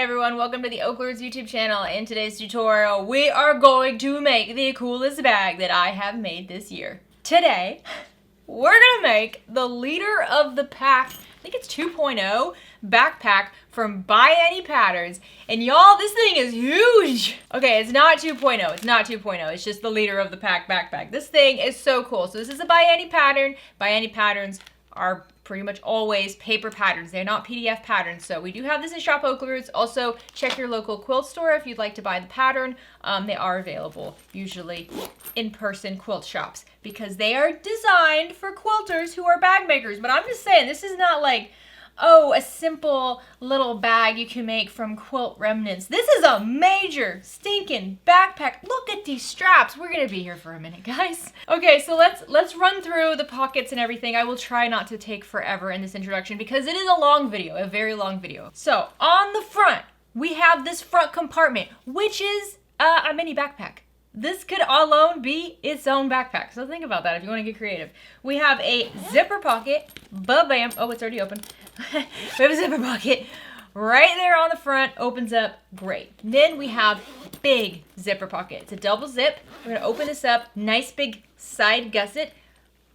everyone, welcome to the OklaRoots YouTube channel. In today's tutorial, we are going to make the coolest bag that I have made this year. Today, we're gonna make the leader of the pack, I think it's 2.0 backpack from ByAnnie patterns. And y'all, this thing is huge. Okay, it's not 2.0, it's not 2.0, it's just the leader of the pack backpack. This thing is so cool. So this is a ByAnnie pattern. ByAnnie patterns are pretty much always paper patterns. They're not PDF patterns. So we do have this in Shop OklaRoots. Also, check your local quilt store if you'd like to buy the pattern. They are available, usually in-person quilt shops, because they are designed for quilters who are bag makers. But I'm just saying, this is not like, oh, a simple little bag you can make from quilt remnants. This is a major stinking backpack. Look at these straps. We're gonna be here for a minute, guys. Okay, so let's run through the pockets and everything. I will try not to take forever in this introduction because it is a long video, a very long video. So on the front, we have this front compartment, which is a mini backpack. This could alone be its own backpack. So think about that if you want to get creative. We have a zipper pocket. Ba-bam. Oh, it's already open. We have a zipper pocket right there on the front. Opens up. Great. Then we have big zipper pocket. It's a double zip. We're going to open this up. Nice big side gusset.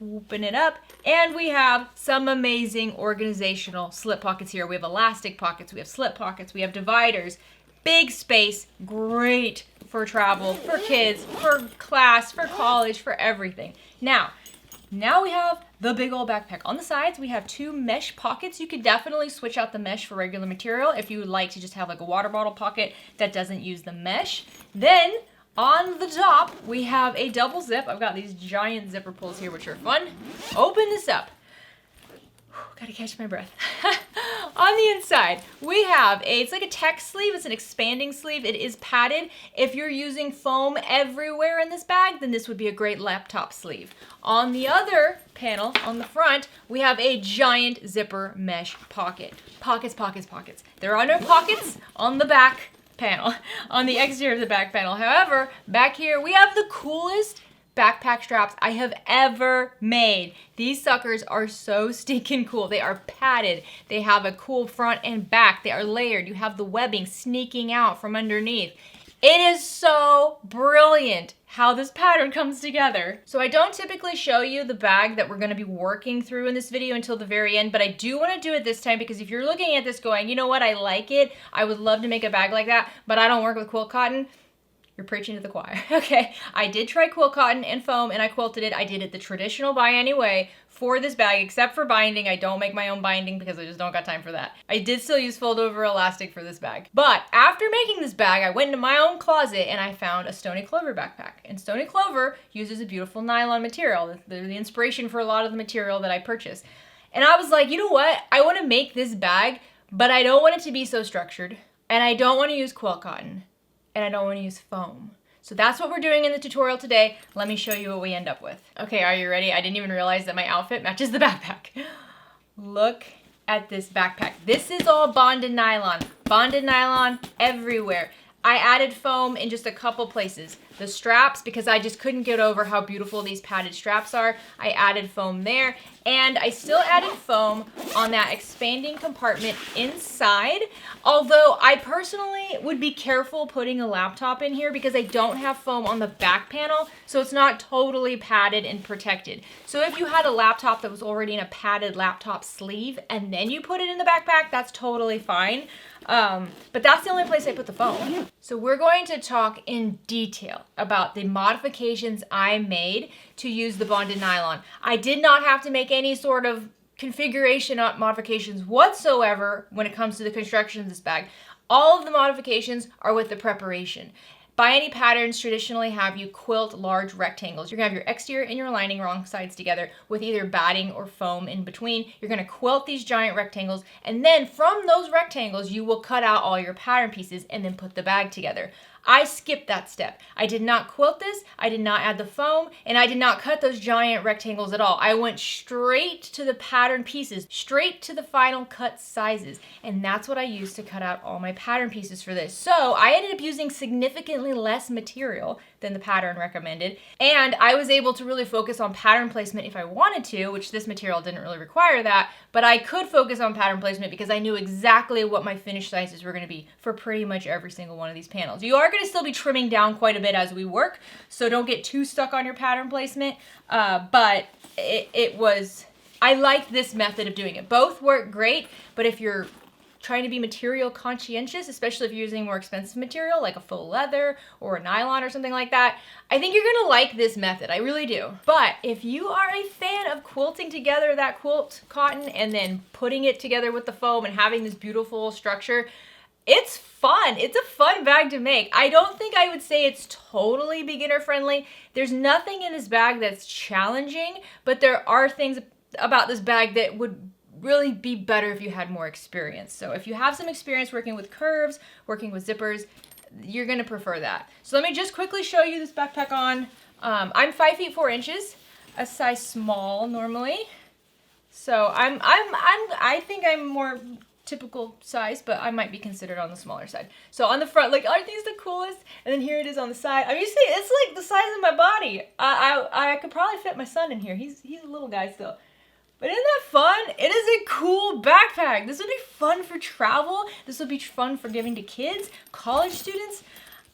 Open it up. And we have some amazing organizational slip pockets here. We have elastic pockets. We have slip pockets. We have dividers. Big space. Great for travel, for kids, for class, for college, for everything. Now we have the big old backpack. On the sides, we have two mesh pockets. You could definitely switch out the mesh for regular material if you would like to just have like a water bottle pocket that doesn't use the mesh. Then on the top, we have a double zip. I've got these giant zipper pulls here, which are fun. Open this up. Gotta catch my breath. On the inside, we have it's like a text sleeve. It's an expanding sleeve. It is padded. If you're using foam everywhere in this bag, then this would be a great laptop sleeve. On the other panel, on the front, we have a giant zipper mesh pocket. Pockets, pockets, pockets. There are no pockets on the back panel, on the exterior of the back panel. However, back here, we have the coolest backpack straps I have ever made. These suckers are so stinking cool. They are padded. They have a cool front and back. They are layered. You have the webbing sneaking out from underneath. It is so brilliant how this pattern comes together. So I don't typically show you the bag that we're going to be working through in this video until the very end, but I do want to do it this time because if you're looking at this going, you know what, I like it, I would love to make a bag like that, but I don't work with quilt cotton, you're preaching to the choir. Okay, I did try quilt cotton and foam and I quilted it. I did it the traditional ByAnnie way for this bag, except for binding. I don't make my own binding because I just don't got time for that. I did still use fold over elastic for this bag. But after making this bag, I went into my own closet and I found a Stony Clover backpack. And Stony Clover uses a beautiful nylon material. They're the inspiration for a lot of the material that I purchased. And I was like, you know what? I want to make this bag, but I don't want it to be so structured. And I don't want to use quilt cotton. And I don't want to use foam. So that's what we're doing in the tutorial today. Let me show you what we end up with. Okay, are you ready? I didn't even realize that my outfit matches the backpack. Look at this backpack. This is all bonded nylon. Bonded nylon everywhere. I added foam in just a couple places. The straps, because I just couldn't get over how beautiful these padded straps are, I added foam there. And I still added foam on that expanding compartment inside. Although I personally would be careful putting a laptop in here because I don't have foam on the back panel, so it's not totally padded and protected. So if you had a laptop that was already in a padded laptop sleeve and then you put it in the backpack, that's totally fine. But that's the only place I put the foam. So we're going to talk in detail about the modifications I made to use the bonded nylon. I did not have to make any sort of configuration modifications whatsoever when it comes to the construction of this bag. All of the modifications are with the preparation. ByAnnie patterns traditionally have you quilt large rectangles. You're gonna have your exterior and your lining wrong sides together with either batting or foam in between. You're gonna quilt these giant rectangles, and then from those rectangles, you will cut out all your pattern pieces and then put the bag together. I skipped that step. I did not quilt this, I did not add the foam, and I did not cut those giant rectangles at all. I went straight to the pattern pieces, straight to the final cut sizes, and that's what I used to cut out all my pattern pieces for this. So I ended up using significantly less material than the pattern recommended, and I was able to really focus on pattern placement if I wanted to, which this material didn't really require that, but I could focus on pattern placement because I knew exactly what my finished sizes were going to be for pretty much every single one of these panels. You are going to still be trimming down quite a bit as we work, so don't get too stuck on your pattern placement, but I liked this method of doing it. Both work great, but if you're trying to be material conscientious, especially if you're using more expensive material like a faux leather or a nylon or something like that, I think you're gonna like this method. I really do. But if you are a fan of quilting together that quilt cotton and then putting it together with the foam and having this beautiful structure, it's fun. It's a fun bag to make. I don't think I would say it's totally beginner friendly. There's nothing in this bag that's challenging, but there are things about this bag that would really be better if you had more experience. So if you have some experience working with curves, working with zippers, you're gonna prefer that. So let me just quickly show you this backpack on. I'm 5 feet 4 inches, a size small normally. So I think I'm more typical size, but I might be considered on the smaller side. So on the front, like, aren't these the coolest? And then here it is on the side. I mean, you see, it's like the size of my body. I could probably fit my son in here. He's a little guy still. But isn't that fun? It is a cool backpack. This would be fun for travel. This would be fun for giving to kids, college students.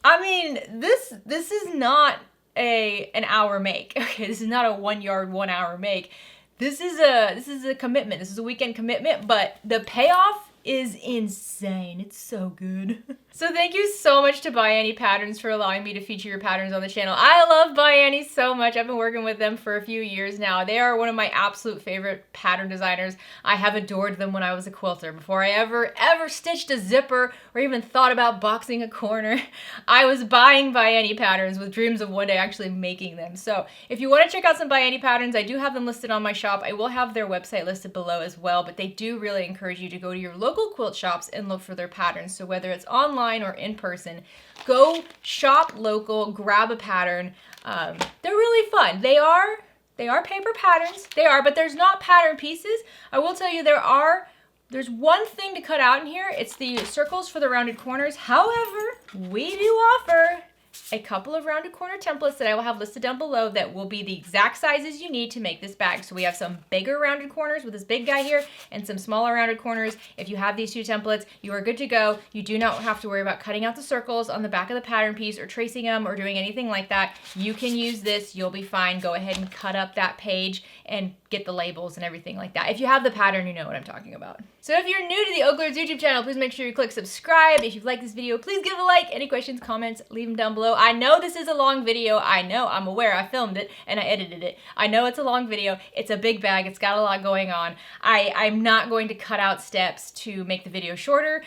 I mean, this is not an hour make. Okay, this is not a 1 yard, 1 hour make. This is a commitment. This is a weekend commitment, but the payoff is insane. It's so good. So thank you so much to ByAnnie Patterns for allowing me to feature your patterns on the channel. I love ByAnnie so much. I've been working with them for a few years now. They are one of my absolute favorite pattern designers. I have adored them when I was a quilter. Before I ever stitched a zipper or even thought about boxing a corner, I was buying ByAnnie patterns with dreams of one day actually making them. So if you want to check out some ByAnnie patterns, I do have them listed on my shop. I will have their website listed below as well, but they do really encourage you to go to your local quilt shops and look for their patterns. So whether it's online or in person, go shop local, grab a pattern. They're really fun. They are paper patterns. They are, but there's not pattern pieces. I will tell you there's one thing to cut out in here. It's the circles for the rounded corners. However, we do offer a couple of rounded corner templates that I will have listed down below that will be the exact sizes you need to make this bag. So we have some bigger rounded corners with this big guy here and some smaller rounded corners. If you have these two templates, you are good to go. You do not have to worry about cutting out the circles on the back of the pattern piece or tracing them or doing anything like that. You can use this. You'll be fine. Go ahead and cut up that page and get the labels and everything like that. If you have the pattern, you know what I'm talking about. So if you're new to the OklaRoots YouTube channel, please make sure you click subscribe. If you've liked this video, please give it a like. Any questions, comments, leave them down below. I know this is a long video. I know, I'm aware. I filmed it and I edited it. I know it's a long video. It's a big bag. It's got a lot going on. I'm not going to cut out steps to make the video shorter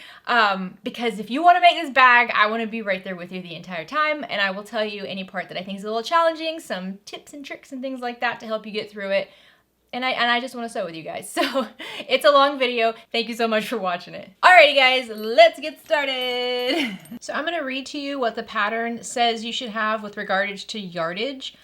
because if you want to make this bag, I want to be right there with you the entire time, and I will tell you any part that I think is a little challenging, some tips and tricks and things like that to help you get through it. And I just want to sew with you guys. So it's a long video. Thank you so much for watching it. Alrighty guys, let's get started. So I'm going to read to you what the pattern says you should have with regards to yardage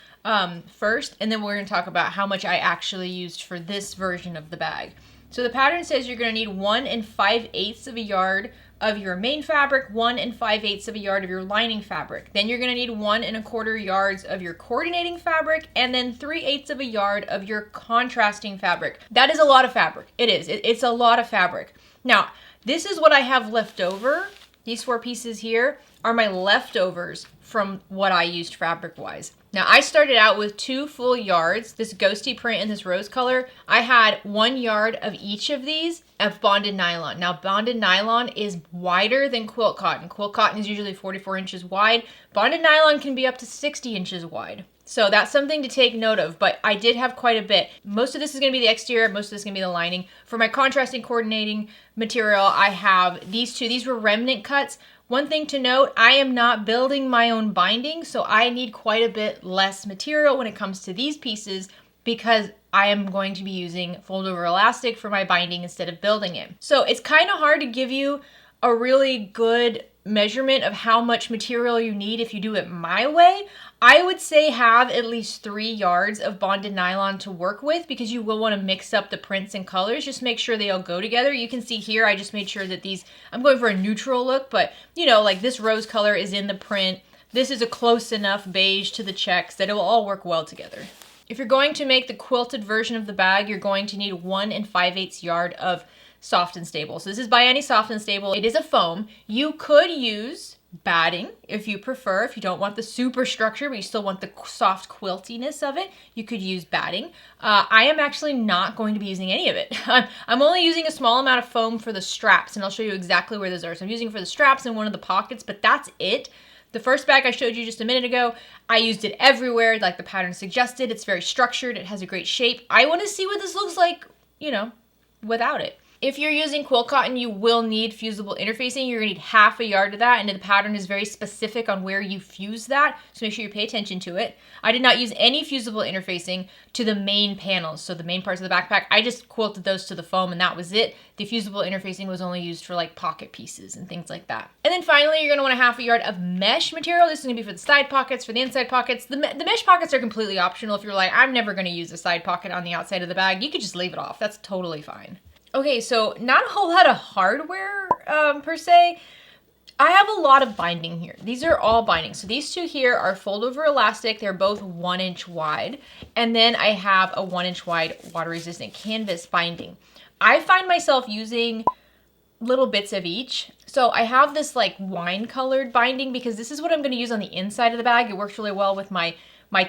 first, and then we're going to talk about how much I actually used for this version of the bag. So the pattern says you're going to need 1 5/8 of a yard of your main fabric, 1 5/8 of a yard of your lining fabric. Then you're going to need 1 1/4 yards of your coordinating fabric, and then 3/8 of a yard of your contrasting fabric. That is a lot of fabric. It is. It's a lot of fabric. Now, this is what I have left over. These 4 pieces here are my leftovers from what I used fabric-wise. Now, I started out with 2 full yards, this ghosty print and this rose color. I had 1 yard of each of these of bonded nylon. Now, bonded nylon is wider than quilt cotton. Quilt cotton is usually 44 inches wide. Bonded nylon can be up to 60 inches wide. So that's something to take note of, but I did have quite a bit. Most of this is going to be the exterior, most of this is going to be the lining. For my contrasting coordinating material, I have these 2. These were remnant cuts. One thing to note, I am not building my own binding, so I need quite a bit less material when it comes to these pieces because I am going to be using fold over elastic for my binding instead of building it. So it's kind of hard to give you a really good measurement of how much material you need if you do it my way, I would say have at least 3 yards of bonded nylon to work with, because you will want to mix up the prints and colors. Just make sure they all go together. You can see here, I just made sure that these, I'm going for a neutral look, but you know, like this rose color is in the print. This is a close enough beige to the checks that it will all work well together. If you're going to make the quilted version of the bag, you're going to need 1 5/8 yard of Soft and Stable. So this is ByAnnie Soft and Stable. It is a foam. You could use batting if you prefer. If you don't want the super structure, but you still want the soft quiltiness of it, you could use batting. I am actually not going to be using any of it. I'm only using a small amount of foam for the straps, and I'll show you exactly where those are. So I'm using it for the straps and one of the pockets, but that's it. The first bag I showed you just a minute ago, I used it everywhere like the pattern suggested. It's very structured. It has a great shape. I want to see what this looks like, you know, without it. If you're using quilt cotton, you will need fusible interfacing. You're gonna need 1/2 yard of that, and the pattern is very specific on where you fuse that, so make sure you pay attention to it. I did not use any fusible interfacing to the main panels, so the main parts of the backpack. I just quilted those to the foam, and that was it. The fusible interfacing was only used for like pocket pieces and things like that. And then finally, you're gonna want 1/2 yard of mesh material. This is gonna be for the side pockets, for the inside pockets. The mesh pockets are completely optional. If you're like, I'm never gonna use a side pocket on the outside of the bag, you could just leave it off. That's totally fine. Okay, so not a whole lot of hardware per se. I have a lot of binding here. These are all binding. So these two here are fold over elastic. They're both 1 inch wide. And then I have a 1 inch wide water resistant canvas binding. I find myself using little bits of each. So I have this like wine colored binding because this is what I'm going to use on the inside of the bag. It works really well with my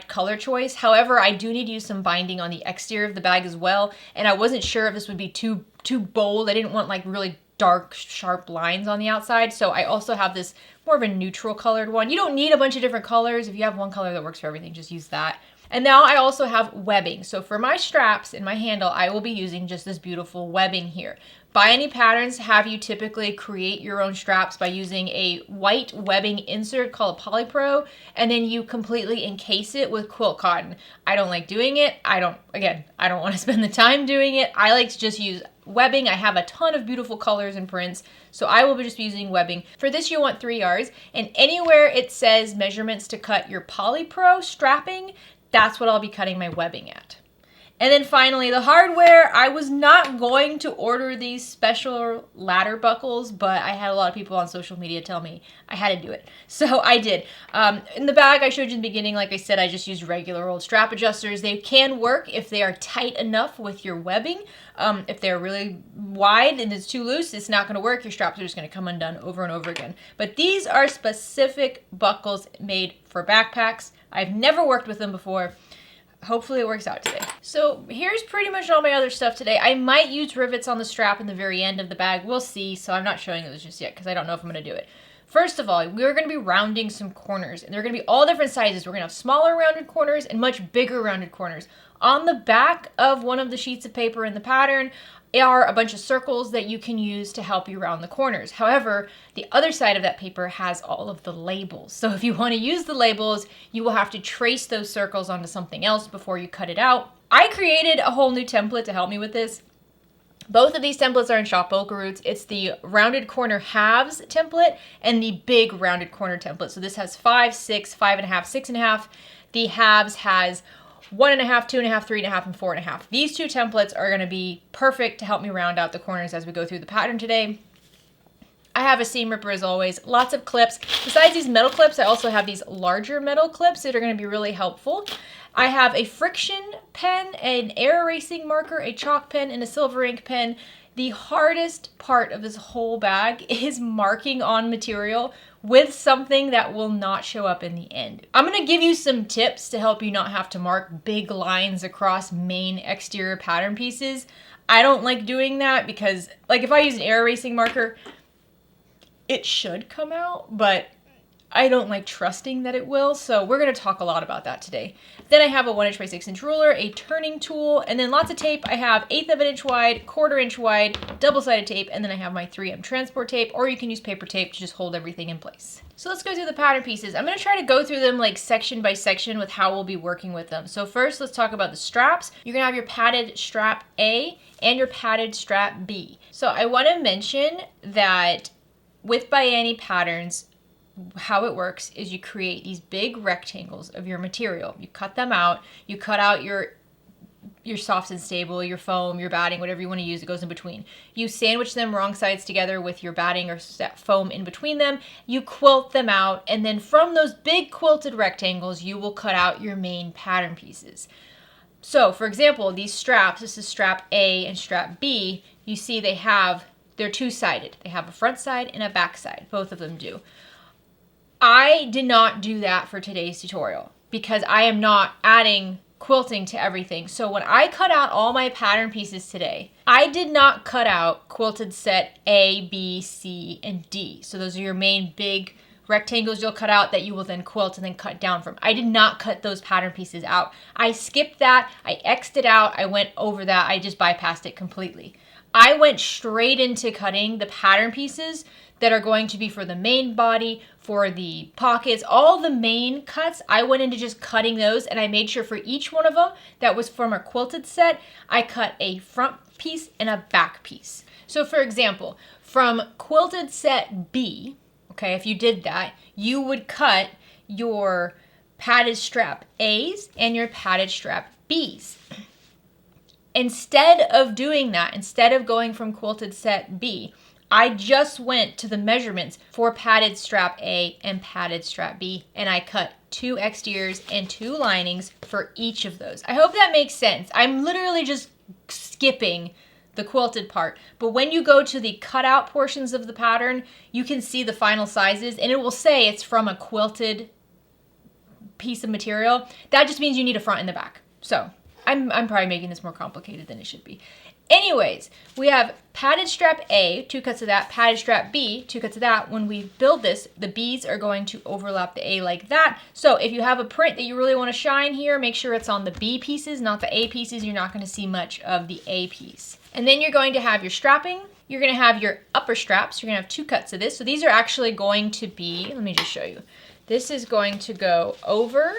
color choice. However, I do need to use some binding on the exterior of the bag as well. And I wasn't sure if this would be too bold. I didn't want like really dark, sharp lines on the outside. So I also have this more of a neutral colored one. You don't need a bunch of different colors. If you have one color that works for everything, just use that. And now I also have webbing. So for my straps and my handle, I will be using just this beautiful webbing here. ByAnnie patterns have you typically create your own straps by using a white webbing insert called a Polypro, and then you completely encase it with quilt cotton. I don't like doing it. I don't want to spend the time doing it. I like to just use webbing. I have a ton of beautiful colors and prints, so I will just be using webbing. For this, you want 3 yards, and anywhere it says measurements to cut your Polypro strapping, that's what I'll be cutting my webbing at. And then finally, the hardware. I was not going to order these special ladder buckles, but I had a lot of people on social media tell me I had to do it. So I did. In the bag I showed you in the beginning, like I said, I just used regular old strap adjusters. They can work if they are tight enough with your webbing. If they're really wide and it's too loose, it's not going to work. Your straps are just going to come undone over and over again. But these are specific buckles made for backpacks. I've never worked with them before. Hopefully it works out today. So here's pretty much all my other stuff today. I might use rivets on the strap in the very end of the bag. We'll see. So I'm not showing those just yet because I don't know if I'm going to do it. First of all, we're going to be rounding some corners, and they're going to be all different sizes. We're going to have smaller rounded corners and much bigger rounded corners. On the back of one of the sheets of paper in the pattern are a bunch of circles that you can use to help you round the corners. However, the other side of that paper has all of the labels. So if you want to use the labels, you will have to trace those circles onto something else before you cut it out. I created a whole new template to help me with this. Both of these templates are in shop OklaRoots. It's the rounded corner halves template and the big rounded corner template. So this has 5, 6, 5.5, 6.5. The halves has 1.5, 2.5, 3.5, and 4.5. These two templates are going to be perfect to help me round out the corners as we go through the pattern today. I have a seam ripper as always, lots of clips. Besides these metal clips, I also have these larger metal clips that are going to be really helpful. I have a friction pen, an air erasing marker, a chalk pen, and a silver ink pen. The hardest part of this whole bag is marking on material with something that will not show up in the end. I'm going to give you some tips to help you not have to mark big lines across main exterior pattern pieces. I don't like doing that because, like, if I use an air erasing marker, it should come out, but I don't like trusting that it will, so we're going to talk a lot about that today. Then I have a 1 inch by 6 inch ruler, a turning tool, and then lots of tape. I have 1/8 of an inch wide, 1/4 inch wide, double-sided tape, and then I have my 3M transport tape, or you can use paper tape to just hold everything in place. So let's go through the pattern pieces. I'm going to try to go through them like section by section with how we'll be working with them. So first, let's talk about the straps. You're going to have your padded strap A and your padded strap B. So I want to mention that with ByAnnie patterns, how it works is you create these big rectangles of your material. You cut them out. You cut out your soft and stable, your foam, your batting, whatever you want to use, it goes in between. You sandwich them wrong sides together with your batting or foam in between them. You quilt them out, and then from those big quilted rectangles, you will cut out your main pattern pieces. So, for example, these straps, this is strap A and strap B, you see they're two-sided. They have a front side and a back side. Both of them do. I did not do that for today's tutorial because I am not adding quilting to everything. So when I cut out all my pattern pieces today, I did not cut out quilted set A, B, C, and D. So those are your main big rectangles you'll cut out that you will then quilt and then cut down from. I did not cut those pattern pieces out. I skipped that. I X'd it out. I went over that. I just bypassed it completely. I went straight into cutting the pattern pieces that are going to be for the main body, for the pockets, all the main cuts. I went into just cutting those, and I made sure for each one of them that was from a quilted set, I cut a front piece and a back piece. So for example, from quilted set B, okay, if you did that, you would cut your padded strap A's and your padded strap B's. Instead of doing that, instead of going from quilted set B, I just went to the measurements for padded strap A and padded strap B, and I cut 2 exteriors and 2 linings for each of those. I hope that makes sense. I'm literally just skipping the quilted part, but when you go to the cutout portions of the pattern, you can see the final sizes, and it will say it's from a quilted piece of material. That just means you need a front and the back. So I'm probably making this more complicated than it should be. Anyways, we have padded strap A, 2 cuts of that, padded strap B, 2 cuts of that. When we build this, the B's are going to overlap the A like that. So if you have a print that you really want to shine here, make sure it's on the B pieces, not the A pieces. You're not going to see much of the A piece. And then you're going to have your strapping. You're going to have your upper straps. You're going to have 2 cuts of this. So these are actually going to be, let me just show you. This is going to go over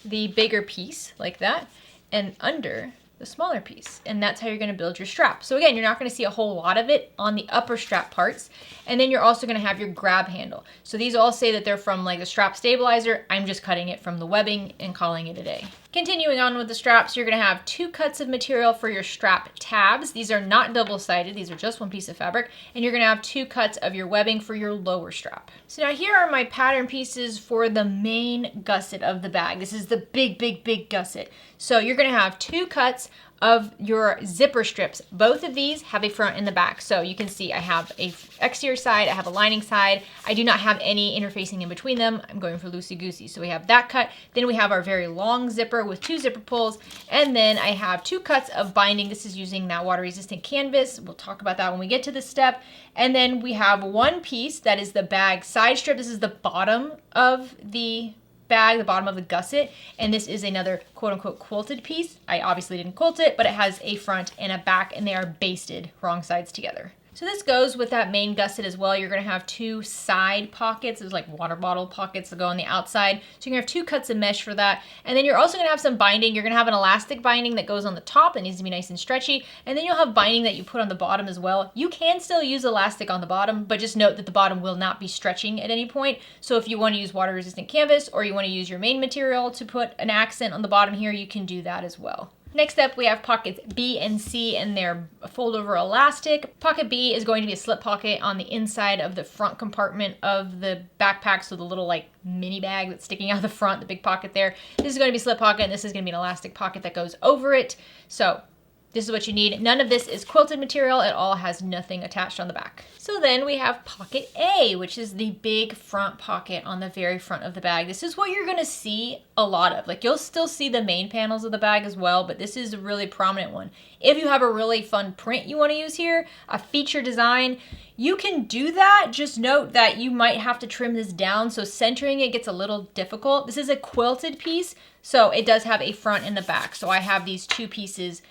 the bigger piece like that and under the smaller piece, and that's how you're going to build your strap. So again, you're not going to see a whole lot of it on the upper strap parts, and then you're also going to have your grab handle. So these all say that they're from like the strap stabilizer. I'm just cutting it from the webbing and calling it a day. Continuing on with the straps, you're going to have 2 cuts of material for your strap tabs. These are not double-sided, these are just one piece of fabric, and you're going to have 2 cuts of your webbing for your lower strap. So now here are my pattern pieces for the main gusset of the bag. This is the big gusset. So you're going to have 2 cuts of your zipper strips. Both of these have a front and the back. So you can see I have a exterior side, I have a lining side. I do not have any interfacing in between them. I'm going for loosey-goosey. So we have that cut. Then we have our very long zipper with 2 zipper pulls. And then I have 2 cuts of binding. This is using that water-resistant canvas. We'll talk about that when we get to this step. And then we have 1 piece that is the bag side strip. This is the bottom of the bag, the bottom of the gusset, and this is another quote-unquote quilted piece. I obviously didn't quilt it, but it has a front and a back, and they are basted wrong sides together. So this goes with that main gusset as well. You're going to have 2 side pockets. There's like water bottle pockets that go on the outside. So you're going to have 2 cuts of mesh for that. And then you're also going to have some binding. You're going to have an elastic binding that goes on the top that needs to be nice and stretchy. And then you'll have binding that you put on the bottom as well. You can still use elastic on the bottom, but just note that the bottom will not be stretching at any point. So if you want to use water resistant canvas or you want to use your main material to put an accent on the bottom here, you can do that as well. Next up, we have pockets B and C, and they're fold over elastic. Pocket B is going to be a slip pocket on the inside of the front compartment of the backpack, so the little like mini bag that's sticking out the front, the big pocket there. This is going to be slip pocket, and this is going to be an elastic pocket that goes over it. So this is what you need. None of this is quilted material. It all has nothing attached on the back. So then we have pocket A, which is the big front pocket on the very front of the bag. This is what you're going to see a lot of. Like, you'll still see the main panels of the bag as well, but this is a really prominent one. If you have a really fun print you want to use here, a feature design, you can do that. Just note that you might have to trim this down, so centering it gets a little difficult. This is a quilted piece, so it does have a front and the back. So I have these 2 pieces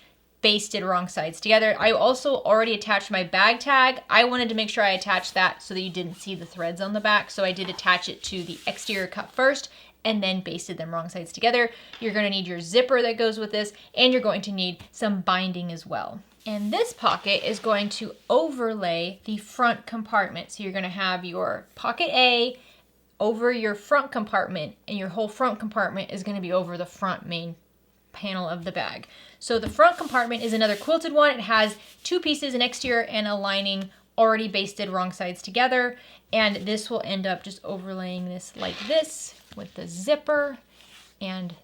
basted wrong sides together. I also already attached my bag tag. I wanted to make sure I attached that so that you didn't see the threads on the back. So I did attach it to the exterior cut first and then basted them wrong sides together. You're going to need your zipper that goes with this, and you're going to need some binding as well. And this pocket is going to overlay the front compartment. So you're gonna have your pocket A over your front compartment, and your whole front compartment is gonna be over the front main panel of the bag. So the front compartment is another quilted one. It has two pieces, an exterior and a lining already basted wrong sides together. And this will end up just overlaying this like this with the zipper, and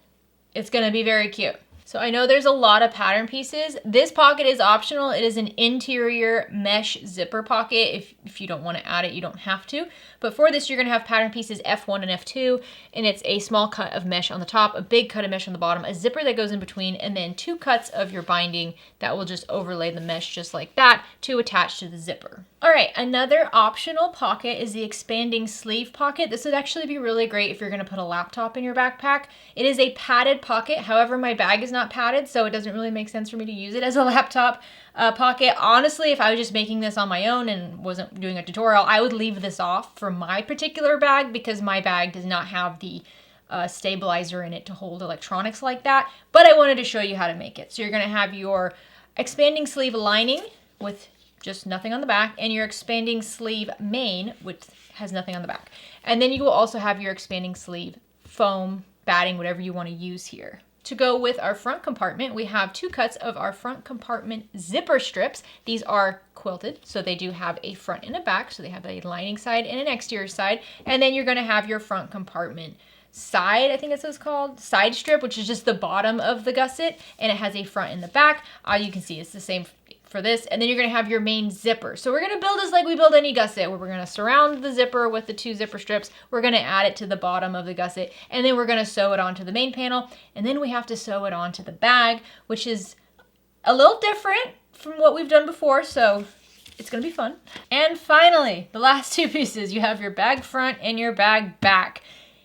it's gonna be very cute. So I know there's a lot of pattern pieces. This pocket is optional. It is an interior mesh zipper pocket. If you don't want to add it, you don't have to. But for this, you're going to have pattern pieces F1 and F2, and it's a small cut of mesh on the top, a big cut of mesh on the bottom, a zipper that goes in between, and then 2 cuts of your binding that will just overlay the mesh just like that to attach to the zipper. All right, another optional pocket is the expanding sleeve pocket. This would actually be really great if you're going to put a laptop in your backpack. It is a padded pocket. However, my bag is not padded, so it doesn't really make sense for me to use it as a laptop pocket. Honestly, if I was just making this on my own and wasn't doing a tutorial, I would leave this off for my particular bag because my bag does not have the stabilizer in it to hold electronics like that. But I wanted to show you how to make it. So you're going to have your expanding sleeve lining with just nothing on the back, and your expanding sleeve main, which has nothing on the back. And then you will also have your expanding sleeve foam, batting, whatever you want to use here. To go with our front compartment, we have 2 cuts of our front compartment zipper strips. These are quilted, so they do have a front and a back, so they have a lining side and an exterior side. And then you're going to have your front compartment side, I think that's what it's called, side strip, which is just the bottom of the gusset, and it has a front and the back. You can see it's the same for this. And then you're going to have your main zipper. So we're going to build this like we build any gusset, where we're going to surround the zipper with the 2 zipper strips. We're going to add it to the bottom of the gusset, and then we're going to sew it onto the main panel. And then we have to sew it onto the bag, which is a little different from what we've done before. So it's going to be fun. And finally, the last 2 pieces, you have your bag front and your bag back.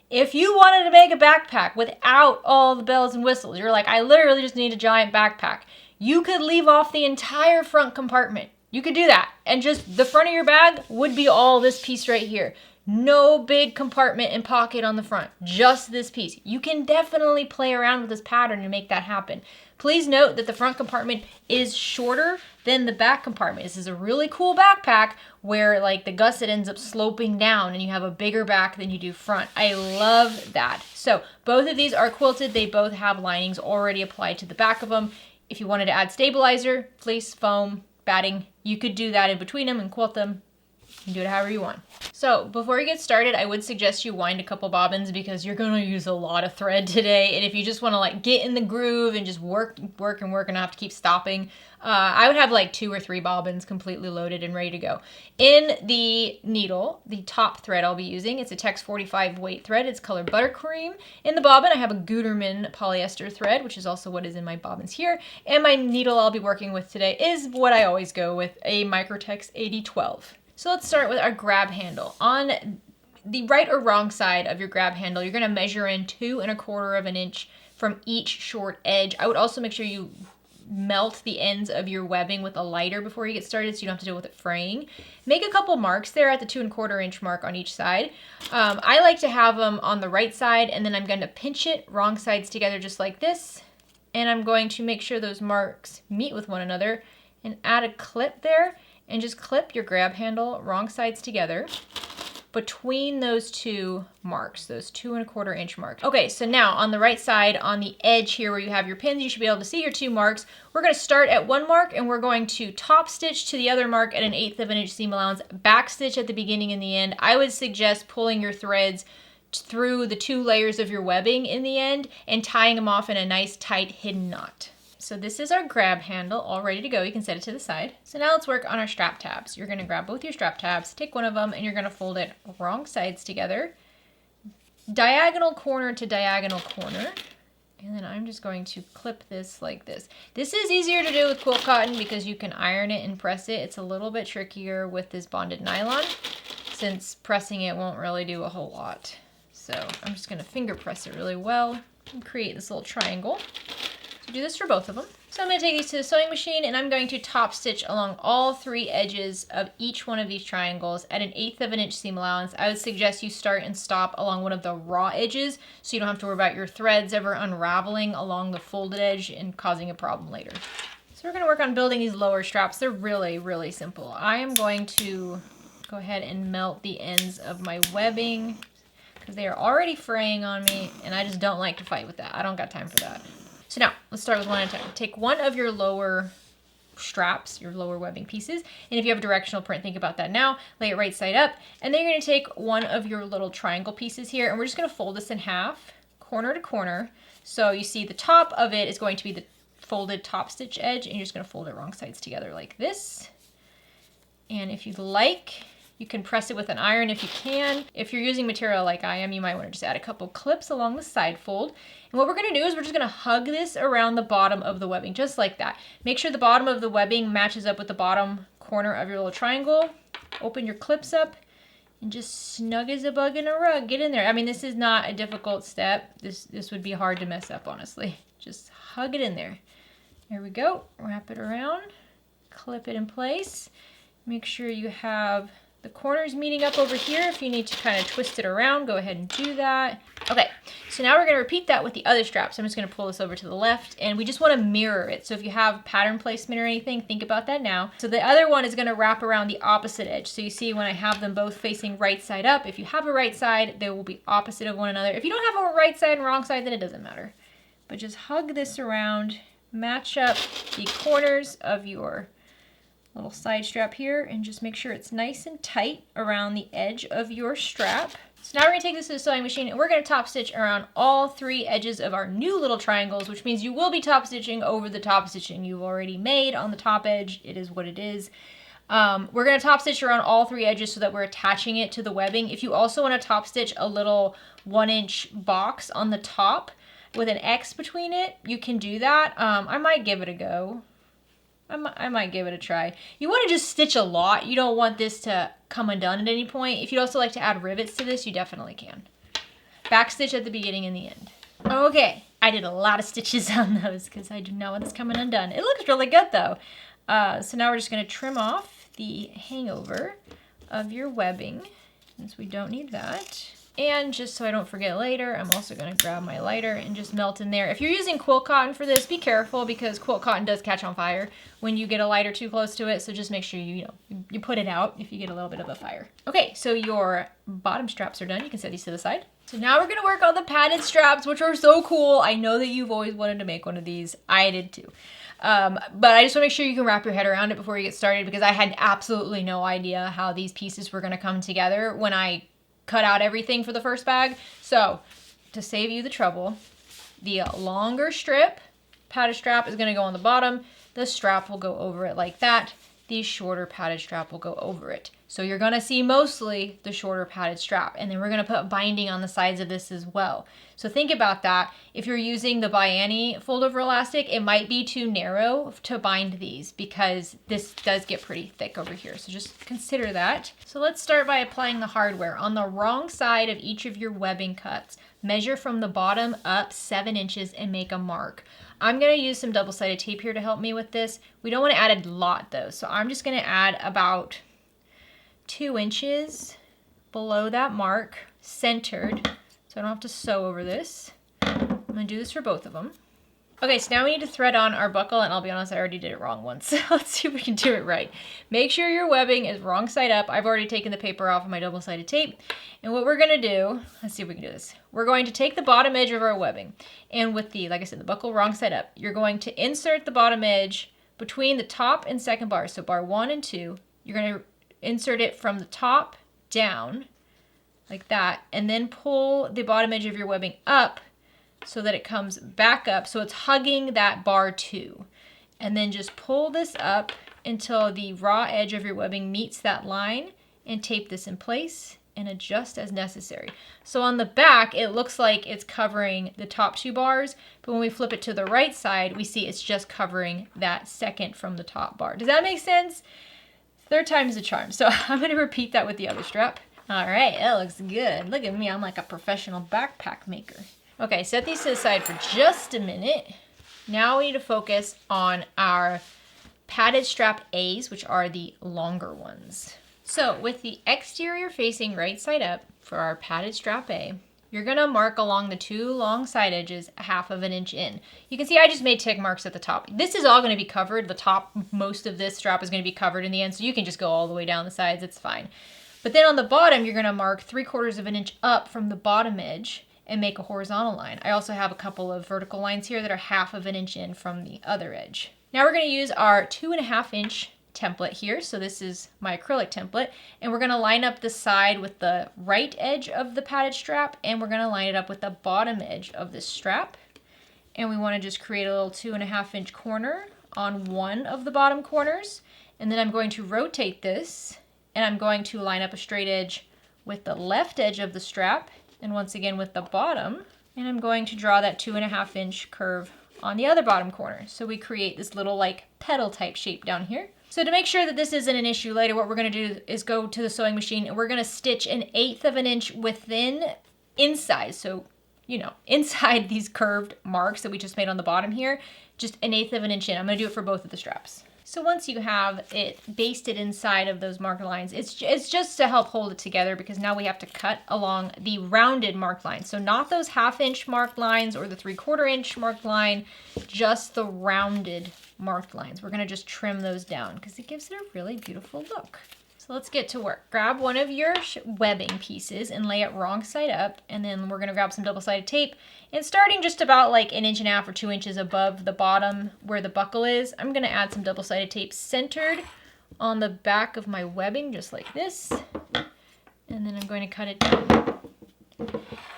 If you wanted to make a backpack without all the bells and whistles, you're like, I literally just need a giant backpack, you could leave off the entire front compartment. You could do that. And just the front of your bag would be all this piece right here. No big compartment and pocket on the front, just this piece. You can definitely play around with this pattern and make that happen. Please note that the front compartment is shorter than the back compartment. This is a really cool backpack where like the gusset ends up sloping down and you have a bigger back than you do front. I love that. So both of these are quilted. They both have linings already applied to the back of them. If you wanted to add stabilizer, fleece, foam, batting, you could do that in between them and quilt them. You can do it however you want. So before you get started, I would suggest you wind a couple bobbins because you're gonna use a lot of thread today. And if you just wanna like get in the groove and just work and not have to keep stopping, I would have like 2 or 3 bobbins completely loaded and ready to go. In the needle, the top thread I'll be using, it's a Tex 45 weight thread. It's color buttercream. In the bobbin, I have a Gutermann polyester thread, which is also what is in my bobbins here. And my needle I'll be working with today is what I always go with, a Microtex 8012. So let's start with our grab handle. On the right or wrong side of your grab handle, you're gonna measure in 2 1/4 of an inch from each short edge. I would also make sure you melt the ends of your webbing with a lighter before you get started so you don't have to deal with it fraying. Make a couple marks there at the 2 1/4 inch mark on each side. I like to have them on the right side, and then I'm going to pinch it wrong sides together just like this. And I'm going to make sure those marks meet with one another and add a clip there. And just clip your grab handle wrong sides together between those 2 marks, those 2 1/4 inch marks. Okay, so now on the right side, on the edge here where you have your pins, you should be able to see your 2 marks. We're gonna start at 1 mark and we're going to top stitch to the other mark at 1/8 of an inch seam allowance, back stitch at the beginning and the end. I would suggest pulling your threads through the 2 layers of your webbing in the end and tying them off in a nice tight hidden knot. So this is our grab handle all ready to go. You can set it to the side. So now let's work on our strap tabs. You're gonna grab both your strap tabs, take one of them, and you're gonna fold it wrong sides together, diagonal corner to diagonal corner. And then I'm just going to clip this like this. This is easier to do with quilt cotton because you can iron it and press it. It's a little bit trickier with this bonded nylon since pressing it won't really do a whole lot. So I'm just gonna finger press it really well and create this little triangle. Do this for both of them. So I'm going to take these to the sewing machine and I'm going to top stitch along all 3 edges of each one of these triangles at 1/8 of an inch seam allowance. I would suggest you start and stop along one of the raw edges so you don't have to worry about your threads ever unraveling along the folded edge and causing a problem later. So we're gonna work on building these lower straps. They're really, really simple. I am going to go ahead and melt the ends of my webbing because they are already fraying on me and I just don't like to fight with that. I don't got time for that. So now let's start with one at a time. Take one of your lower straps, your lower webbing pieces, and if you have a directional print, think about that now. Lay it right side up, and then you're going to take one of your little triangle pieces here, and we're just going to fold this in half, corner to corner. So you see the top of it is going to be the folded top stitch edge, and you're just going to fold it wrong sides together like this. And if you'd like, you can press it with an iron if you can. If you're using material like I am, you might want to just add a couple clips along the side fold. And what we're going to do is we're just going to hug this around the bottom of the webbing, just like that. Make sure the bottom of the webbing matches up with the bottom corner of your little triangle. Open your clips up and just snug as a bug in a rug. Get in there. I mean, this is not a difficult step. This would be hard to mess up, honestly. Just hug it in there. There we go. Wrap it around. Clip it in place. Make sure you have the corners meeting up over here. If you need to kind of twist it around, go ahead and do that. Okay, so now we're going to repeat that with the other straps. I'm just going to pull this over to the left, and we just want to mirror it. So if you have pattern placement or anything, think about that now. So the other one is going to wrap around the opposite edge. So you see when I have them both facing right side up, if you have a right side, they will be opposite of one another. If you don't have a right side and wrong side, then it doesn't matter. But just hug this around, match up the corners of your little side strap here, and just make sure it's nice and tight around the edge of your strap. So now we're going to take this to the sewing machine, and we're going to top stitch around all three edges of our new little triangles, which means you will be top stitching over the top stitching you've already made on the top edge. It is what it is. We're going to top stitch around all three edges so that we're attaching it to the webbing. If you also want to top stitch a little 1-inch box on the top with an X between it, you can do that. I might give it a go. I might give it a try. You want to just stitch a lot. You don't want this to come undone at any point. If you'd also like to add rivets to this, you definitely can. Back stitch at the beginning and the end. Okay, I did a lot of stitches on those because I do not want this coming undone. It looks really good though. So now we're just going to trim off the hangover of your webbing since we don't need that. And just so I don't forget later, I'm also going to grab my lighter and just melt in there. If you're using quilt cotton for this, be careful because quilt cotton does catch on fire when you get a lighter too close to it. So just make sure you put it out if you get a little bit of a fire. Okay, so your bottom straps are done. You can set these to the side. So now we're going to work on the padded straps, which are so cool. I know that you've always wanted to make one of these. I did too. But I just want to make sure you can wrap your head around it before you get started because I had absolutely no idea how these pieces were going to come together when I cut out everything for the first bag. So to save you the trouble, the longer strip padded strap is going to go on the bottom. The strap will go over it like that. The shorter padded strap will go over it. So you're going to see mostly the shorter padded strap. And then we're going to put binding on the sides of this as well. So think about that. If you're using the ByAnnie fold over elastic, it might be too narrow to bind these because this does get pretty thick over here. So just consider that. So let's start by applying the hardware. On the wrong side of each of your webbing cuts, measure from the bottom up 7 inches and make a mark. I'm going to use some double-sided tape here to help me with this. We don't want to add a lot though. So I'm just going to add about 2 inches below that mark, centered, so I don't have to sew over this. I'm going to do this for both of them. Okay, so now we need to thread on our buckle, and I'll be honest, I already did it wrong once. Let's see if we can do it right. Make sure your webbing is wrong side up. I've already taken the paper off of my double-sided tape. And what we're going to do, let's see if we can do this. We're going to take the bottom edge of our webbing, and with the, like I said, the buckle wrong side up, you're going to insert the bottom edge between the top and second bars. So bar 1 and 2, you're going to insert it from the top down like that, and then pull the bottom edge of your webbing up so that it comes back up so it's hugging that bar 2, and then just pull this up until the raw edge of your webbing meets that line, and tape this in place and adjust as necessary. So on the back it looks like it's covering the top 2 bars, but when we flip it to the right side we see it's just covering that second from the top bar. Does that make sense? Third time's a charm. So I'm going to repeat that with the other strap. All right, it looks good. Look at me, I'm like a professional backpack maker. Okay, set these to the side for just a minute. Now we need to focus on our padded strap A's, which are the longer ones. So with the exterior facing right side up for our padded strap A, you're gonna mark along the 2 long side edges 1/2 inch in. You can see I just made tick marks at the top. This is all gonna be covered. The top, most of this strap is gonna be covered in the end, so you can just go all the way down the sides, it's fine. But then on the bottom, you're gonna mark 3/4 inch up from the bottom edge and make a horizontal line. I also have a couple of vertical lines here that are 1/2 inch in from the other edge. Now we're gonna use our 2.5 inch template here. So this is my acrylic template, and we're gonna line up the side with the right edge of the padded strap, and we're gonna line it up with the bottom edge of this strap. And we wanna just create a little 2.5 inch corner on one of the bottom corners. And then I'm going to rotate this, and I'm going to line up a straight edge with the left edge of the strap, and once again with the bottom. And I'm going to draw that 2.5 inch curve on the other bottom corner. So we create this little like petal type shape down here. So to make sure that this isn't an issue later, what we're gonna do is go to the sewing machine and we're gonna stitch 1/8 inch within inside. So, you know, inside these curved marks that we just made on the bottom here, just 1/8 inch in. I'm gonna do it for both of the straps. So once you have it basted inside of those mark lines, it's just to help hold it together, because now we have to cut along the rounded mark lines. So not those 1/2 inch mark lines or the 3/4 inch mark line, just the rounded marked lines. We're gonna just trim those down because it gives it a really beautiful look. So let's get to work. Grab one of your webbing pieces and lay it wrong side up, and then we're gonna grab some double-sided tape, and starting just about like 1.5 inches or 2 inches above the bottom where the buckle is, I'm gonna add some double-sided tape centered on the back of my webbing, just like this, and then I'm going to cut it down.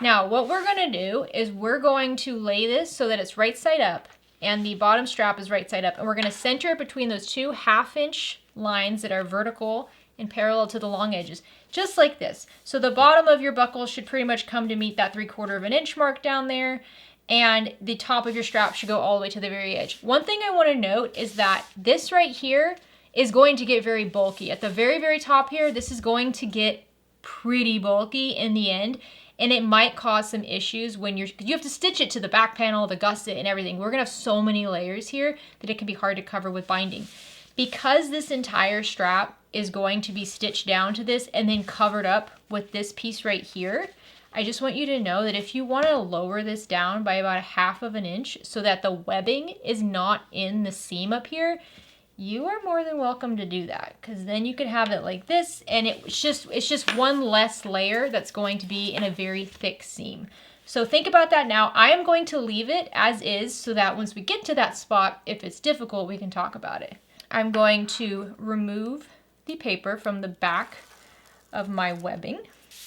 Now what we're gonna do is we're going to lay this so that it's right side up and the bottom strap is right side up, and we're gonna center it between those 2 1/2 inch lines that are vertical and parallel to the long edges, just like this. So the bottom of your buckle should pretty much come to meet that 3/4 inch mark down there, and the top of your strap should go all the way to the very edge. One thing I want to note is that this right here is going to get very bulky. At the very, very top here, this is going to get pretty bulky in the end, and it might cause some issues when you have to stitch it to the back panel, the gusset, and everything. We're gonna have so many layers here that it can be hard to cover with binding. Because this entire strap is going to be stitched down to this and then covered up with this piece right here, I just want you to know that if you want to lower this down by about 1/2 inch so that the webbing is not in the seam up here, you are more than welcome to do that, because then you could have it like this, and it's just one less layer that's going to be in a very thick seam. So think about that now. I am going to leave it as is so that once we get to that spot, if it's difficult, we can talk about it. I'm going to remove the paper from the back of my webbing,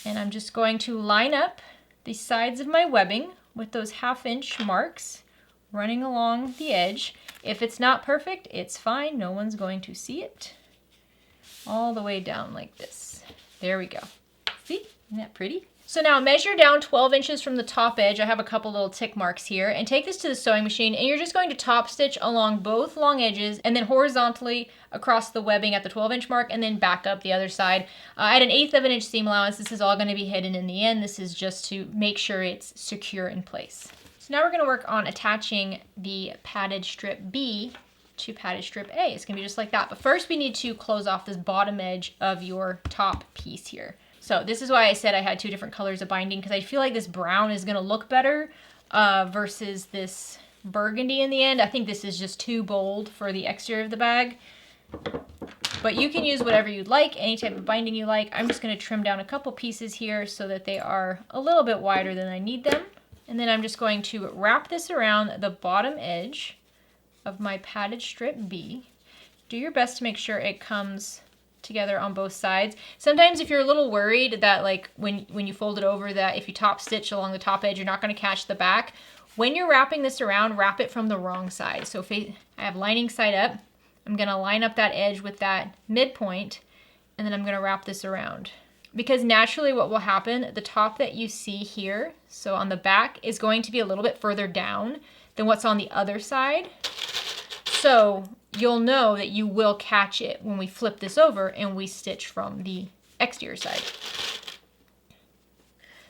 and I'm just going to line up the sides of my webbing with those 1/2 inch marks running along the edge. If it's not perfect, it's fine. No one's going to see it. All the way down like this. There we go. See? Isn't that pretty? So now measure down 12 inches from the top edge. I have a couple little tick marks here, and take this to the sewing machine, and you're just going to top stitch along both long edges and then horizontally across the webbing at the 12 inch mark, and then back up the other side. At 1/8 inch seam allowance, this is all going to be hidden in the end. This is just to make sure it's secure in place. So now we're going to work on attaching the padded strip B to padded strip A. It's going to be just like that. But first we need to close off this bottom edge of your top piece here. So this is why I said I had 2 different colors of binding, because I feel like this brown is going to look better versus this burgundy in the end. I think this is just too bold for the exterior of the bag. But you can use whatever you'd like, any type of binding you like. I'm just going to trim down a couple pieces here so that they are a little bit wider than I need them. And then I'm just going to wrap this around the bottom edge of my padded strip B. Do your best to make sure it comes together on both sides. Sometimes if you're a little worried that like when you fold it over, that if you top stitch along the top edge, you're not going to catch the back. When you're wrapping this around, wrap it from the wrong side. So if I have lining side up, I'm going to line up that edge with that midpoint, and then I'm going to wrap this around. Because naturally what will happen, the top that you see here, so on the back, is going to be a little bit further down than what's on the other side. So you'll know that you will catch it when we flip this over and we stitch from the exterior side.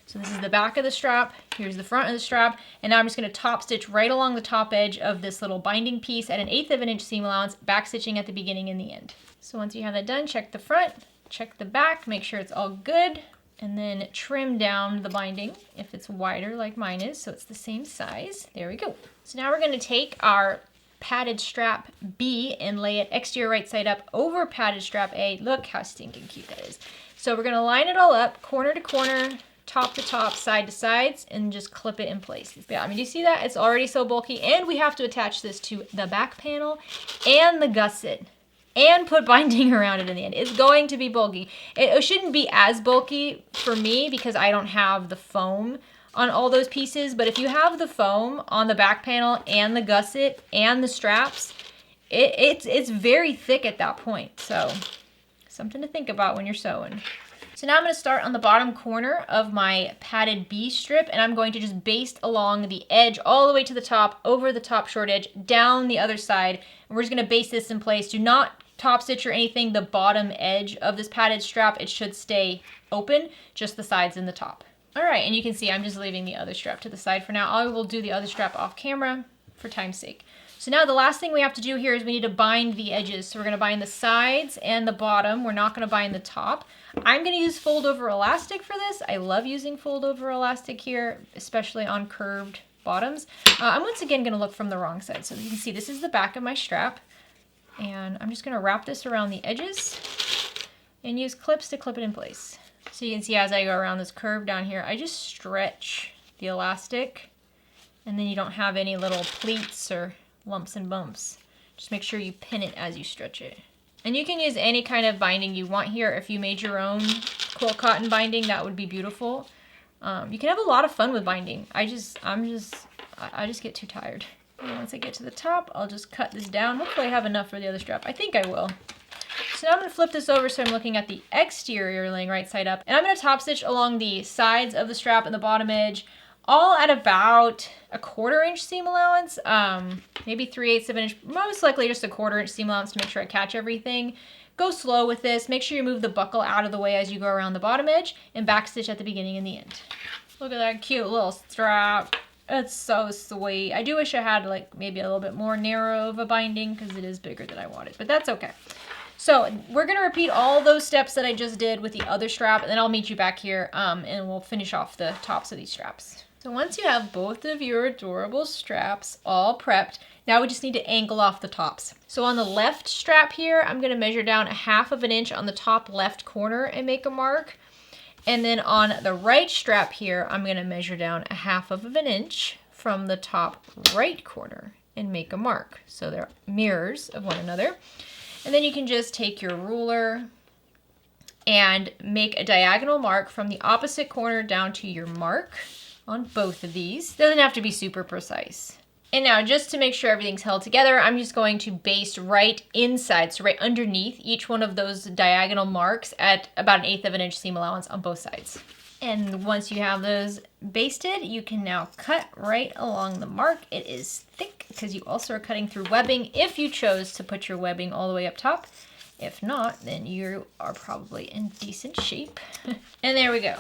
So this is the back of the strap, here's the front of the strap, and now I'm just going to top stitch right along the top edge of this little binding piece at 1/8 inch seam allowance, back stitching at the beginning and the end. So once you have that done, check the front, check the back, make sure it's all good, And then trim down the binding if it's wider like mine is, so it's the same size. There we go. So now we're gonna take our padded strap B and lay it exterior right side up over padded strap A. Look how stinking cute that is. So we're gonna line it all up, corner to corner, top to top, side to sides, and just clip it in place. Yeah, I mean, do you see that? It's already so bulky, and we have to attach this to the back panel and the gusset, and put binding around it in the end. It's going to be bulky. It shouldn't be as bulky for me because I don't have the foam on all those pieces, but if you have the foam on the back panel and the gusset and the straps, it's very thick at that point. So something to think about when you're sewing. So now I'm going to start on the bottom corner of my padded B strip, and I'm going to just baste along the edge all the way to the top, over the top short edge, down the other side. And we're just going to baste this in place. Do not top stitch or anything the bottom edge of this padded strap. It should stay open, just the sides and the top. All right, and you can see I'm just leaving the other strap to the side for now. I will do the other strap off camera for time's sake. So now the last thing we have to do here is we need to bind the edges. So we're going to bind the sides and the bottom. We're not going to bind the top. I'm going to use fold over elastic for this. I love using fold over elastic here, especially on curved bottoms. I'm once again going to look from the wrong side. So you can see this is the back of my strap. And I'm just going to wrap this around the edges and use clips to clip it in place. So you can see as I go around this curve down here, I just stretch the elastic, and then you don't have any little pleats or lumps and bumps. Just make sure you pin it as you stretch it. And you can use any kind of binding you want here. If you made your own quilt cotton binding, that would be beautiful. You can have a lot of fun with binding. I just get too tired. And once I get to the top, I'll just cut this down. Hopefully I have enough for the other strap. I think I will. So now I'm going to flip this over so I'm looking at the exterior laying right side up. And I'm going to top stitch along the sides of the strap and the bottom edge, all at about a 1/4 inch seam allowance, maybe 3/8 of an inch, most likely just a 1/4 inch seam allowance to make sure I catch everything. Go slow with this. Make sure you move the buckle out of the way as you go around the bottom edge, and backstitch at the beginning and the end. Look at that cute little strap. It's so sweet. I do wish I had like maybe a little bit more narrow of a binding because it is bigger than I wanted, but that's okay. So we're going to repeat all those steps that I just did with the other strap, and then I'll meet you back here and we'll finish off the tops of these straps. So once you have both of your adorable straps all prepped, now we just need to angle off the tops. So on the left strap here, I'm going to measure down 1/2 inch on the top left corner and make a mark. And then on the right strap here, I'm going to measure down 1/2 inch from the top right corner and make a mark. So they're mirrors of one another. And then you can just take your ruler and make a diagonal mark from the opposite corner down to your mark on both of these. Doesn't have to be super precise. And now just to make sure everything's held together, I'm just going to baste right inside, so right underneath each one of those diagonal marks at about 1/8 inch seam allowance on both sides. And once you have those basted, you can now cut right along the mark. It is thick because you also are cutting through webbing if you chose to put your webbing all the way up top. If not, then you are probably in decent shape. And there we go.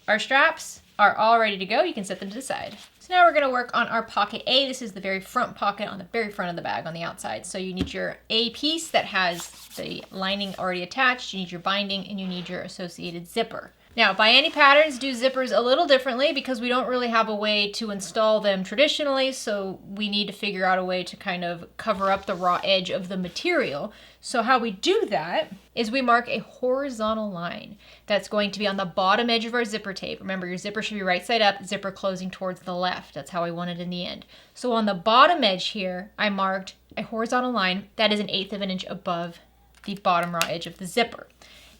Our straps are all ready to go. You can set them to the side. So now we're going to work on our pocket A. This is the very front pocket on the very front of the bag on the outside. So you need your A piece that has the lining already attached. You need your binding, and you need your associated zipper. Now, ByAnnie patterns do zippers a little differently because we don't really have a way to install them traditionally, so we need to figure out a way to kind of cover up the raw edge of the material. So how we do that is we mark a horizontal line that's going to be on the bottom edge of our zipper tape. Remember, your zipper should be right side up, zipper closing towards the left. That's how I want it in the end. So on the bottom edge here, I marked a horizontal line that is 1/8 inch above the bottom raw edge of the zipper.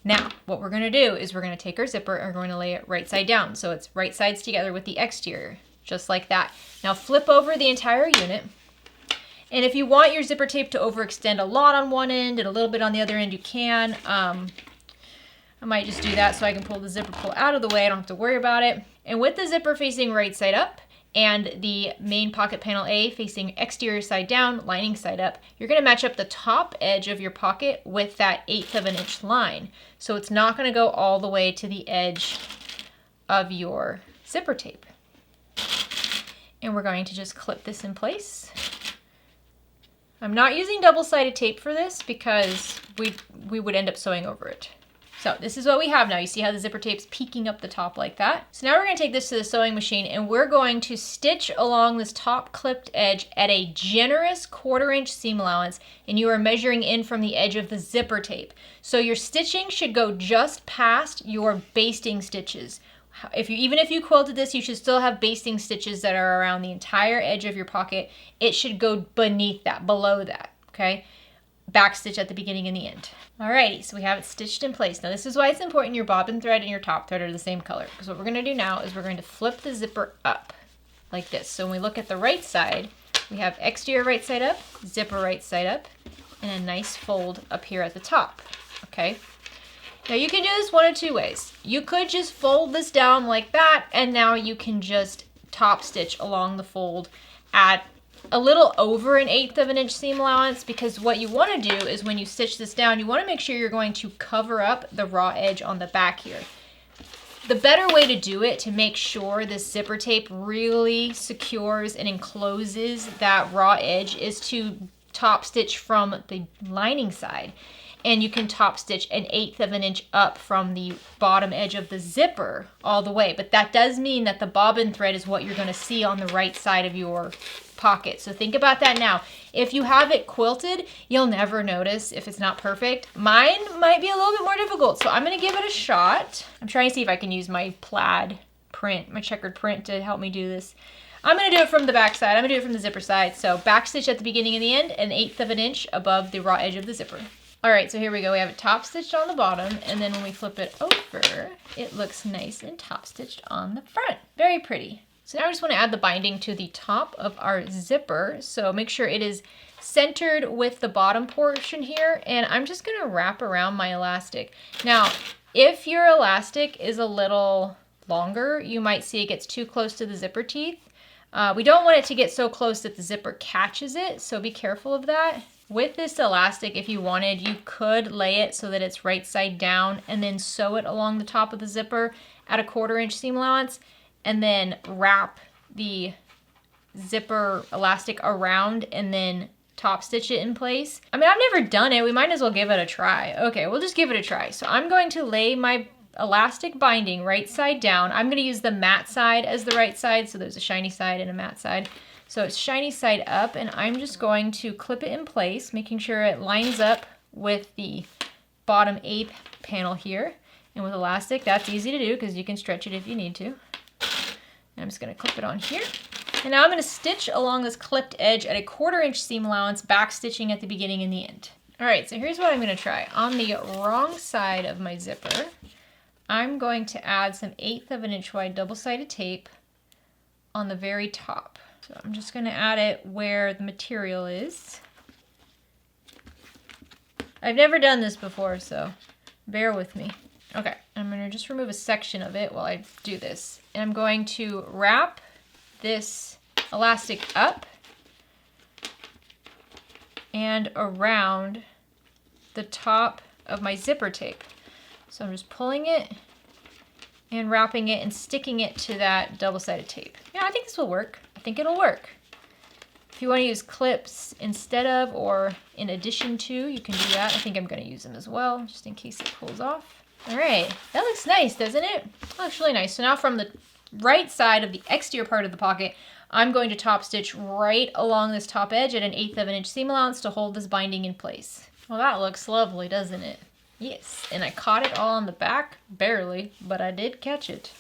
Now, what we're going to do is we're going to take our zipper and we're going to lay it right side down. So it's right sides together with the exterior, just like that. Now flip over the entire unit. And if you want your zipper tape to overextend a lot on one end and a little bit on the other end, you can. I might just do that so I can pull the zipper pull out of the way. I don't have to worry about it. And with the zipper facing right side up and the main pocket panel A facing exterior side down, lining side up, you're going to match up the top edge of your pocket with that 1/8 inch line. So it's not going to go all the way to the edge of your zipper tape. And we're going to just clip this in place. I'm not using double-sided tape for this because we would end up sewing over it. So this is what we have now. You see how the zipper tape's peeking up the top like that? So now we're gonna take this to the sewing machine and we're going to stitch along this top clipped edge at a generous 1/4 inch seam allowance, and you are measuring in from the edge of the zipper tape. So your stitching should go just past your basting stitches. Even if you quilted this, you should still have basting stitches that are around the entire edge of your pocket. It should go beneath that, below that, okay? Back stitch at the beginning and the end. Alrighty, so we have it stitched in place. Now this is why it's important your bobbin thread and your top thread are the same color, because what we're going to do now is we're going to flip the zipper up like this. So when we look at the right side, we have exterior right side up, zipper right side up, and a nice fold up here at the top, okay? Now you can do this one of two ways. You could just fold this down like that, and now you can just top stitch along the fold at a little over 1/8 of an inch seam allowance, because what you want to do is when you stitch this down, you want to make sure you're going to cover up the raw edge on the back here. The better way to do it to make sure this zipper tape really secures and encloses that raw edge is to top stitch from the lining side. And you can top stitch 1/8 of an inch up from the bottom edge of the zipper all the way. But that does mean that the bobbin thread is what you're going to see on the right side of your pocket. So think about that now. If you have it quilted, you'll never notice if it's not perfect. Mine might be a little bit more difficult, so I'm going to give it a shot. I'm trying to see if I can use my plaid print, my checkered print, to help me do this. I'm going to do it from the back side. I'm going to do it from the zipper side. So back stitch at the beginning and the end, 1/8 of an inch above the raw edge of the zipper. All right, so here we go. We have it top stitched on the bottom, and then when we flip it over, it looks nice and top stitched on the front. Very pretty. So now I just want to add the binding to the top of our zipper. So make sure it is centered with the bottom portion here, and I'm just going to wrap around my elastic. Now, if your elastic is a little longer, you might see it gets too close to the zipper teeth. We don't want it to get so close that the zipper catches it, so be careful of that. With this elastic, if you wanted, you could lay it so that it's right side down and then sew it along the top of the zipper at a 1/4 inch seam allowance, and then wrap the zipper elastic around and then top stitch it in place. I mean, I've never done it. We might as well give it a try. Okay, we'll just give it a try. So I'm going to lay my elastic binding right side down. I'm going to use the matte side as the right side, so there's a shiny side and a matte side. So it's shiny side up, and I'm just going to clip it in place, making sure it lines up with the bottom A panel here. And with elastic, that's easy to do because you can stretch it if you need to. And I'm just going to clip it on here. And now I'm going to stitch along this clipped edge at a 1/4 inch seam allowance, back stitching at the beginning and the end. All right, so here's what I'm going to try. On the wrong side of my zipper, I'm going to add some 1/8 of an inch wide double-sided tape on the very top. So I'm just going to add it where the material is. I've never done this before, so bear with me. Okay, I'm going to just remove a section of it while I do this. And I'm going to wrap this elastic up and around the top of my zipper tape. So I'm just pulling it and wrapping it and sticking it to that double-sided tape. Yeah, I think this will work. I think it'll work. If you want to use clips instead of or in addition to, you can do that. I think I'm going to use them as well, just in case it pulls off. All right, that looks nice, doesn't it? That looks really nice. So now from the right side of the exterior part of the pocket, I'm going to top stitch right along this top edge at 1/8 of an inch seam allowance to hold this binding in place. Well, that looks lovely, doesn't it? Yes, and I caught it all on the back, barely, but I did catch it.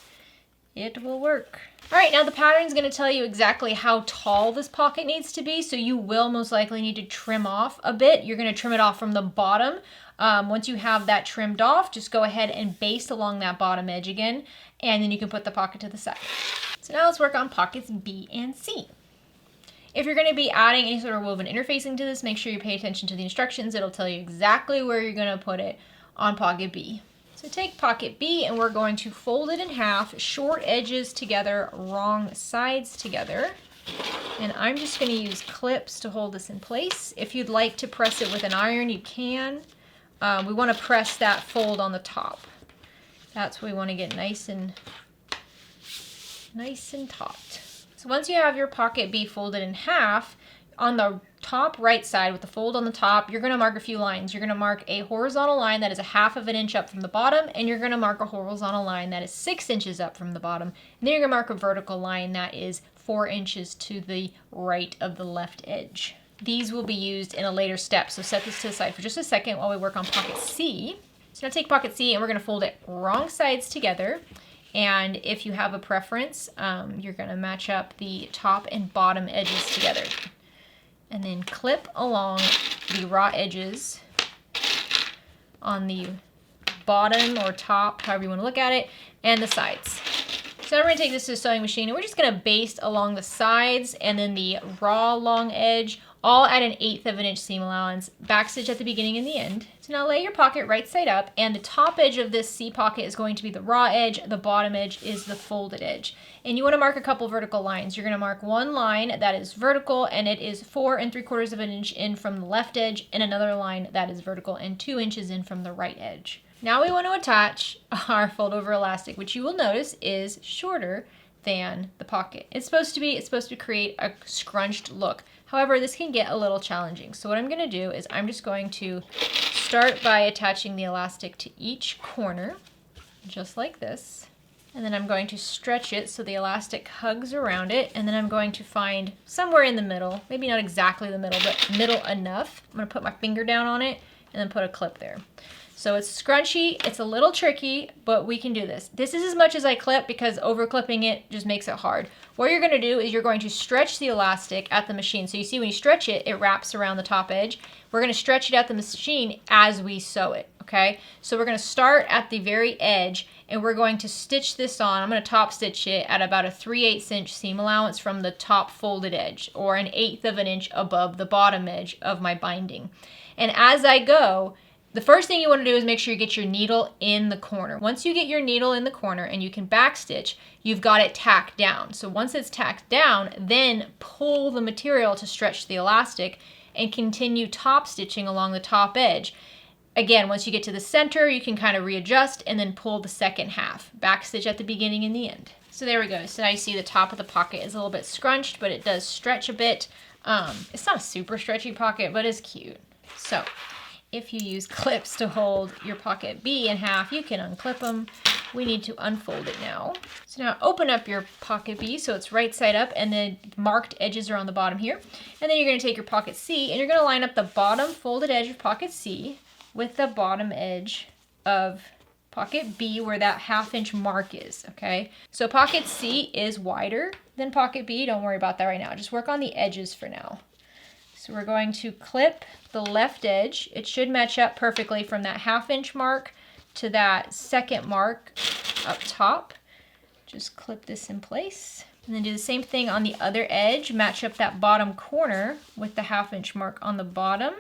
It will work. All right, now the pattern is going to tell you exactly how tall this pocket needs to be, so you will most likely need to trim off a bit. You're going to trim it off from the bottom. Once you have that trimmed off, just go ahead and baste along that bottom edge again, and then you can put the pocket to the side. So now let's work on pockets B and C. If you're going to be adding any sort of woven interfacing to this, make sure you pay attention to the instructions. It'll tell you exactly where you're going to put it on pocket B. So take pocket B and we're going to fold it in half, short edges together, wrong sides together. And I'm just going to use clips to hold this in place. If you'd like to press it with an iron, you can. We want to press that fold on the top. That's what we want to get nice and taut. So once you have your pocket B folded in half, on the top right side with the fold on the top, you're gonna mark a few lines. You're gonna mark a horizontal line that is 1/2 inch up from the bottom, and you're gonna mark a horizontal line that is 6 inches up from the bottom. And then you're gonna mark a vertical line that is 4 inches to the right of the left edge. These will be used in a later step, so set this to the side for just a second while we work on pocket C. So now take pocket C and we're gonna fold it wrong sides together. And if you have a preference, you're gonna match up the top and bottom edges together. And then clip along the raw edges on the bottom or top, however you wanna look at it, and the sides. So now we're gonna take this to a sewing machine and we're just gonna baste along the sides and then the raw long edge, all at 1/8 inch seam allowance, backstitch at the beginning and the end. So now lay your pocket right side up, and the top edge of this C pocket is going to be the raw edge, the bottom edge is the folded edge. And you wanna mark a couple vertical lines. You're gonna mark one line that is vertical, and it is 4 3/4 inch in from the left edge, and another line that is vertical and 2 inches in from the right edge. Now we want to attach our fold over elastic, which you will notice is shorter than the pocket. It's supposed to create a scrunched look. However, this can get a little challenging. So what I'm gonna do is I'm just going to start by attaching the elastic to each corner, just like this. And then I'm going to stretch it so the elastic hugs around it. And then I'm going to find somewhere in the middle, maybe not exactly the middle, but middle enough. I'm gonna put my finger down on it and then put a clip there. So it's scrunchy, it's a little tricky, but we can do this. This is as much as I clip because over clipping it just makes it hard. What you're gonna do is you're going to stretch the elastic at the machine. So you see when you stretch it, it wraps around the top edge. We're gonna stretch it at the machine as we sew it, okay? So we're gonna start at the very edge and we're going to stitch this on. I'm gonna top stitch it at about a 3/8 inch seam allowance from the top folded edge, or 1/8 inch above the bottom edge of my binding. And as I go, the first thing you want to do is make sure you get your needle in the corner. Once you get your needle in the corner and you can backstitch, you've got it tacked down. So once it's tacked down, then pull the material to stretch the elastic and continue top stitching along the top edge. Again, once you get to the center, you can kind of readjust and then pull the second half. Backstitch at the beginning and the end. So there we go. So now you see the top of the pocket is a little bit scrunched, but it does stretch a bit. It's not a super stretchy pocket, but it's cute. So if you use clips to hold your pocket B in half, you can unclip them. We need to unfold it now. So now open up your pocket B so it's right side up, and the marked edges are on the bottom here. And then you're gonna take your pocket C and you're gonna line up the bottom folded edge of pocket C with the bottom edge of pocket B where that 1/2 inch mark is, okay? So pocket C is wider than pocket B. Don't worry about that right now. Just work on the edges for now. So we're going to clip the left edge. It should match up perfectly from that 1/2 inch mark to that second mark up top. Just clip this in place. And then do the same thing on the other edge. Match up that bottom corner with the 1/2 inch mark on the bottom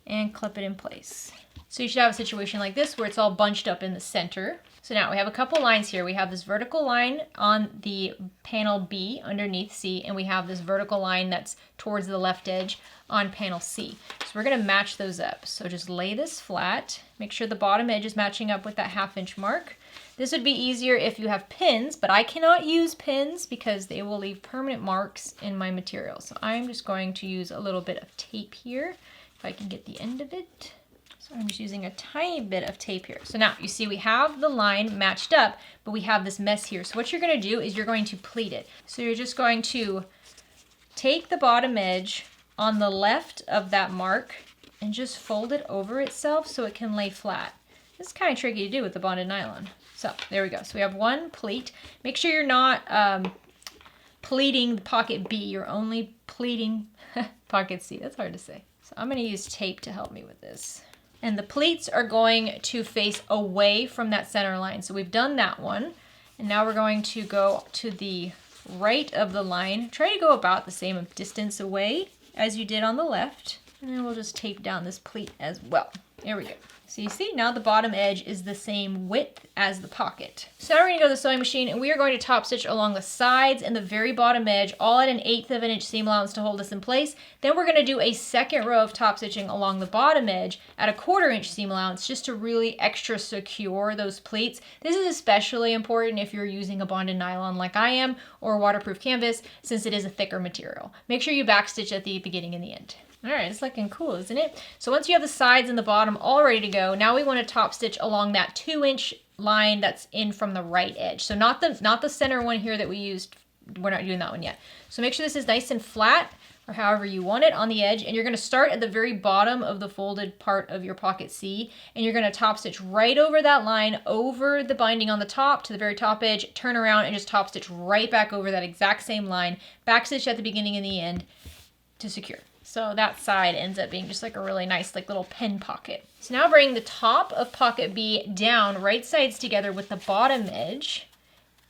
and clip it in place. So you should have a situation like this where it's all bunched up in the center. So now we have a couple lines here. We have this vertical line on the panel B underneath C, and we have this vertical line that's towards the left edge on panel C. So we're gonna match those up. So just lay this flat, make sure the bottom edge is matching up with that 1/2 inch mark. This would be easier if you have pins, but I cannot use pins because they will leave permanent marks in my material. So I'm just going to use a little bit of tape here, if I can get the end of it. So I'm just using a tiny bit of tape here. So now you see we have the line matched up, but we have this mess here. So what you're gonna do is you're going to pleat it. So you're just going to take the bottom edge on the left of that mark and just fold it over itself so it can lay flat. This is kind of tricky to do with the bonded nylon. So there we go. So we have one pleat. Make sure you're not pleating the pocket B. You're only pleating pocket C. That's hard to say. So I'm gonna use tape to help me with this. And the pleats are going to face away from that center line. So we've done that one. And now we're going to go to the right of the line. Try to go about the same distance away as you did on the left. And then we'll just tape down this pleat as well. There we go. So you see, now the bottom edge is the same width as the pocket. So now we're gonna go to the sewing machine and we are going to top stitch along the sides and the very bottom edge, all at an 1/8 of an inch seam allowance to hold this in place. Then we're gonna do a second row of top stitching along the bottom edge at a 1/4 inch seam allowance just to really extra secure those pleats. This is especially important if you're using a bonded nylon like I am or waterproof canvas, since it is a thicker material. Make sure you backstitch at the beginning and the end. All right, it's looking cool, isn't it? So once you have the sides and the bottom all ready to go, now we want to top stitch along that 2-inch line that's in from the right edge. So not the center one here that we used. We're not doing that one yet. So make sure this is nice and flat, or however you want it on the edge, and you're going to start at the very bottom of the folded part of your pocket C, and you're going to top stitch right over that line, over the binding on the top to the very top edge, turn around and just top stitch right back over that exact same line, backstitch at the beginning and the end to secure. So that side ends up being just like a really nice like little pen pocket. So now bring the top of pocket B down, right sides together with the bottom edge,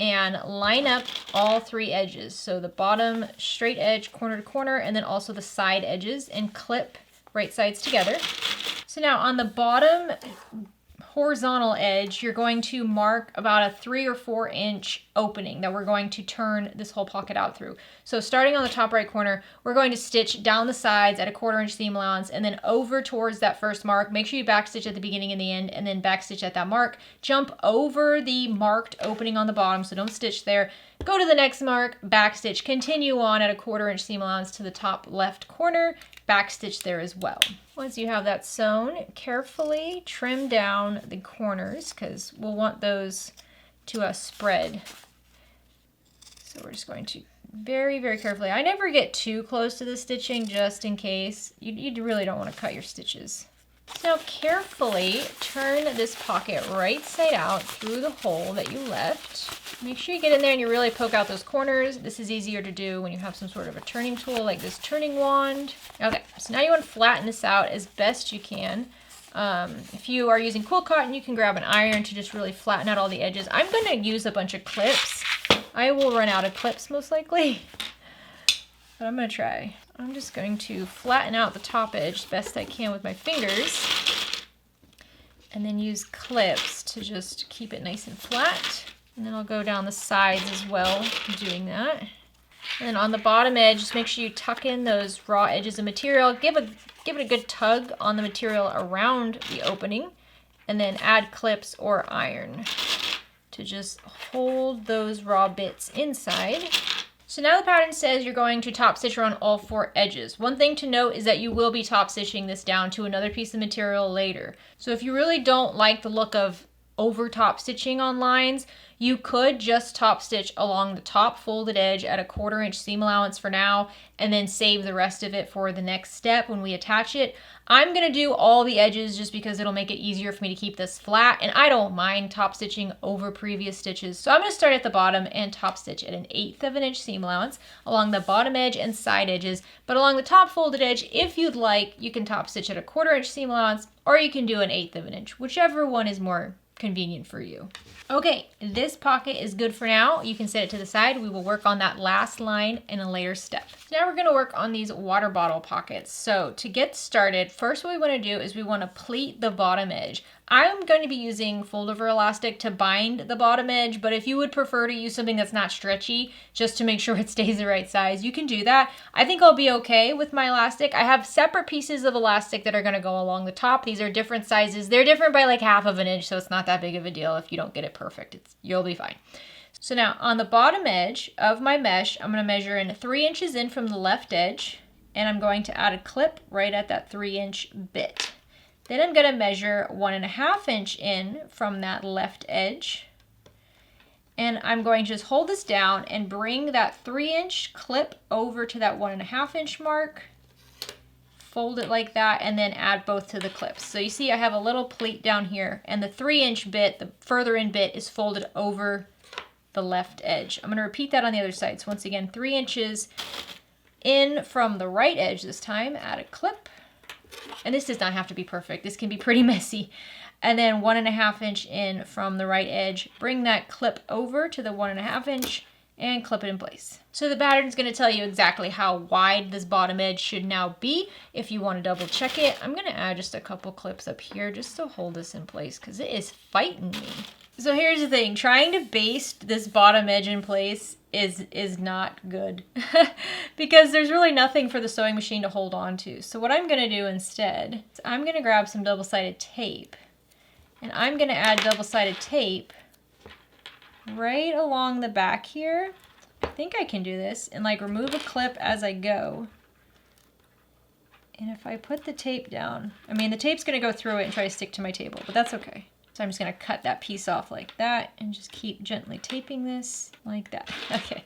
and line up all 3 edges. So the bottom straight edge corner to corner, and then also the side edges, and clip right sides together. So now on the bottom horizontal edge, you're going to mark about a 3 or 4 inch opening that we're going to turn this whole pocket out through. So starting on the top right corner, we're going to stitch down the sides at a 1/4 inch seam allowance and then over towards that first mark. Make sure you backstitch at the beginning and the end, and then backstitch at that mark. Jump over the marked opening on the bottom, so don't stitch there. Go to the next mark, backstitch, continue on at a 1/4 inch seam allowance to the top left corner, backstitch there as well. Once you have that sewn, carefully trim down the corners because we'll want those to spread. So we're just going to very, very carefully. I never get too close to the stitching just in case. You really don't want to cut your stitches. So now carefully turn this pocket right side out through the hole that you left. Make sure you get in there and you really poke out those corners. This is easier to do when you have some sort of a turning tool like this turning wand. Okay, so now you want to flatten this out as best you can. If you are using quilt cotton, you can grab an iron to just really flatten out all the edges. I'm going to use a bunch of clips. I will run out of clips most likely, but I'm going to try. I'm just going to flatten out the top edge as best I can with my fingers, and then use clips to just keep it nice and flat. And then I'll go down the sides as well, doing that. And then on the bottom edge, just make sure you tuck in those raw edges of material. Give it a good tug on the material around the opening, and then add clips or iron to just hold those raw bits inside. So now the pattern says you're going to top stitch around all 4 edges. One thing to note is that you will be top stitching this down to another piece of material later. So if you really don't like the look of over top stitching on lines, you could just top stitch along the top folded edge at a 1/4 inch seam allowance for now, and then save the rest of it for the next step when we attach it. I'm gonna do all the edges just because it'll make it easier for me to keep this flat, and I don't mind top stitching over previous stitches. So I'm gonna start at the bottom and top stitch at an 1/8 of an inch seam allowance along the bottom edge and side edges, but along the top folded edge, if you'd like, you can top stitch at a 1/4 inch seam allowance, or you can do an 1/8 of an inch, whichever one is more convenient for you. Okay, this pocket is good for now. You can set it to the side. We will work on that last line in a later step. Now we're gonna work on these water bottle pockets. So to get started, first what we wanna do is we wanna pleat the bottom edge. I'm going to be using fold over elastic to bind the bottom edge, but if you would prefer to use something that's not stretchy, just to make sure it stays the right size, you can do that. I think I'll be okay with my elastic. I have separate pieces of elastic that are gonna go along the top. These are different sizes. They're different by like 1/2 inch, so it's not that big of a deal if you don't get it perfect. You'll be fine. So now on the bottom edge of my mesh, I'm gonna measure in 3 inches in from the left edge, and I'm going to add a clip right at that 3-inch bit. Then I'm gonna measure 1.5 inch in from that left edge. And I'm going to just hold this down and bring that 3-inch clip over to that 1.5 inch mark. Fold it like that, and then add both to the clips. So you see I have a little pleat down here, and the 3-inch bit, the further in bit, is folded over the left edge. I'm gonna repeat that on the other side. So once again, 3 inches in from the right edge this time, add a clip. And this does not have to be perfect. This can be pretty messy. And then 1.5 inch in from the right edge. Bring that clip over to the 1.5 inch and clip it in place. So the pattern's gonna tell you exactly how wide this bottom edge should now be. If you wanna double check it, I'm gonna add just a couple clips up here just to hold this in place because it is fighting me. So here's the thing, trying to baste this bottom edge in place is not good because there's really nothing for the sewing machine to hold on to. So what I'm gonna do instead is I'm gonna grab some double-sided tape and I'm gonna add double-sided tape right along the back here. I think I can do this and like remove a clip as I go. And if I put the tape down, I mean the tape's gonna go through it and try to stick to my table, but that's okay. So I'm just gonna cut that piece off like that and just keep gently taping this like that. Okay,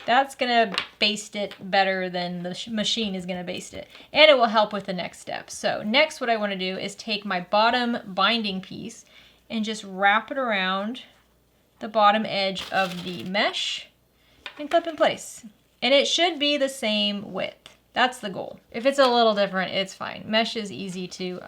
that's gonna baste it better than the machine is gonna baste it. And it will help with the next step. So next what I wanna do is take my bottom binding piece and just wrap it around the bottom edge of the mesh and clip in place. And it should be the same width. That's the goal. If it's a little different, it's fine. Mesh is easy to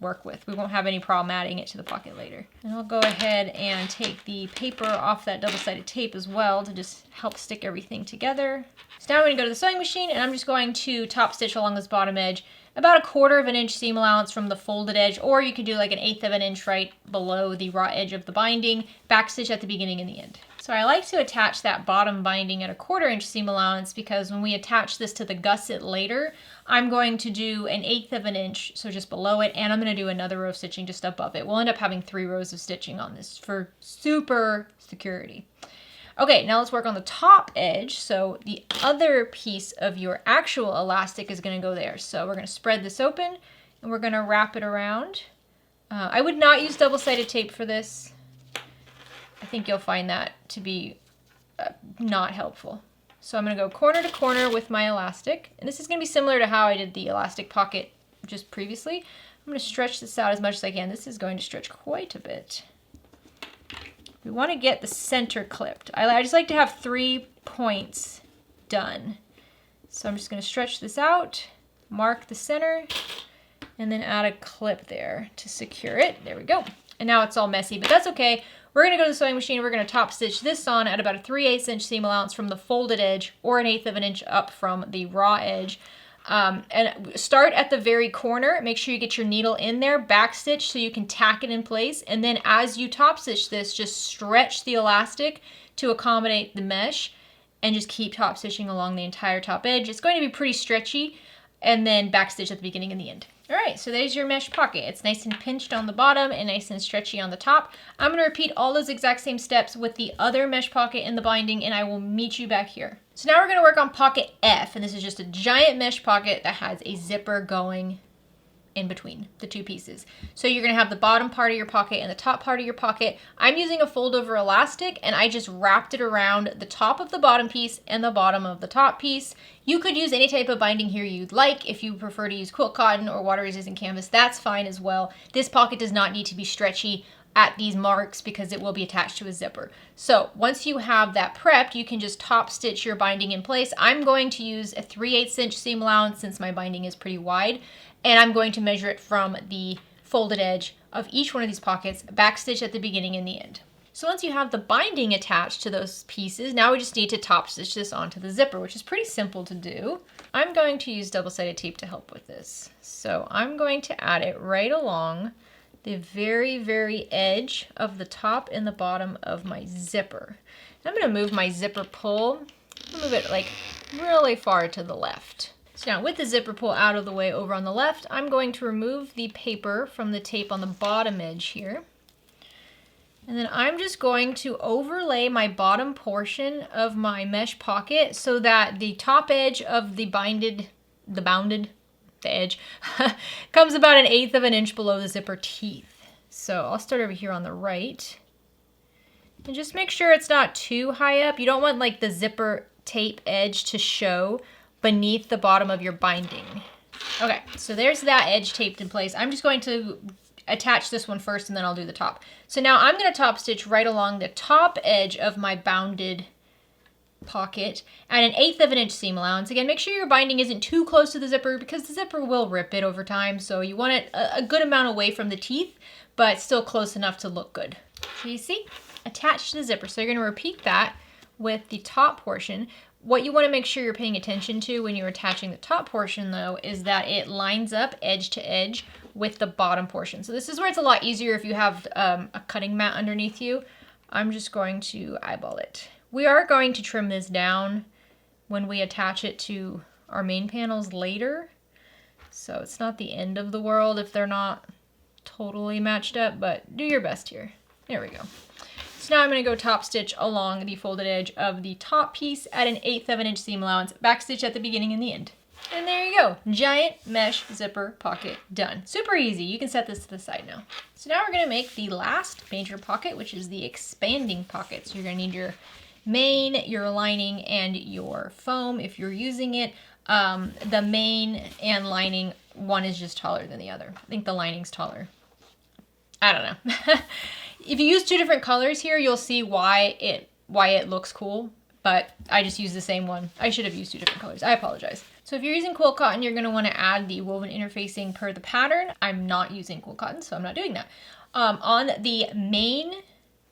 work with. We won't have any problem adding it to the pocket later. And I'll go ahead and take the paper off that double-sided tape as well to just help stick everything together. So now I'm going to go to the sewing machine and I'm just going to top stitch along this bottom edge about 1/4 of an inch seam allowance from the folded edge, or you could do like 1/8 of an inch right below the raw edge of the binding, backstitch at the beginning and the end. So I like to attach that bottom binding at 1/4 inch seam allowance because when we attach this to the gusset later, I'm going to do 1/8 of an inch, so just below it, and I'm going to do another row of stitching just above it. We'll end up having 3 rows of stitching on this for super security. Okay, now let's work on the top edge. So the other piece of your actual elastic is going to go there. So we're going to spread this open and we're going to wrap it around. I would not use double-sided tape for this. I think you'll find that to be not helpful. So I'm going to go corner to corner with my elastic. And this is going to be similar to how I did the elastic pocket just previously. I'm going to stretch this out as much as I can. This is going to stretch quite a bit. We want to get the center clipped. I just like to have 3 points done. So I'm just going to stretch this out, mark the center, and then add a clip there to secure it. There we go. And now it's all messy, but that's okay. We're going to go to the sewing machine. We're going to top stitch this on at about 3/8 inch seam allowance from the folded edge, or 1/8 of an inch up from the raw edge. And start at the very corner. Make sure you get your needle in there, backstitch so you can tack it in place. And then as you top stitch this, just stretch the elastic to accommodate the mesh and just keep top stitching along the entire top edge. It's going to be pretty stretchy, and then backstitch at the beginning and the end. All right, so there's your mesh pocket. It's nice and pinched on the bottom and nice and stretchy on the top. I'm gonna repeat all those exact same steps with the other mesh pocket in the binding, and I will meet you back here. So now we're gonna work on pocket F, and this is just a giant mesh pocket that has a zipper going in between the 2 pieces. So you're gonna have the bottom part of your pocket and the top part of your pocket. I'm using a fold over elastic, and I just wrapped it around the top of the bottom piece and the bottom of the top piece. You could use any type of binding here you'd like. If you prefer to use quilt cotton or water resistant canvas, that's fine as well. This pocket does not need to be stretchy at these marks because it will be attached to a zipper. So once you have that prepped, you can just top stitch your binding in place. I'm going to use a 3/8 inch seam allowance since my binding is pretty wide, and I'm going to measure it from the folded edge of each one of these pockets, backstitch at the beginning and the end. So once you have the binding attached to those pieces, now we just need to top stitch this onto the zipper, which is pretty simple to do. I'm going to use double-sided tape to help with this. So I'm going to add it right along the very, very edge of the top and the bottom of my zipper. I'm going to move my zipper pull, move it like really far to the left. So now with the zipper pull out of the way over on the left, I'm going to remove the paper from the tape on the bottom edge here. And then I'm just going to overlay my bottom portion of my mesh pocket so that the top edge of the edge comes about 1/8 of an inch below the zipper teeth. So I'll start over here on the right. And just make sure it's not too high up. You don't want like the zipper tape edge to show beneath the bottom of your binding. Okay, so there's that edge taped in place. I'm just going to attach this one first and then I'll do the top. So now I'm going to top stitch right along the top edge of my bounded pocket at 1/8 of an inch seam allowance. Again, make sure your binding isn't too close to the zipper because the zipper will rip it over time. So you want it a good amount away from the teeth, but still close enough to look good. So you see, attached to the zipper. So you're going to repeat that with the top portion. What you want to make sure you're paying attention to when you're attaching the top portion though is that it lines up edge to edge with the bottom portion. So this is where it's a lot easier if you have a cutting mat underneath you. I'm just going to eyeball it. We are going to trim this down when we attach it to our main panels later. So it's not the end of the world if they're not totally matched up, but do your best here. There we go. So now I'm going to go top stitch along the folded edge of the top piece at an 1/8 of an inch seam allowance, back stitch at the beginning and the end. And there you go, giant mesh zipper pocket done. Super easy, you can set this to the side now. So now we're going to make the last major pocket, which is the expanding pocket. So you're going to need your main, your lining, and your foam if you're using it. The main and lining, one is just taller than the other. I think the lining's taller. I don't know. If you use two different colors here, you'll see why it looks cool, but I just used the same one. I should have used two different colors. I apologize. So if you're using quilt cotton, you're going to want to add the woven interfacing per the pattern. I'm not using quilt cotton, so I'm not doing that. On the main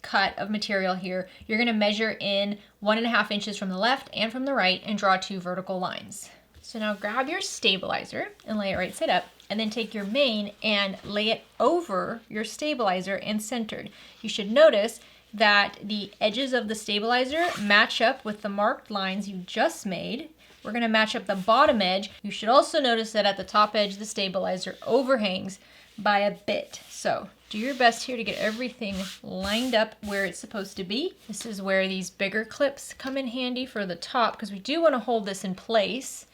cut of material here, you're going to measure in 1.5 inches from the left and from the right and draw 2 vertical lines. So now grab your stabilizer and lay it right side up, and then take your main and lay it over your stabilizer and centered. You should notice that the edges of the stabilizer match up with the marked lines you just made. We're going to match up the bottom edge. You should also notice that at the top edge, the stabilizer overhangs by a bit. So do your best here to get everything lined up where it's supposed to be. This is where these bigger clips come in handy for the top, because we do want to hold this in place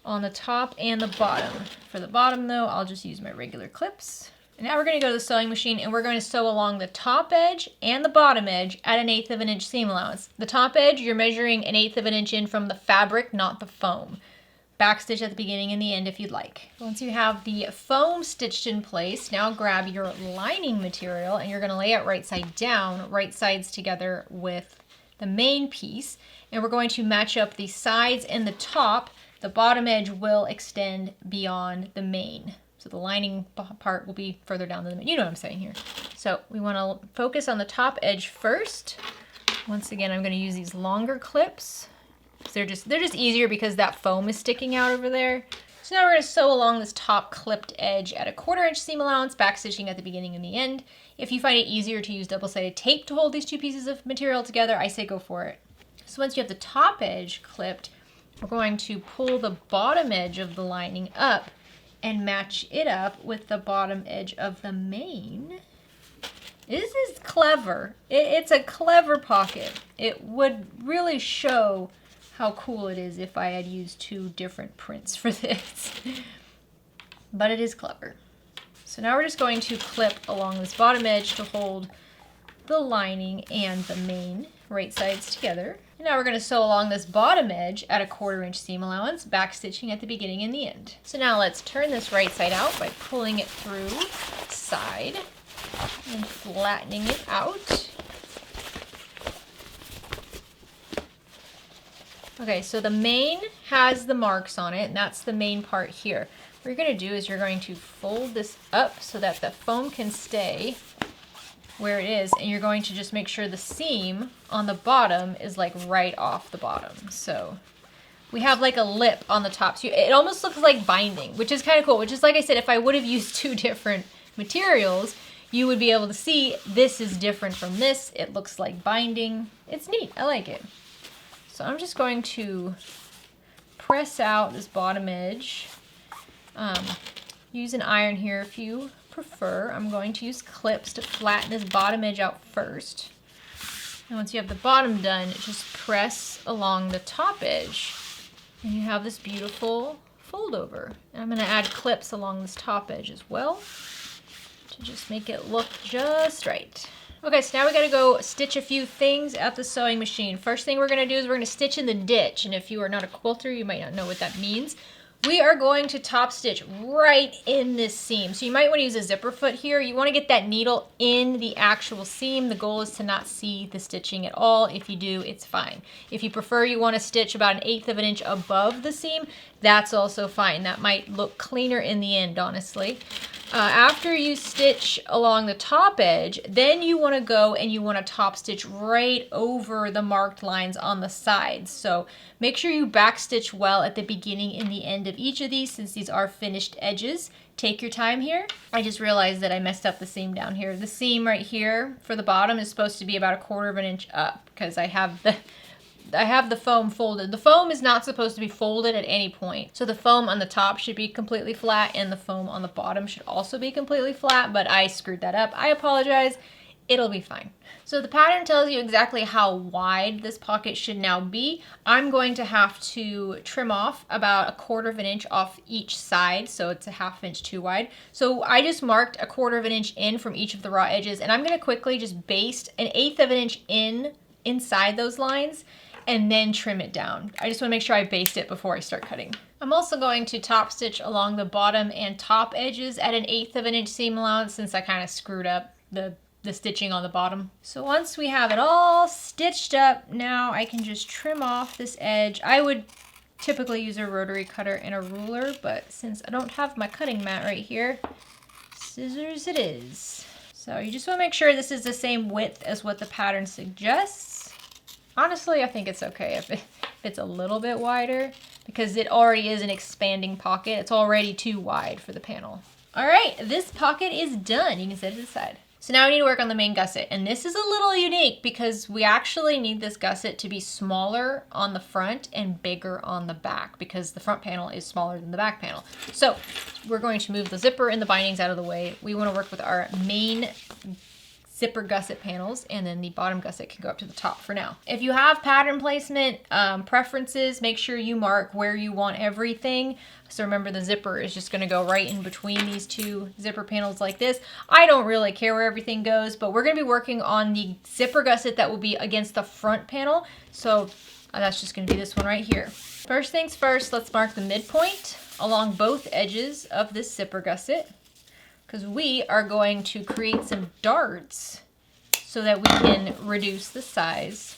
on the top and the bottom. For the bottom though, I'll just use my regular clips. And now we're going to go to the sewing machine and we're going to sew along the top edge and the bottom edge at an 1/8 of an inch seam allowance. The top edge, you're measuring an 1/8 of an inch in from the fabric, not the foam. Backstitch at the beginning and the end if you'd like. Once you have the foam stitched in place, now grab your lining material and you're going to lay it right side down, right sides together with the main piece. And we're going to match up the sides and the top. The bottom edge will extend beyond the main. So the lining part will be further down than the main. You know what I'm saying here. So we want to focus on the top edge first. Once again, I'm going to use these longer clips. They're just easier because that foam is sticking out over there. So now we're going to sew along this top clipped edge at a 1/4 inch seam allowance, backstitching at the beginning and the end. If you find it easier to use double-sided tape to hold these two pieces of material together, I say go for it. So once you have the top edge clipped, we're going to pull the bottom edge of the lining up and match it up with the bottom edge of the main. This is clever. It's a clever pocket. It would really show how cool it is if I had used 2 different prints for this. But it is clever. So now we're just going to clip along this bottom edge to hold the lining and the main right sides together. And now we're going to sew along this bottom edge at a 1/4 inch seam allowance, backstitching at the beginning and the end. So now let's turn this right side out by pulling it through side and flattening it out. Okay, so the main has the marks on it, and that's the main part here. What you're going to do is you're going to fold this up so that the foam can stay where it is, and you're going to just make sure the seam on the bottom is like right off the bottom. So we have like a lip on the top. So it almost looks like binding, which is kind of cool, which is like I said, if I would have used 2 different materials, you would be able to see this is different from this. It looks like binding. It's neat. I like it. So I'm just going to press out this bottom edge. Use an iron here if you prefer. I'm going to use clips to flatten this bottom edge out first. And once you have the bottom done, just press along the top edge and you have this beautiful fold over. And I'm going to add clips along this top edge as well to just make it look just right. Okay, so now we got to go stitch a few things at the sewing machine. First thing we're going to do is we're going to stitch in the ditch. And if you are not a quilter, you might not know what that means. we are going to top stitch right in this seam. So you might want to use a zipper foot here. You want to get that needle in the actual seam. The goal is to not see the stitching at all. If you do, it's fine. If you prefer, you want to stitch about 1/8 of an inch above the seam, that's also fine. That might look cleaner in the end, honestly. After you stitch along the top edge, then you want to go and you want to top stitch right over the marked lines on the sides. So make sure you back stitch well at the beginning and the end of each of these, since these are finished edges. Take your time here. I just realized that I messed up the seam down here. The seam right here for the bottom is supposed to be about 1/4 of an inch up, because I have the foam folded. The foam is not supposed to be folded at any point. So the foam on the top should be completely flat and the foam on the bottom should also be completely flat, but I screwed that up. I apologize. It'll be fine. So the pattern tells you exactly how wide this pocket should now be. I'm going to have to trim off about 1/4 of an inch off each side, so it's 1/2 inch too wide. So I just marked 1/4 of an inch in from each of the raw edges, and I'm going to quickly just baste 1/8 of an inch inside those lines, and then trim it down. I just want to make sure I baste it before I start cutting. I'm also going to top stitch along the bottom and top edges at 1/8 of an inch seam allowance, since I kind of screwed up the stitching on the bottom. So once we have it all stitched up, now I can just trim off this edge. I would typically use a rotary cutter and a ruler, but since I don't have my cutting mat right here, scissors it is. So you just want to make sure this is the same width as what the pattern suggests. Honestly, I think it's okay if it's a little bit wider, because it already is an expanding pocket. It's already too wide for the panel. All right, this pocket is done. You can set it aside. So now we need to work on the main gusset, and this is a little unique because we actually need this gusset to be smaller on the front and bigger on the back, because the front panel is smaller than the back panel. So we're going to move the zipper and the bindings out of the way. We want to work with our main zipper gusset panels, and then the bottom gusset can go up to the top for now. If you have pattern placement preferences, make sure you mark where you want everything. So remember, the zipper is just going to go right in between these two zipper panels like this. I don't really care where everything goes, but we're going to be working on the zipper gusset that will be against the front panel. So that's just going to be this one right here. First things first, let's mark the midpoint along both edges of this zipper gusset, because we are going to create some darts so that we can reduce the size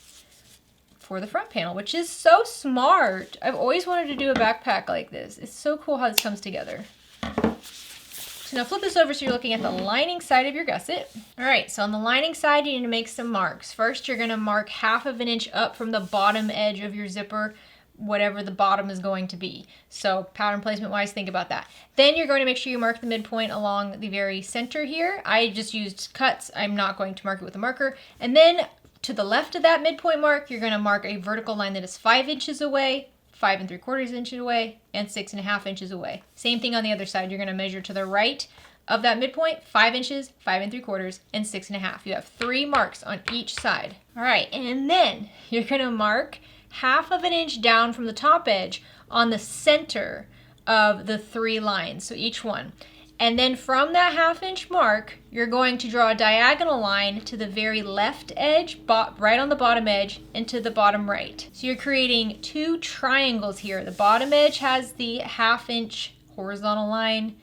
for the front panel, which is so smart. I've always wanted to do a backpack like this. It's so cool how this comes together. So now flip this over so you're looking at the lining side of your gusset. All right, so on the lining side, you need to make some marks. First, you're gonna mark 1/2 of an inch up from the bottom edge of your zipper, whatever the bottom is going to be. So pattern placement wise, think about that. Then you're going to make sure you mark the midpoint along the very center here. I just used cuts. I'm not going to mark it with a marker. And then to the left of that midpoint mark, you're going to mark a vertical line that is 5 inches away, 5 3/4 inches away, and 6 1/2 inches away. Same thing on the other side. You're going to measure to the right of that midpoint, 5 inches, 5 3/4, and 6 1/2. You have 3 marks on each side. All right, and then you're going to mark 1/2 of an inch down from the top edge on the center of the 3 lines, so each one. And then from that 1/2 inch mark, you're going to draw a diagonal line to the very left edge, right on the bottom edge, and to the bottom right. So you're creating 2 triangles here. The bottom edge has the 1/2 inch horizontal line.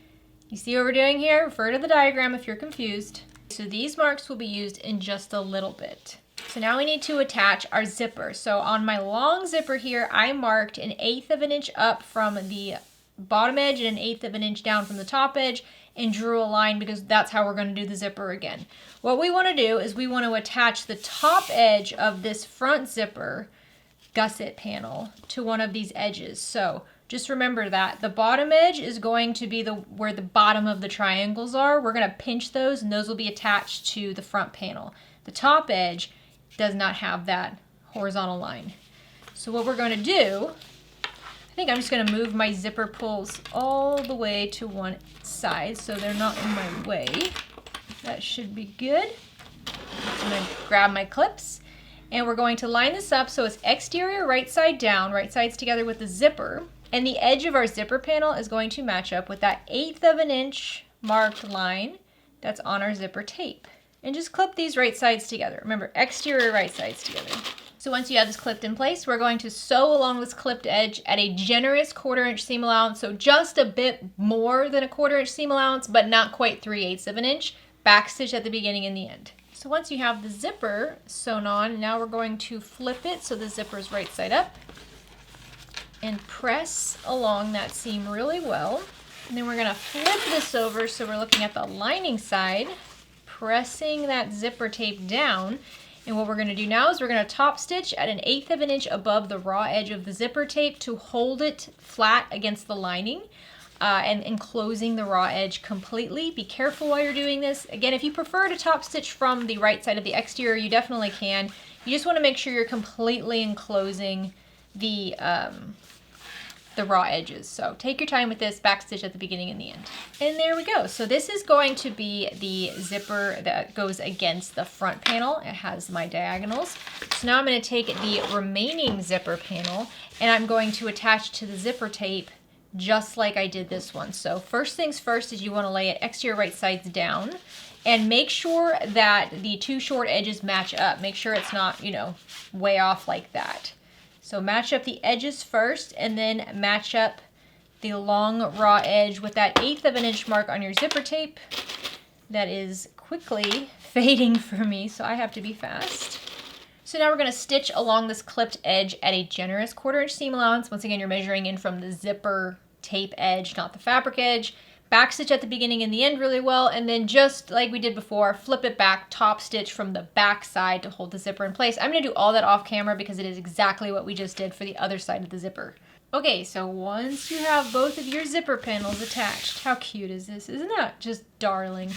You see what we're doing here? Refer to the diagram if you're confused. So these marks will be used in just a little bit. So now we need to attach our zipper. So on my long zipper here, I marked 1/8 of an inch up from the bottom edge and 1/8 of an inch down from the top edge, and drew a line because that's how we're going to do the zipper again. What we want to do is we want to attach the top edge of this front zipper gusset panel to one of these edges. So just remember that the bottom edge is going to be where the bottom of the triangles are. We're going to pinch those, and those will be attached to the front panel. The top edge does not have that horizontal line. So what we're going to do, I think I'm just going to move my zipper pulls all the way to one side so they're not in my way. That should be good. I'm going to grab my clips, and we're going to line this up so it's exterior right side down, right sides together with the zipper, and the edge of our zipper panel is going to match up with that 1/8 of an inch marked line that's on our zipper tape. And just clip these right sides together. Remember, exterior right sides together. So once you have this clipped in place, we're going to sew along this clipped edge at a generous 1/4 inch seam allowance. So just a bit more than a 1/4 inch seam allowance, but not quite 3/8 of an inch. Backstitch at the beginning and the end. So once you have the zipper sewn on, now we're going to flip it so the zipper is right side up and press along that seam really well. And then we're gonna flip this over so we're looking at the lining side, pressing that zipper tape down. And what we're gonna do now is we're gonna top stitch at 1/8 of an inch above the raw edge of the zipper tape to hold it flat against the lining. And enclosing the raw edge completely. Be careful while you're doing this. Again, if you prefer to top stitch from the right side of the exterior, you definitely can. You just want to make sure you're completely enclosing the raw edges. So take your time with this, backstitch at the beginning and the end. And there we go. So this is going to be the zipper that goes against the front panel. It has my diagonals. So now I'm going to take the remaining zipper panel and I'm going to attach to the zipper tape just like I did this one. So first things first is you want to lay it exterior right sides down and make sure that the two short edges match up. Make sure it's not, you know, way off like that. So match up the edges first and then match up the long raw edge with that 1/8 of an inch mark on your zipper tape. That is quickly fading for me, so I have to be fast. So now we're going to stitch along this clipped edge at a generous 1/4 inch seam allowance. Once again, you're measuring in from the zipper tape edge, not the fabric edge. Backstitch at the beginning and the end really well, and then just like we did before, flip it back, top stitch from the back side to hold the zipper in place. I'm going to do all that off camera because it is exactly what we just did for the other side of the zipper. Okay, so once you have both of your zipper panels attached, how cute is this? Isn't that just darling?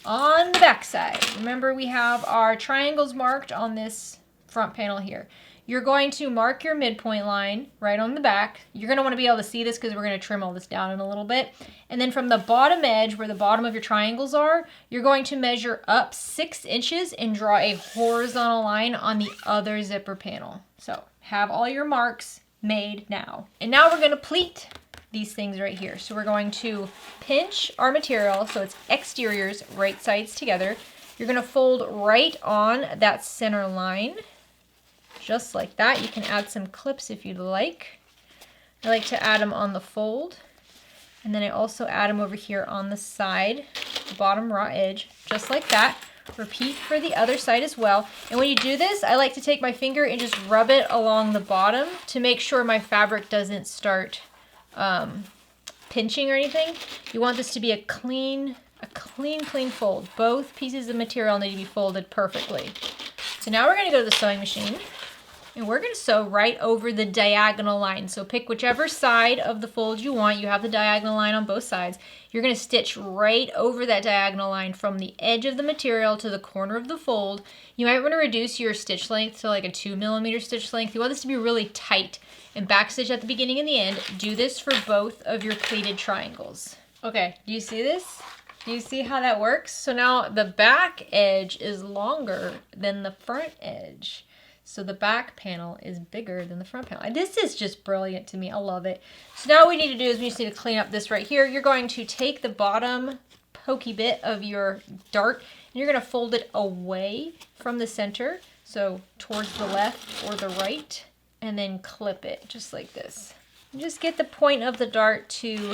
On the back side, remember we have our triangles marked on this front panel here. You're going to mark your midpoint line right on the back. You're going to want to be able to see this because we're going to trim all this down in a little bit. And then from the bottom edge where the bottom of your triangles are, you're going to measure up 6 inches and draw a horizontal line on the other zipper panel. So have all your marks made now. And now we're going to pleat these things right here. So we're going to pinch our material so it's exteriors right sides together. You're going to fold right on that center line. Just like that. You can add some clips if you'd like. I like to add them on the fold. And then I also add them over here on the side, the bottom raw edge, just like that. Repeat for the other side as well. And when you do this, I like to take my finger and just rub it along the bottom to make sure my fabric doesn't start pinching or anything. You want this to be a clean fold. Both pieces of material need to be folded perfectly. So now we're going to go to the sewing machine. And we're going to sew right over the diagonal line. So pick whichever side of the fold you want. You have the diagonal line on both sides. You're going to stitch right over that diagonal line from the edge of the material to the corner of the fold. You might want to reduce your stitch length to like a 2mm stitch length. You want this to be really tight. And backstitch at the beginning and the end. Do this for both of your pleated triangles. Okay, do you see this? Do you see how that works? So now the back edge is longer than the front edge. So the back panel is bigger than the front panel. And this is just brilliant to me. I love it. So now what we need to do is we just need to clean up this right here. You're going to take the bottom pokey bit of your dart and you're going to fold it away from the center. So towards the left or the right, and then clip it just like this. And just get the point of the dart to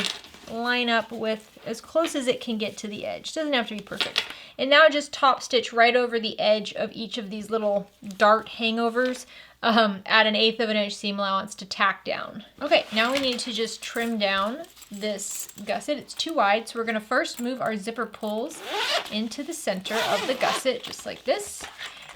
line up with as close as it can get to the edge. Doesn't have to be perfect. And now just top stitch right over the edge of each of these little dart hangovers. Add an 1/8 of an inch seam allowance to tack down. Okay, now we need to just trim down this gusset. It's too wide, so we're going to first move our zipper pulls into the center of the gusset, just like this.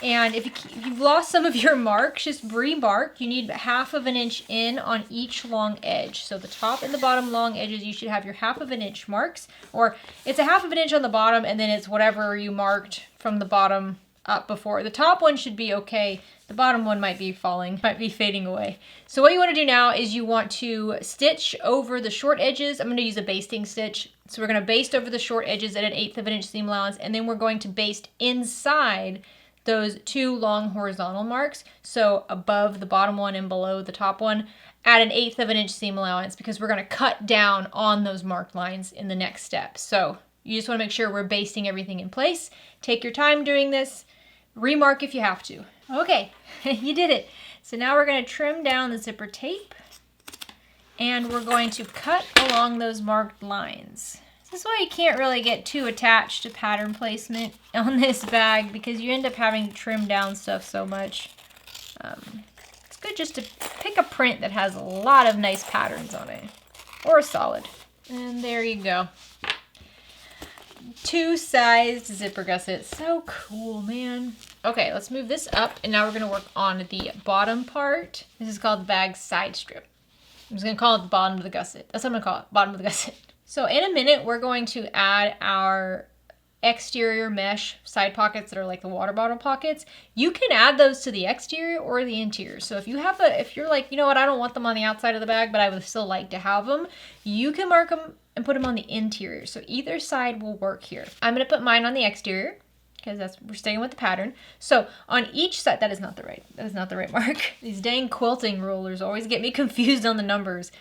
And if you've lost some of your marks, just re-mark. You need 1/2 of an inch in on each long edge. So the top and the bottom long edges, you should have your 1/2 of an inch marks. Or it's 1/2 of an inch on the bottom, and then it's whatever you marked from the bottom up before. The top one should be okay. The bottom one might be falling, might be fading away. So what you want to do now is you want to stitch over the short edges. I'm going to use a basting stitch. So we're going to baste over the short edges at an 1/8 of an inch seam allowance, and then we're going to baste inside those two long horizontal marks. So above the bottom one and below the top one, add an 1/8 of an inch seam allowance because we're going to cut down on those marked lines in the next step. So you just want to make sure we're basting everything in place. Take your time doing this. Remark if you have to. Okay, you did it. So now we're going to trim down the zipper tape, and we're going to cut along those marked lines. This is why you can't really get too attached to pattern placement on this bag, because you end up having to trim down stuff so much. It's good just to pick a print that has a lot of nice patterns on it, or a solid. And there you go. 2-sized zipper gusset. So cool, man. Okay, let's move this up, and now we're gonna work on the bottom part. This is called the bag side strip. I'm just gonna call it the bottom of the gusset. That's what I'm gonna call it, bottom of the gusset. So in a minute, we're going to add our exterior mesh side pockets that are like the water bottle pockets. You can add those to the exterior or the interior. So if you're like, you know what, I don't want them on the outside of the bag, but I would still like to have them, you can mark them and put them on the interior. So either side will work here. I'm gonna put mine on the exterior, because we're staying with the pattern. So on each side, that is not the right mark. These dang quilting rulers always get me confused on the numbers.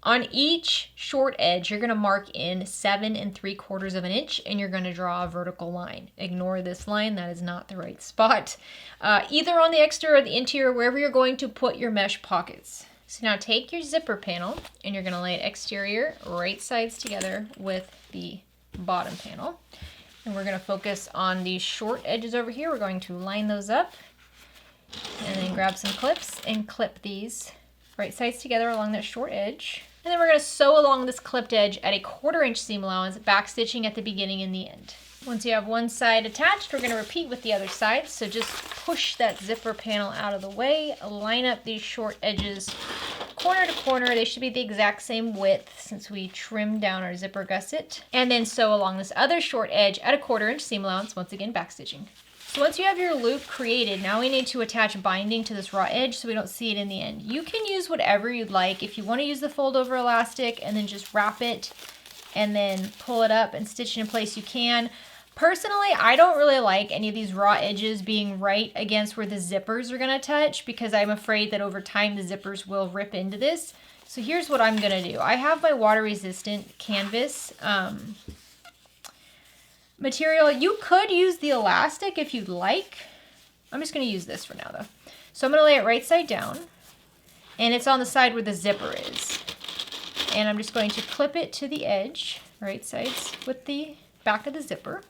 On each short edge, you're gonna mark in 7 3/4 of an inch, and you're gonna draw a vertical line. Ignore this line, that is not the right spot. Either on the exterior or the interior, wherever you're going to put your mesh pockets. So now take your zipper panel, and you're gonna lay it exterior, right sides together with the bottom panel. And we're gonna focus on these short edges over here. We're going to line those up, and then grab some clips and clip these right sides together along that short edge. And then we're gonna sew along this clipped edge at a 1/4 inch seam allowance, back stitching at the beginning and the end. Once you have one side attached, we're gonna repeat with the other side. So just push that zipper panel out of the way, line up these short edges corner to corner. They should be the exact same width since we trimmed down our zipper gusset. And then sew along this other short edge at a 1/4 inch seam allowance, once again back stitching. So once you have your loop created, now we need to attach binding to this raw edge so we don't see it in the end. You can use whatever you'd like. If you want to use the fold over elastic and then just wrap it and then pull it up and stitch it in place, you can. Personally, I don't really like any of these raw edges being right against where the zippers are gonna touch, because I'm afraid that over time the zippers will rip into this. So here's what I'm gonna do. I have my water resistant canvas material. You could use the elastic if you'd like. I'm just gonna use this for now though. So I'm gonna lay it right side down, and it's on the side where the zipper is. And I'm just going to clip it to the edge, right sides with the back of the zipper.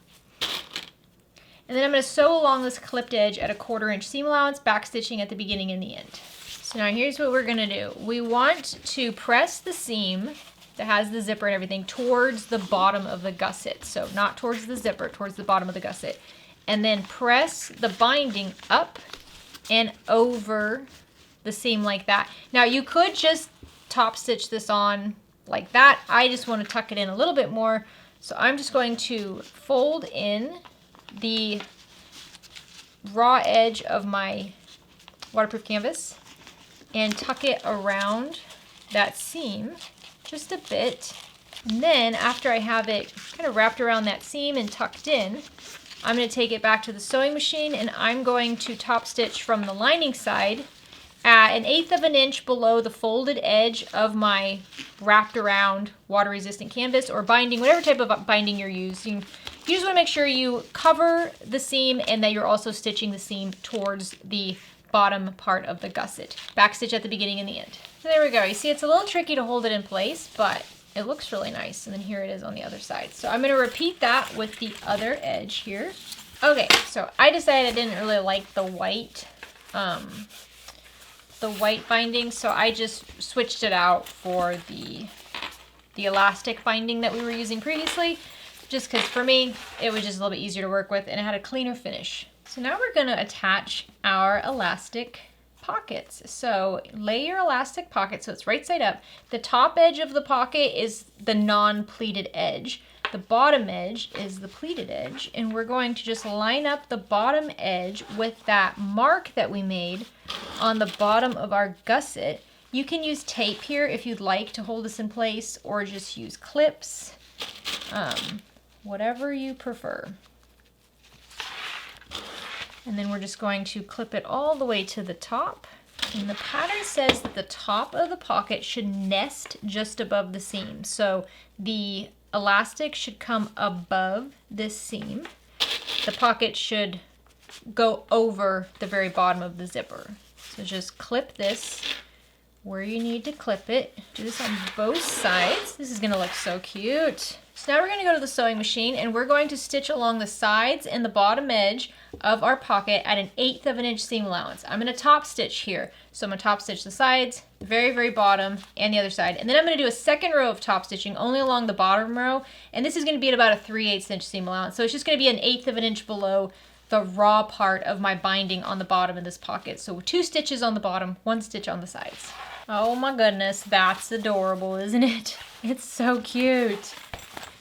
And then I'm going to sew along this clipped edge at a 1/4 inch seam allowance, back stitching at the beginning and the end. So now here's what we're going to do. We want to press the seam that has the zipper and everything towards the bottom of the gusset. So not towards the zipper, towards the bottom of the gusset. And then press the binding up and over the seam like that. Now you could just top stitch this on like that. I just want to tuck it in a little bit more. So I'm just going to fold in the raw edge of my waterproof canvas and tuck it around that seam just a bit. And then after I have it kind of wrapped around that seam and tucked in, I'm going to take it back to the sewing machine, and I'm going to top stitch from the lining side at 1/8 of an inch below the folded edge of my wrapped around water resistant canvas or binding, whatever type of binding you're using. You just want to make sure you cover the seam and that you're also stitching the seam towards the bottom part of the gusset. Back stitch at the beginning and the end. So there we go. You see, it's a little tricky to hold it in place, but it looks really nice. And then here it is on the other side. So I'm going to repeat that with the other edge here. Okay, so I decided I didn't really like the white binding, so I just switched it out for the elastic binding that we were using previously, just because for me it was just a little bit easier to work with and it had a cleaner finish. So now we're going to attach our elastic pockets. So lay your elastic pocket so it's right side up. The top edge of the pocket is the non-pleated edge. The bottom edge is the pleated edge, and we're going to just line up the bottom edge with that mark that we made on the bottom of our gusset. You can use tape here if you'd like to hold this in place, or just use clips, whatever you prefer. And then we're just going to clip it all the way to the top. And the pattern says that the top of the pocket should nest just above the seam. So the elastic should come above this seam. The pocket should go over the very bottom of the zipper. So just clip this where you need to clip it. Do this on both sides. This is gonna look so cute. So now we're gonna go to the sewing machine and we're going to stitch along the sides and the bottom edge of our pocket at an 1/8 of an inch seam allowance. I'm gonna top stitch here. So I'm gonna top stitch the sides, the very, very bottom, and the other side. And then I'm gonna do a second row of top stitching only along the bottom row. And this is gonna be at about a 3/8 inch seam allowance. So it's just gonna be an 1/8 of an inch below the raw part of my binding on the bottom of this pocket. So 2 stitches on the bottom, 1 stitch on the sides. Oh my goodness, that's adorable, isn't it? It's so cute.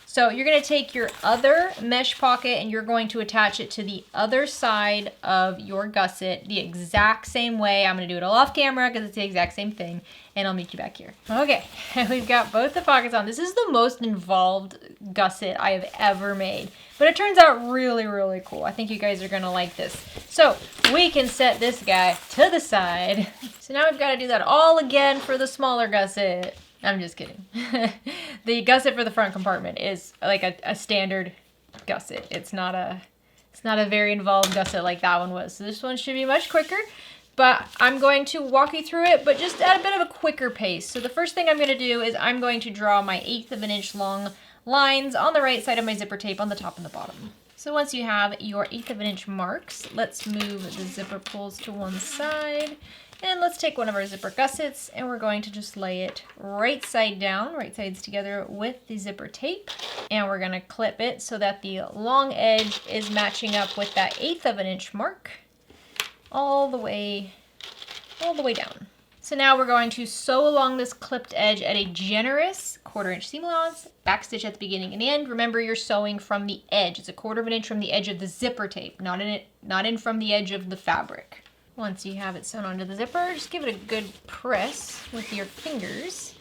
So you're gonna take your other mesh pocket and you're going to attach it to the other side of your gusset the exact same way. I'm gonna do it all off camera because it's the exact same thing, and I'll meet you back here. Okay, we've got both the pockets on. This is the most involved gusset I have ever made, but it turns out really, really cool. I think you guys are gonna like this. So we can set this guy to the side. So now we've gotta do that all again for the smaller gusset. I'm just kidding. The gusset for the front compartment is like a standard gusset. It's not a very involved gusset like that one was. So this one should be much quicker, but I'm going to walk you through it, but just at a bit of a quicker pace. So the first thing I'm gonna do is I'm going to draw my 1/8 of an inch long lines on the right side of my zipper tape on the top and the bottom. So once you have your 1/8 of an inch marks, let's move the zipper pulls to one side. And let's take one of our zipper gussets and we're going to just lay it right side down, right sides together with the zipper tape. And we're gonna clip it so that the long edge is matching up with that 1/8 of an inch mark all the way down. So now we're going to sew along this clipped edge at a generous 1/4 inch seam allowance, backstitch at the beginning and the end. Remember, you're sewing from the edge. It's a 1/4 of an inch from the edge of the zipper tape, not in from the edge of the fabric. Once you have it sewn onto the zipper, just give it a good press with your fingers.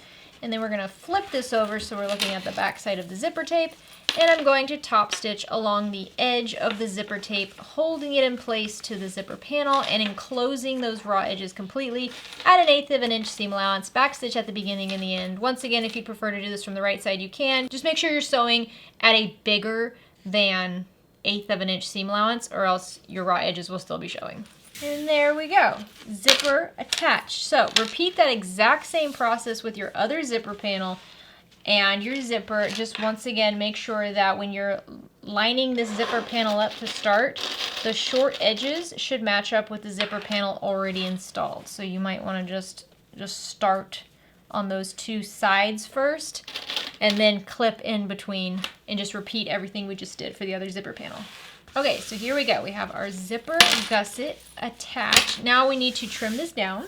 And then we're gonna flip this over so we're looking at the back side of the zipper tape. And I'm going to top stitch along the edge of the zipper tape, holding it in place to the zipper panel and enclosing those raw edges completely at an 1/8 of an inch seam allowance, backstitch at the beginning and the end. Once again, if you prefer to do this from the right side, you can. Just make sure you're sewing at a bigger than 1/8 of an inch seam allowance or else your raw edges will still be showing. And there we go, zipper attached. So repeat that exact same process with your other zipper panel and your zipper. Just once again, make sure that when you're lining this zipper panel up to start, the short edges should match up with the zipper panel already installed. So you might want to just start on those 2 sides first and then clip in between and just repeat everything we just did for the other zipper panel. Okay, so here we go. We have our zipper gusset attached. Now we need to trim this down.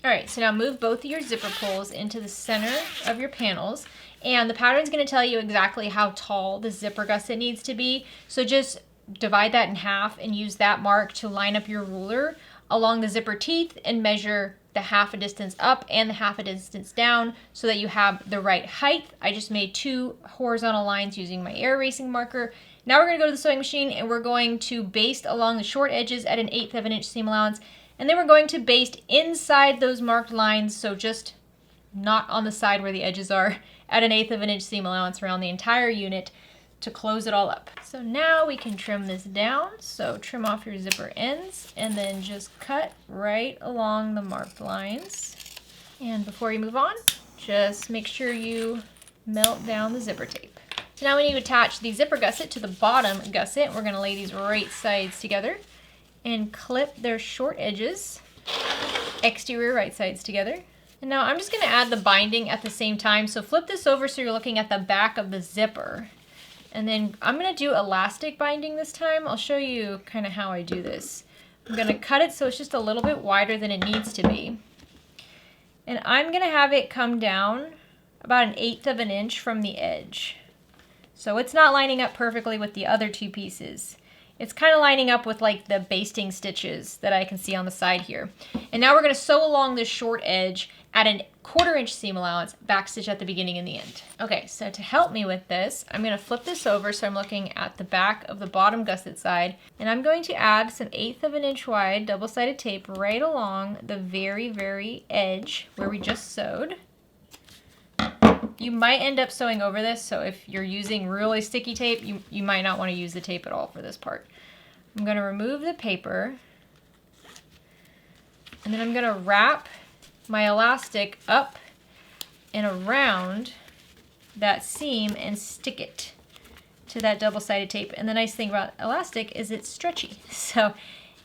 All right, so now move both of your zipper pulls into the center of your panels. And the pattern's gonna tell you exactly how tall the zipper gusset needs to be. So just divide that in half and use that mark to line up your ruler along the zipper teeth and measure the 1/2 a distance up and the 1/2 a distance down so that you have the right height. I just made 2 horizontal lines using my air erasing marker. Now we're gonna go to the sewing machine and we're going to baste along the short edges at an 1/8 of an inch seam allowance. And then we're going to baste inside those marked lines, so just not on the side where the edges are, at an 1/8 of an inch seam allowance around the entire unit to close it all up. So now we can trim this down. So trim off your zipper ends and then just cut right along the marked lines. And before you move on, just make sure you melt down the zipper tape. So now we need to attach the zipper gusset to the bottom gusset. We're gonna lay these right sides together and clip their short edges, exterior right sides together. And now I'm just gonna add the binding at the same time. So flip this over so you're looking at the back of the zipper. And then I'm gonna do elastic binding this time. I'll show you kind of how I do this. I'm gonna cut it so it's just a little bit wider than it needs to be. And I'm gonna have it come down about an 1/8 of an inch from the edge. So it's not lining up perfectly with the other 2 pieces. It's kind of lining up with like the basting stitches that I can see on the side here. And now we're gonna sew along this short edge at an 1/4 inch seam allowance, backstitch at the beginning and the end. Okay, so to help me with this, I'm gonna flip this over so I'm looking at the back of the bottom gusset side, and I'm going to add some 1/8 of an inch wide double-sided tape right along the very, very edge where we just sewed. You might end up sewing over this, so if you're using really sticky tape, you might not want to use the tape at all for this part. I'm going to remove the paper, and then I'm going to wrap my elastic up and around that seam and stick it to that double-sided tape. And the nice thing about elastic is it's stretchy. So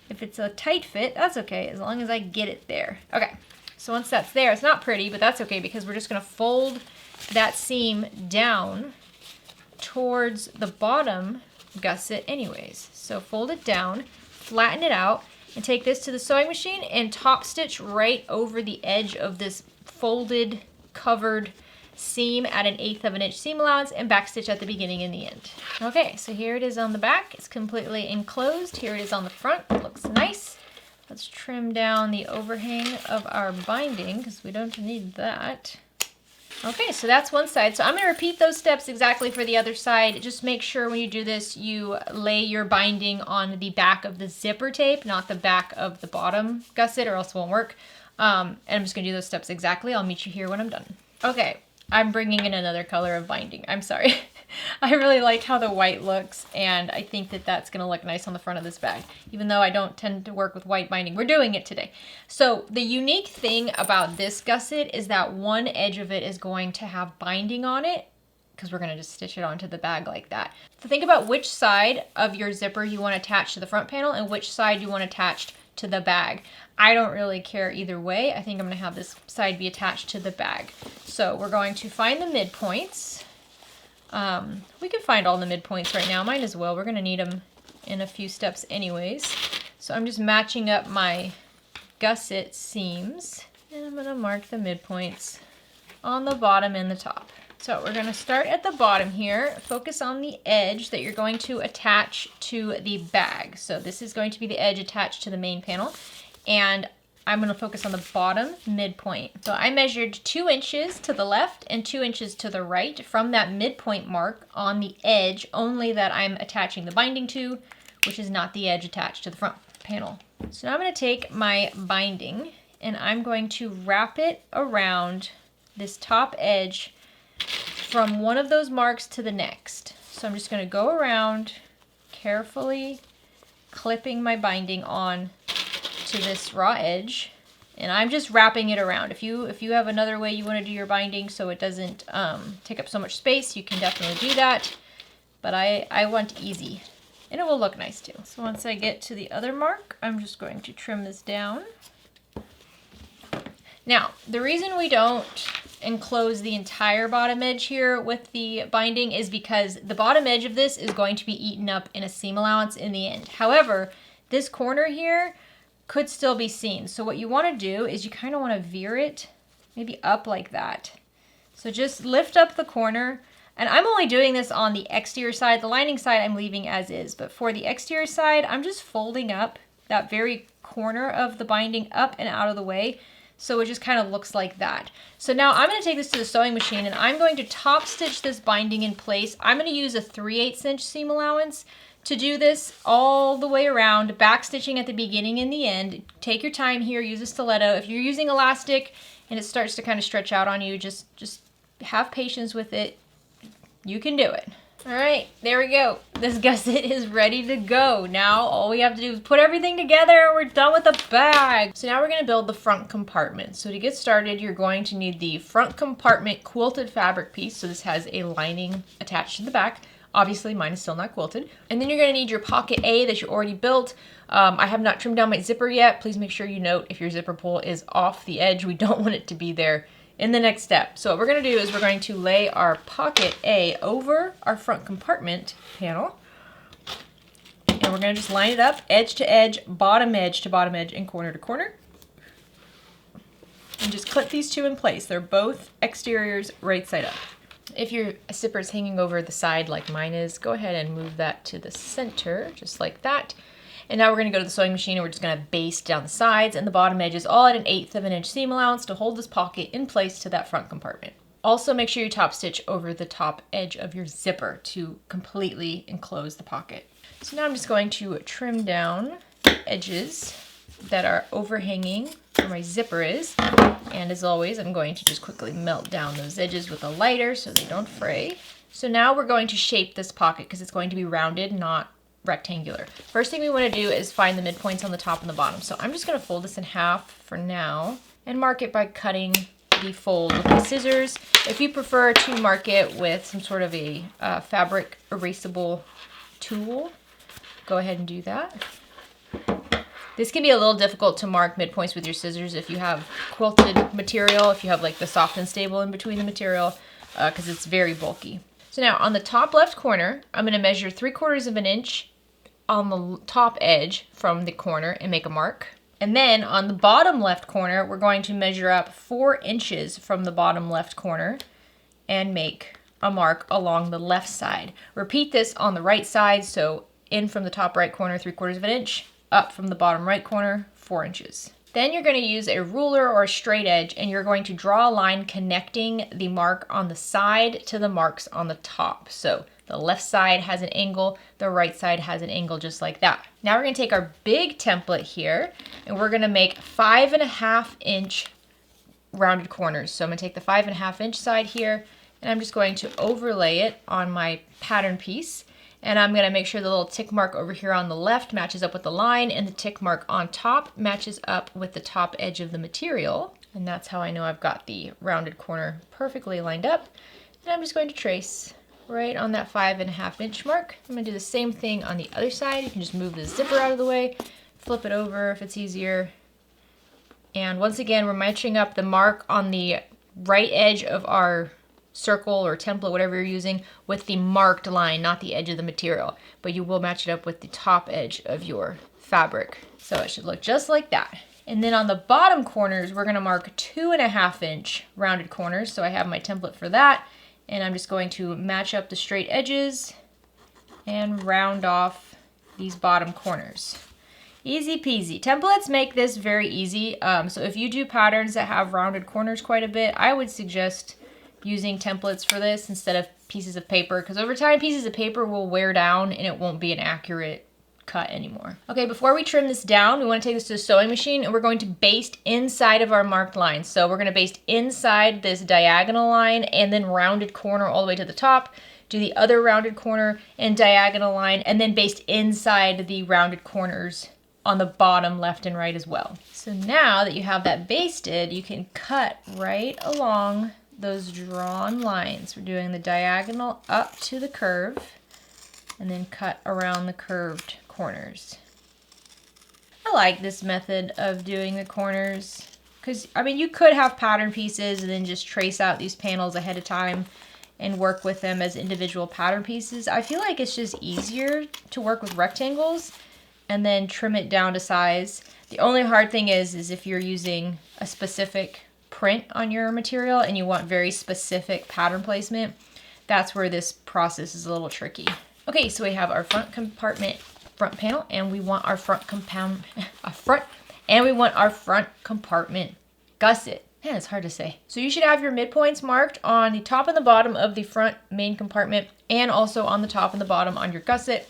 if it's a tight fit, that's okay, as long as I get it there. Okay, so once that's there, it's not pretty, but that's okay because we're just gonna fold that seam down towards the bottom gusset anyways. So fold it down, flatten it out, and take this to the sewing machine and top stitch right over the edge of this folded, covered seam at 1/8 of an inch seam allowance and backstitch at the beginning and the end. Okay, so here it is on the back. It's completely enclosed. Here it is on the front. It looks nice. Let's trim down the overhang of our binding because we don't need that. Okay, so that's one side. So I'm going to repeat those steps exactly for the other side. Just make sure when you do this, you lay your binding on the back of the zipper tape, not the back of the bottom gusset, or else it won't work. And I'm just going to do those steps exactly. I'll meet you here when I'm done. Okay. I'm bringing in another color of binding. I'm sorry. I really like how the white looks, and I think that that's going to look nice on the front of this bag, even though I don't tend to work with white binding. We're doing it today. So the unique thing about this gusset is that one edge of it is going to have binding on it, because we're going to just stitch it onto the bag like that. So think about which side of your zipper you want attached to the front panel and which side you want attached to the bag. I don't really care either way. I think I'm going to have this side be attached to the bag. So we're going to find the midpoints. We can find all the midpoints right now. Might as well. We're going to need them in a few steps anyways. So I'm just matching up my gusset seams, and I'm going to mark the midpoints on the bottom and the top. So we're going to start at the bottom here. Focus on the edge that you're going to attach to the bag. So this is going to be the edge attached to the main panel. And I'm going to focus on the bottom midpoint. So I measured 2 inches to the left and 2 inches to the right from that midpoint mark on the edge only that I'm attaching the binding to, which is not the edge attached to the front panel. So now I'm going to take my binding and I'm going to wrap it around this top edge from one of those marks to the next. So I'm just going to go around carefully clipping my binding on to this raw edge, and I'm just wrapping it around. If you have another way you want to do your binding so it doesn't take up so much space, you can definitely do that, but I want easy, and it will look nice too. So once I get to the other mark, I'm just going to trim this down. Now, the reason we don't enclose the entire bottom edge here with the binding is because the bottom edge of this is going to be eaten up in a seam allowance in the end. However, this corner here could still be seen. So what you want to do is you kind of want to veer it maybe up like that. So just lift up the corner, and I'm only doing this on the exterior side. The lining side I'm leaving as is, but for the exterior side, I'm just folding up that very corner of the binding up and out of the way. So it just kind of looks like that. So now I'm going to take this to the sewing machine and I'm going to top stitch this binding in place. I'm going to use a 3/8 inch seam allowance to do this all the way around, back stitching at the beginning and the end. Take your time here, use a stiletto. If you're using elastic and it starts to kind of stretch out on you, just have patience with it. You can do it. All right, there we go. This gusset is ready to go. Now all we have to do is put everything together. We're done with the bag. So now we're going to build the front compartment. So to get started, you're going to need the front compartment quilted fabric piece. So this has a lining attached to the back. Obviously, mine is still not quilted. And then you're going to need your pocket A that you already built. I have not trimmed down my zipper yet. Please make sure you note if your zipper pull is off the edge. We don't want it to be there in the next step. So what we're going to do is we're going to lay our pocket A over our front compartment panel. And we're going to just line it up edge to edge, bottom edge to bottom edge, and corner to corner. And just clip these two in place. They're both exteriors right side up. If your zipper is hanging over the side like mine is, go ahead and move that to the center, just like that. And now we're going to go to the sewing machine and we're just going to baste down the sides and the bottom edges all at 1/8 of an inch seam allowance to hold this pocket in place to that front compartment. Also make sure you top stitch over the top edge of your zipper to completely enclose the pocket. So now I'm just going to trim down edges that are overhanging where my zipper is. And as always, I'm going to just quickly melt down those edges with a lighter so they don't fray. So now we're going to shape this pocket because it's going to be rounded, not rectangular. First thing we want to do is find the midpoints on the top and the bottom. So I'm just going to fold this in half for now and mark it by cutting the fold with my scissors. If you prefer to mark it with some sort of a fabric erasable tool, go ahead and do that. This can be a little difficult to mark midpoints with your scissors if you have quilted material, if you have like the soft and stable in between the material, because it's very bulky. So now on the top left corner, I'm going to measure 3/4 of an inch on the top edge from the corner and make a mark. And then on the bottom left corner, we're going to measure up 4 inches from the bottom left corner and make a mark along the left side. Repeat this on the right side, so in from the top right corner, 3/4 of an inch, up from the bottom right corner, 4 inches. Then you're going to use a ruler or a straight edge and you're going to draw a line connecting the mark on the side to the marks on the top. So the left side has an angle, the right side has an angle just like that. Now we're going to take our big template here and we're going to make 5.5 inch rounded corners. So I'm going to take the 5.5 inch side here and I'm just going to overlay it on my pattern piece. And I'm going to make sure the little tick mark over here on the left matches up with the line and the tick mark on top matches up with the top edge of the material. And that's how I know I've got the rounded corner perfectly lined up. And I'm just going to trace right on that 5.5 inch mark. I'm going to do the same thing on the other side. You can just move the zipper out of the way, flip it over if it's easier. And once again, we're matching up the mark on the right edge of our circle or template, whatever you're using, with the marked line, not the edge of the material, but you will match it up with the top edge of your fabric. So it should look just like that. And then on the bottom corners, we're going to mark 2.5 inch rounded corners. So I have my template for that, and I'm just going to match up the straight edges and round off these bottom corners. Easy peasy. Templates make this very easy. So if you do patterns that have rounded corners quite a bit, I would suggest using templates for this instead of pieces of paper, because over time pieces of paper will wear down and it won't be an accurate cut anymore. Okay, before we trim this down, we want to take this to the sewing machine and we're going to baste inside of our marked line. So we're going to baste inside this diagonal line and then rounded corner all the way to the top, do the other rounded corner and diagonal line, and then baste inside the rounded corners on the bottom left and right as well. So now that you have that basted, you can cut right along those drawn lines. We're doing the diagonal up to the curve and then cut around the curved corners. I like this method of doing the corners because, I mean, you could have pattern pieces and then just trace out these panels ahead of time and work with them as individual pattern pieces. I feel like it's just easier to work with rectangles and then trim it down to size. The only hard thing is if you're using a specific print on your material and you want very specific pattern placement, that's where this process is a little tricky. Okay, so we have our front compartment front panel and we want our front compartment gusset. Man, it's hard to say. So you should have your midpoints marked on the top and the bottom of the front main compartment and also on the top and the bottom on your gusset.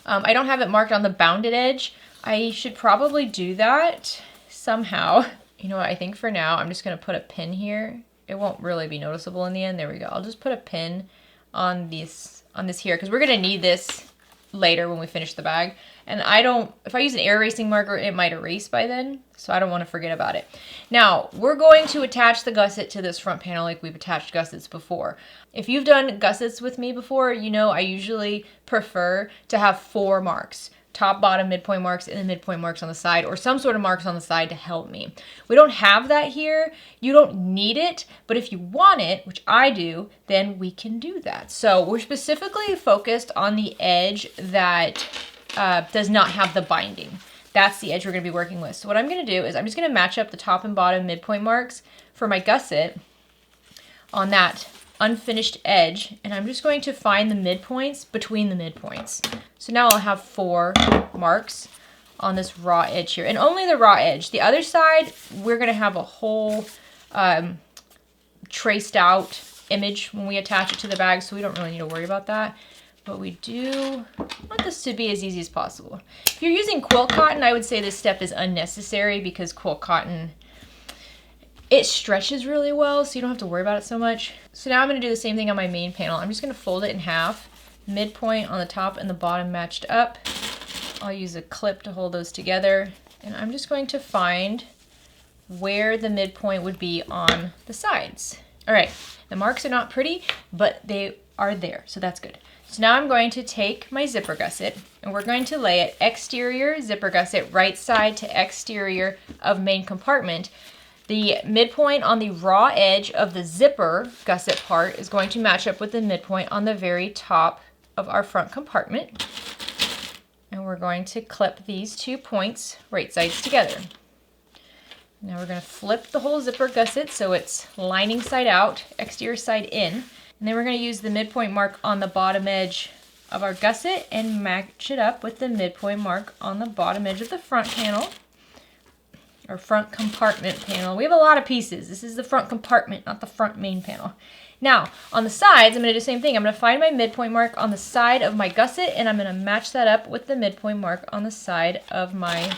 I don't have it marked on the bounded edge. I should probably do that somehow. You know what, I think for now, I'm just gonna put a pin here. It won't really be noticeable in the end. There we go. I'll just put a pin on this here, because we're gonna need this later when we finish the bag. And if I use an air erasing marker, it might erase by then, so I don't wanna forget about it. Now, we're going to attach the gusset to this front panel like we've attached gussets before. If you've done gussets with me before, you know I usually prefer to have 4 marks. Top, bottom, midpoint marks, and then midpoint marks on the side, or some sort of marks on the side to help me. We don't have that here. You don't need it, but if you want it, which I do, then we can do that. So we're specifically focused on the edge that does not have the binding. That's the edge we're gonna be working with. So what I'm gonna do is I'm just gonna match up the top and bottom midpoint marks for my gusset on that unfinished edge, and I'm just going to find the midpoints between the midpoints. So now I'll have 4 marks on this raw edge here, and only the raw edge. The other side, we're gonna have a whole traced out image when we attach it to the bag, so we don't really need to worry about that. But we do want this to be as easy as possible. If you're using quilt cotton, I would say this step is unnecessary because quilt cotton, it stretches really well, so you don't have to worry about it so much. So now I'm gonna do the same thing on my main panel. I'm just gonna fold it in half, midpoint on the top and the bottom matched up. I'll use a clip to hold those together. And I'm just going to find where the midpoint would be on the sides. All right, the marks are not pretty, but they are there, so that's good. So now I'm going to take my zipper gusset and we're going to lay it exterior zipper gusset, right side to exterior of main compartment. The midpoint on the raw edge of the zipper gusset part is going to match up with the midpoint on the very top of our front compartment. And we're going to clip these 2 points right sides together. Now we're going to flip the whole zipper gusset so it's lining side out, exterior side in. And then we're going to use the midpoint mark on the bottom edge of our gusset and match it up with the midpoint mark on the bottom edge of the front panel, or front compartment panel. We have a lot of pieces. This is the front compartment, not the front main panel. Now, on the sides, I'm going to do the same thing. I'm going to find my midpoint mark on the side of my gusset, and I'm going to match that up with the midpoint mark on the side of my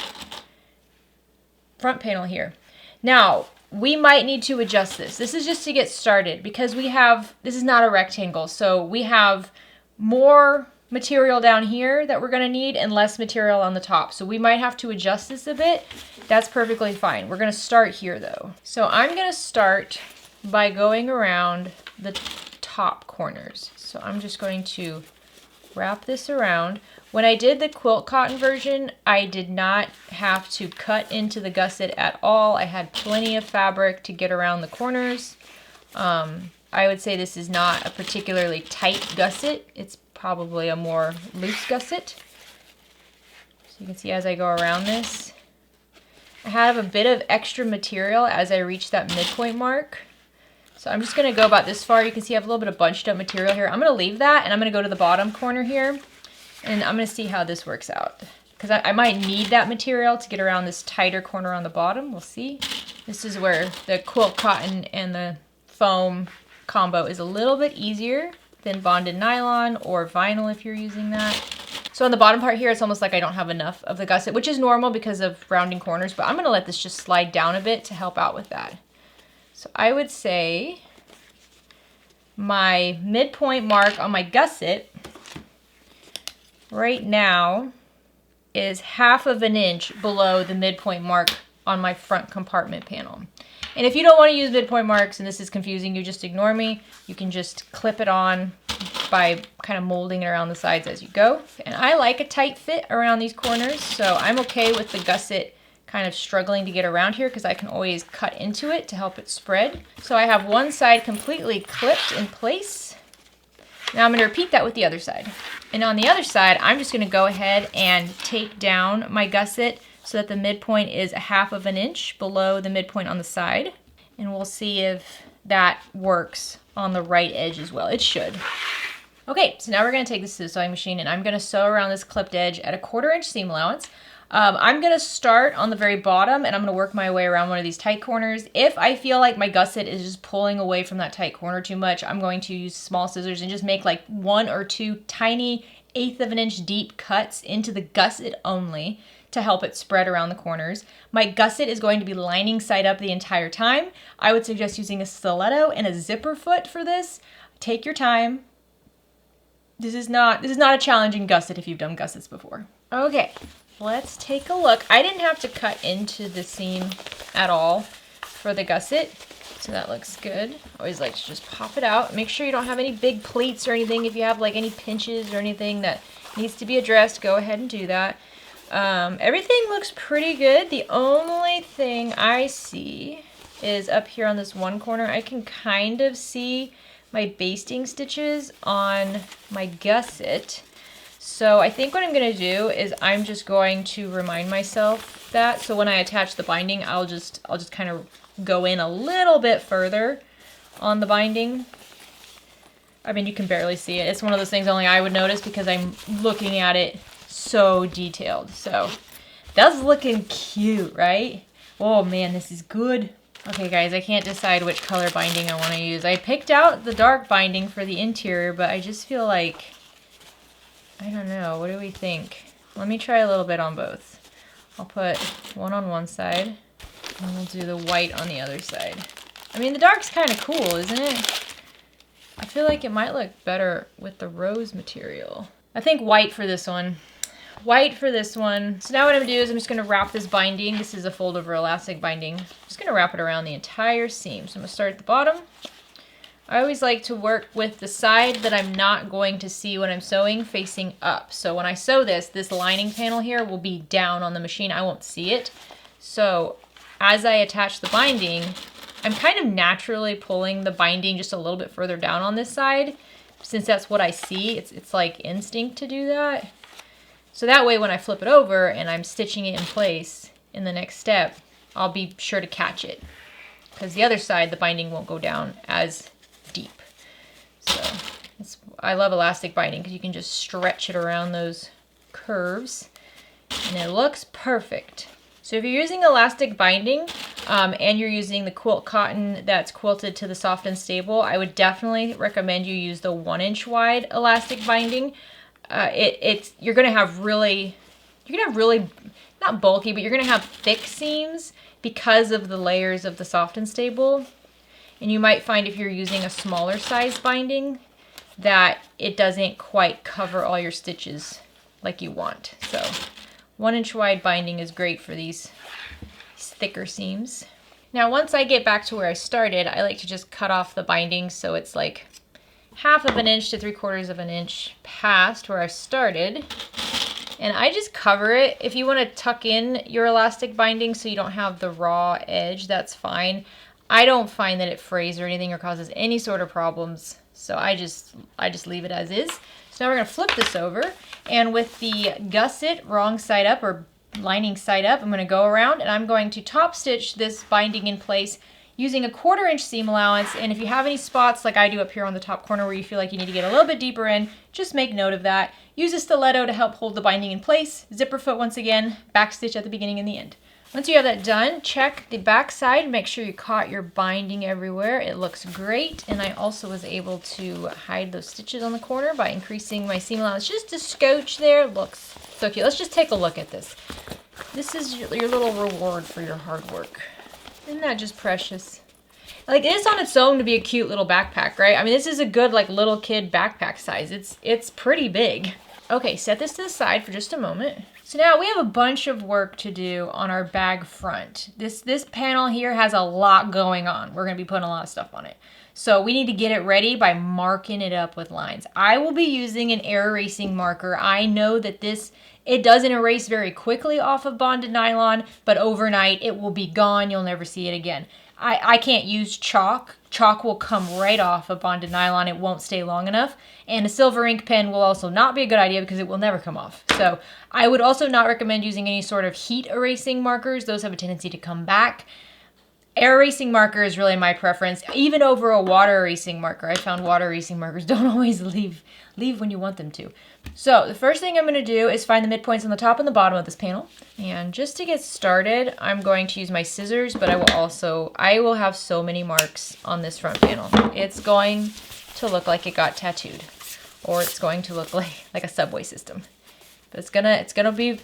front panel here. Now, we might need to adjust this. This is just to get started because this is not a rectangle, so we have more material down here that we're going to need and less material on the top. So we might have to adjust this a bit. That's perfectly fine. We're going to start here though. So I'm going to start by going around the top corners. So I'm just going to wrap this around. When I did the quilt cotton version, I did not have to cut into the gusset at all. I had plenty of fabric to get around the corners. I would say this is not a particularly tight gusset. It's probably a more loose gusset. So you can see as I go around this, I have a bit of extra material as I reach that midpoint mark. So I'm just going to go about this far. You can see I have a little bit of bunched up material here. I'm going to leave that and I'm going to go to the bottom corner here. And I'm going to see how this works out. Because I might need that material to get around this tighter corner on the bottom. We'll see. This is where the quilt cotton and the foam combo is a little bit easier than bonded nylon or vinyl if you're using that. So on the bottom part here, it's almost like I don't have enough of the gusset, which is normal because of rounding corners. But I'm going to let this just slide down a bit to help out with that. So I would say my midpoint mark on my gusset right now is 1/2 inch below the midpoint mark on my front compartment panel. And if you don't want to use midpoint marks and this is confusing you, just ignore me. You can just clip it on by kind of molding it around the sides as you go. And I like a tight fit around these corners, so I'm okay with the gusset kind of struggling to get around here because I can always cut into it to help it spread. So I have one side completely clipped in place. Now I'm going to repeat that with the other side. And on the other side, I'm just going to go ahead and take down my gusset so that the midpoint is 1/2 inch below the midpoint on the side. And we'll see if that works on the right edge as well. It should. Okay, so now we're going to take this to the sewing machine and I'm going to sew around this clipped edge at a 1/4 inch seam allowance. I'm going to start on the very bottom and I'm going to work my way around one of these tight corners. If I feel like my gusset is just pulling away from that tight corner too much, I'm going to use small scissors and just make like 1 or 2 tiny 1/8 inch deep cuts into the gusset only to help it spread around the corners. My gusset is going to be lining side up the entire time. I would suggest using a stiletto and a zipper foot for this. Take your time. This is not a challenging gusset if you've done gussets before. Okay. Let's take a look. I didn't have to cut into the seam at all for the gusset, so that looks good. I always like to just pop it out. Make sure you don't have any big pleats or anything. If you have like any pinches or anything that needs to be addressed, go ahead and do that. Everything looks pretty good. The only thing I see is up here on this one corner. I can kind of see my basting stitches on my gusset. So I think what I'm going to do is I'm just going to remind myself that. So when I attach the binding, I'll just kind of go in a little bit further on the binding. I mean, you can barely see it. It's one of those things only I would notice because I'm looking at it so detailed. So that's looking cute, right? Oh man, this is good. Okay guys, I can't decide which color binding I want to use. I picked out the dark binding for the interior, but I just feel like, I don't know, what do we think? Let me try a little bit on both. I'll put one on one side, and we'll do the white on the other side. I mean, the dark's kind of cool, isn't it? I feel like it might look better with the rose material. I think white for this one. White for this one. So now what I'm gonna do is I'm just gonna wrap this binding. This is a fold over elastic binding. I'm just gonna wrap it around the entire seam. So I'm gonna start at the bottom. I always like to work with the side that I'm not going to see when I'm sewing facing up. So when I sew this lining panel here will be down on the machine. I won't see it. So as I attach the binding, I'm kind of naturally pulling the binding just a little bit further down on this side, since that's what I see. It's like instinct to do that. So that way when I flip it over and I'm stitching it in place in the next step, I'll be sure to catch it. Because the other side, the binding won't go down as deep. So I love elastic binding because you can just stretch it around those curves and it looks perfect. So if you're using elastic binding and you're using the quilt cotton that's quilted to the soft and stable, I would definitely recommend you use the 1-inch wide elastic binding. You're gonna have really not bulky, but you're gonna have thick seams because of the layers of the soft and stable. And you might find if you're using a smaller size binding that it doesn't quite cover all your stitches like you want. So 1-inch wide binding is great for these thicker seams. Now once I get back to where I started, I like to just cut off the binding so it's like 1/2 inch to 3/4 of an inch past where I started. And I just cover it. If you want to tuck in your elastic binding so you don't have the raw edge, that's fine. I don't find that it frays or anything or causes any sort of problems. So I just leave it as is. So now we're gonna flip this over, and with the gusset wrong side up or lining side up, I'm gonna go around and I'm going to top stitch this binding in place using a 1/4 inch seam allowance. And if you have any spots like I do up here on the top corner where you feel like you need to get a little bit deeper in, just make note of that. Use a stiletto to help hold the binding in place. Zipper foot once again, back stitch at the beginning and the end. Once you have that done, check the back side, make sure you caught your binding everywhere. It looks great, and I also was able to hide those stitches on the corner by increasing my seam allowance just a scotch there. It looks so cute. Let's just take a look at this. This is your little reward for your hard work. Isn't that just precious? Like, it's on its own to be a cute little backpack, right? I mean, this is a good, like, little kid backpack size. It's pretty big. Okay, set this to the side for just a moment. So now we have a bunch of work to do on our bag front. This panel here has a lot going on. We're gonna be putting a lot of stuff on it. So we need to get it ready by marking it up with lines. I will be using an air erasing marker. I know that it doesn't erase very quickly off of bonded nylon, but overnight it will be gone. You'll never see it again. I can't use chalk. Chalk will come right off of bonded nylon. It won't stay long enough. And a silver ink pen will also not be a good idea because it will never come off. So I would also not recommend using any sort of heat erasing markers. Those have a tendency to come back. Air erasing marker is really my preference, even over a water erasing marker. I found water erasing markers don't always leave when you want them to. So the first thing I'm going to do is find the midpoints on the top and the bottom of this panel. And just to get started, I'm going to use my scissors, but I will have so many marks on this front panel. It's going to look like it got tattooed, or it's going to look like a subway system. But it's gonna be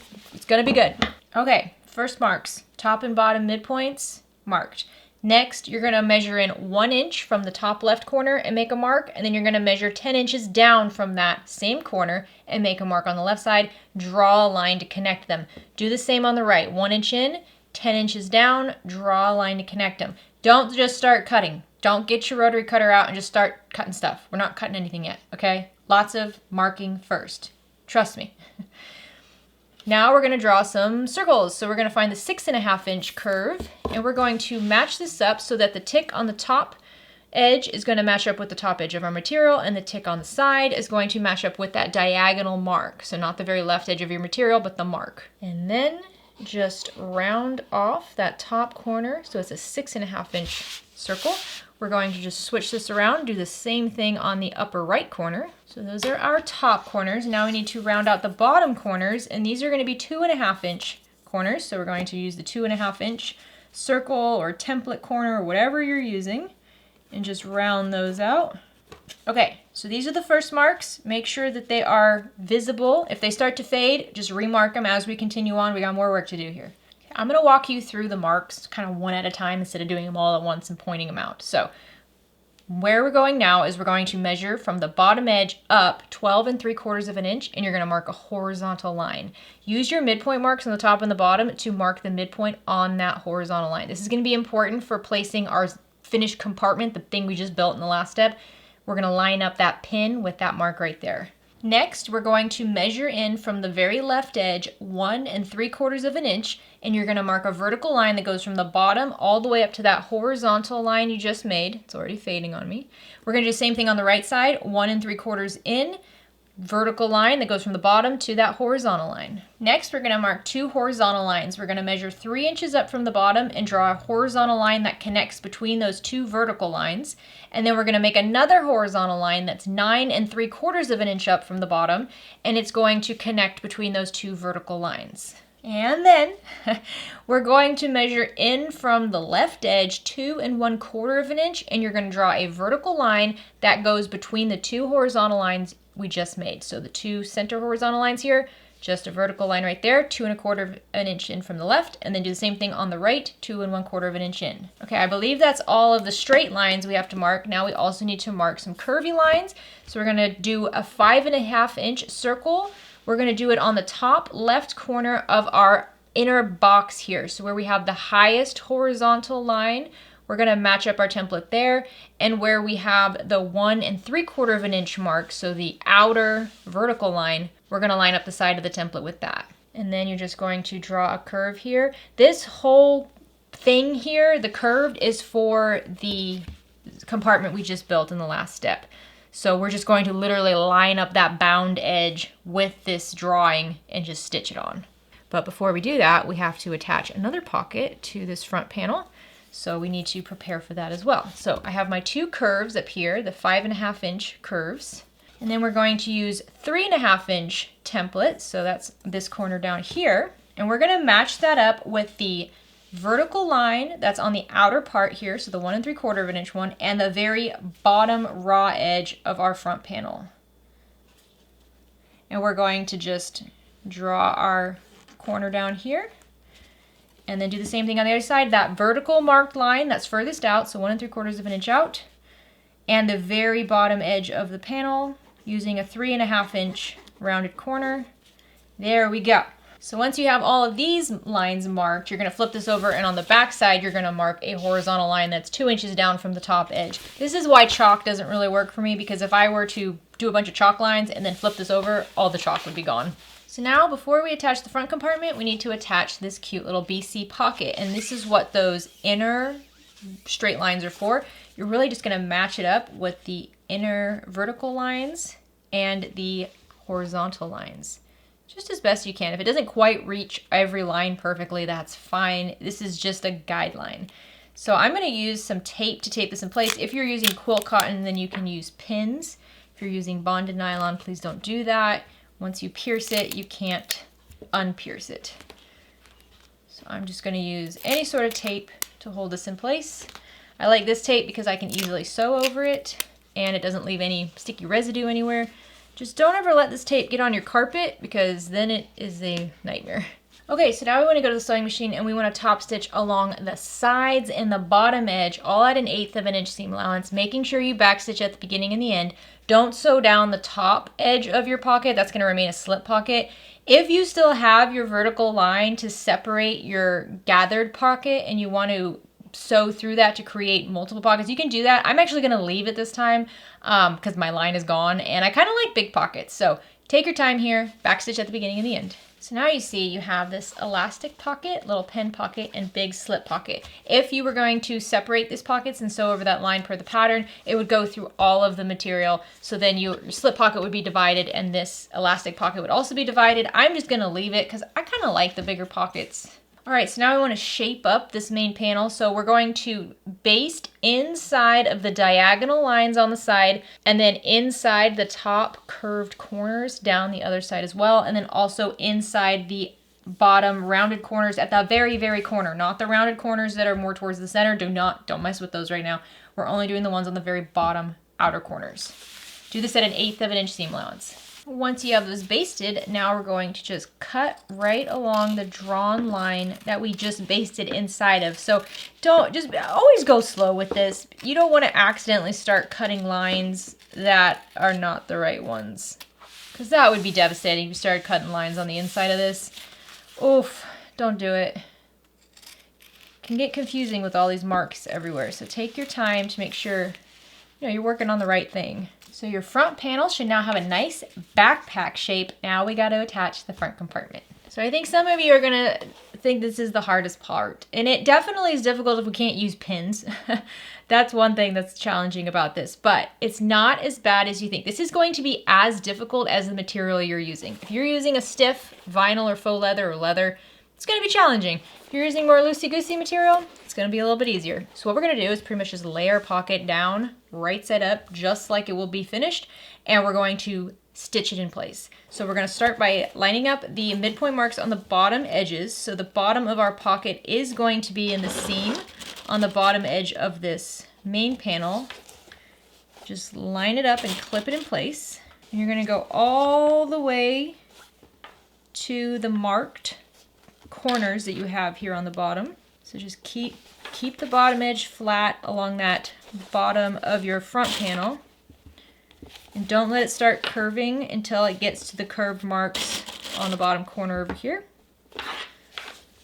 good. Okay, first marks, top and bottom midpoints marked. Next, you're gonna measure in 1 inch from the top left corner and make a mark, and then you're gonna measure 10 inches down from that same corner and make a mark on the left side. Draw a line to connect them. Do the same on the right. 1 inch in, 10 inches down, draw a line to connect them. Don't just start cutting. Don't get your rotary cutter out and just start cutting stuff. We're not cutting anything yet, okay? Lots of marking first. Trust me. Now we're going to draw some circles. So we're going to find the 6.5 inch curve, and we're going to match this up so that the tick on the top edge is going to match up with the top edge of our material, and the tick on the side is going to match up with that diagonal mark. So not the very left edge of your material, but the mark. And then just round off that top corner. So it's a 6.5 inch circle. We're going to just switch this around, do the same thing on the upper right corner. So those are our top corners. Now we need to round out the bottom corners, and these are going to be 2.5 inch corners. So we're going to use the 2.5 inch circle or template corner or whatever you're using, and just round those out. Okay, so these are the first marks. Make sure that they are visible. If they start to fade, just remark them as we continue on. We got more work to do here. I'm going to walk you through the marks kind of one at a time instead of doing them all at once and pointing them out. So Where we're going now is we're going to measure from the bottom edge up 12 3/4 of an inch, and you're going to mark a horizontal line. Use your midpoint marks on the top and the bottom to mark the midpoint on that horizontal line. This is going to be important for placing our finished compartment, the thing we just built in the last step. We're going to line up that pin with that mark right there. Next, we're going to measure in from the very left edge 1 3/4 of an inch, and you're going to mark a vertical line that goes from the bottom all the way up to that horizontal line you just made. It's already fading on me. We're going to do the same thing on the right side, 1 3/4 in, vertical line that goes from the bottom to that horizontal line. Next, we're going to mark 2 horizontal lines. We're going to measure 3 inches up from the bottom and draw a horizontal line that connects between those 2 vertical lines. And then we're going to make another horizontal line that's 9 3/4 of an inch up from the bottom, and it's going to connect between those 2 vertical lines. And then we're going to measure in from the left edge 2 1/4 of an inch, and you're going to draw a vertical line that goes between the 2 horizontal lines we just made. So the 2 center horizontal lines here, just a vertical line right there, 2 1/4 of an inch in from the left, and then do the same thing on the right, 2 1/4 of an inch in. Okay, I believe that's all of the straight lines we have to mark. Now we also need to mark some curvy lines. So we're going to do a 5 1/2 inch circle. We're going to do it on the top left corner of our inner box here. So where we have the highest horizontal line, we're going to match up our template there. And where we have the 1 3/4 of an inch mark, so the outer vertical line, we're going to line up the side of the template with that. And then you're just going to draw a curve here. This whole thing here, the curved, is for the compartment we just built in the last step. So we're just going to literally line up that bound edge with this drawing and just stitch it on. But before we do that, we have to attach another pocket to this front panel. So we need to prepare for that as well. So I have my 2 curves up here, the 5 1/2 inch curves. And then we're going to use 3 1/2 inch template. So that's this corner down here. And we're going to match that up with the vertical line that's on the outer part here, so the 1 3/4 of an inch one, and the very bottom raw edge of our front panel. And we're going to just draw our corner down here, and then do the same thing on the other side. That vertical marked line that's furthest out, so 1 3/4 of an inch out, and the very bottom edge of the panel using a 3 1/2 inch rounded corner. There we go. So once you have all of these lines marked, you're going to flip this over, and on the back side, you're going to mark a horizontal line that's 2 inches down from the top edge. This is why chalk doesn't really work for me, because if I were to do a bunch of chalk lines and then flip this over, all the chalk would be gone. So now, before we attach the front compartment, we need to attach this cute little BC pocket, and this is what those inner straight lines are for. You're really just going to match it up with the inner vertical lines and the horizontal lines, just as best you can. If it doesn't quite reach every line perfectly, that's fine. This is just a guideline. So I'm going to use some tape to tape this in place. If you're using quilt cotton, then you can use pins. If you're using bonded nylon, please don't do that. Once you pierce it, you can't unpierce it. So I'm just going to use any sort of tape to hold this in place. I like this tape because I can easily sew over it, and it doesn't leave any sticky residue anywhere. Just don't ever let this tape get on your carpet, because then it is a nightmare. Okay, so now we want to go to the sewing machine, and we want to top stitch along the sides and the bottom edge, all at 1/8 of an inch seam allowance, making sure you backstitch at the beginning and the end. Don't sew down the top edge of your pocket. That's going to remain a slip pocket. If you still have your vertical line to separate your gathered pocket and you want to sew through that to create multiple pockets, you can do that. I'm actually going to leave it this time because my line is gone, and I kind of like big pockets. So take your time here, backstitch at the beginning and the end. So now you see you have this elastic pocket, little pen pocket, and big slip pocket. If you were going to separate these pockets and sew over that line per the pattern, it would go through all of the material. So then your slip pocket would be divided, and this elastic pocket would also be divided. I'm just going to leave it because I kind of like the bigger pockets. All right, so now we want to shape up this main panel. So we're going to baste inside of the diagonal lines on the side, and then inside the top curved corners down the other side as well, and then also inside the bottom rounded corners at the very, very corner, not the rounded corners that are more towards the center. Don't mess with those right now. We're only doing the ones on the very bottom outer corners. Do this at 1/8 of an inch seam allowance. Once you have those basted, now we're going to just cut right along the drawn line that we just basted inside of. So just always go slow with this. You don't want to accidentally start cutting lines that are not the right ones, because that would be devastating if you started cutting lines on the inside of this. Oof, don't do it. It can get confusing with all these marks everywhere. So take your time to make sure you're working on the right thing. So your front panel should now have a nice backpack shape. Now we got to attach the front compartment. So I think some of you are gonna think this is the hardest part. And it definitely is difficult if we can't use pins. That's one thing that's challenging about this, but it's not as bad as you think. This is going to be as difficult as the material you're using. If you're using a stiff vinyl or faux leather or leather, it's gonna be challenging. If you're using more loosey-goosey material, it's gonna be a little bit easier. So what we're gonna do is pretty much just lay our pocket down, right side up, just like it will be finished, and we're going to stitch it in place. So we're gonna start by lining up the midpoint marks on the bottom edges. So the bottom of our pocket is going to be in the seam on the bottom edge of this main panel. Just line it up and clip it in place. And you're gonna go all the way to the marked corners that you have here on the bottom. So just keep the bottom edge flat along that bottom of your front panel. And don't let it start curving until it gets to the curved marks on the bottom corner over here.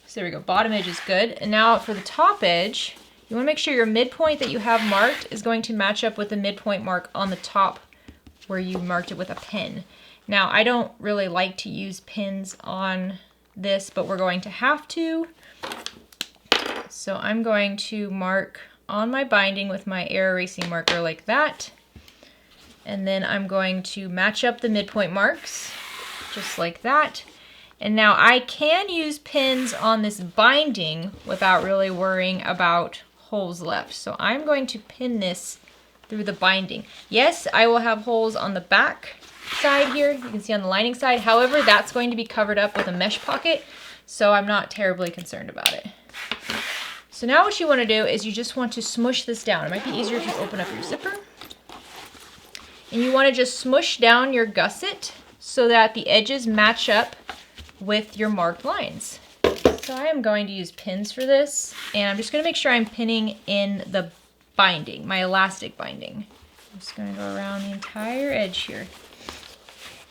So there we go, bottom edge is good. And now for the top edge, you wanna make sure your midpoint that you have marked is going to match up with the midpoint mark on the top where you marked it with a pin. Now, I don't really like to use pins on this, but we're going to have to. So I'm going to mark on my binding with my air erasing marker like that. And then I'm going to match up the midpoint marks just like that. And now I can use pins on this binding without really worrying about holes left. So I'm going to pin this through the binding. Yes, I will have holes on the back side here. You can see on the lining side. However, that's going to be covered up with a mesh pocket, so I'm not terribly concerned about it. So now what you want to do is you just want to smush this down. It might be easier if you open up your zipper. And you want to just smush down your gusset so that the edges match up with your marked lines. So I am going to use pins for this, and I'm just going to make sure I'm pinning in the binding, my elastic binding. I'm just going to go around the entire edge here.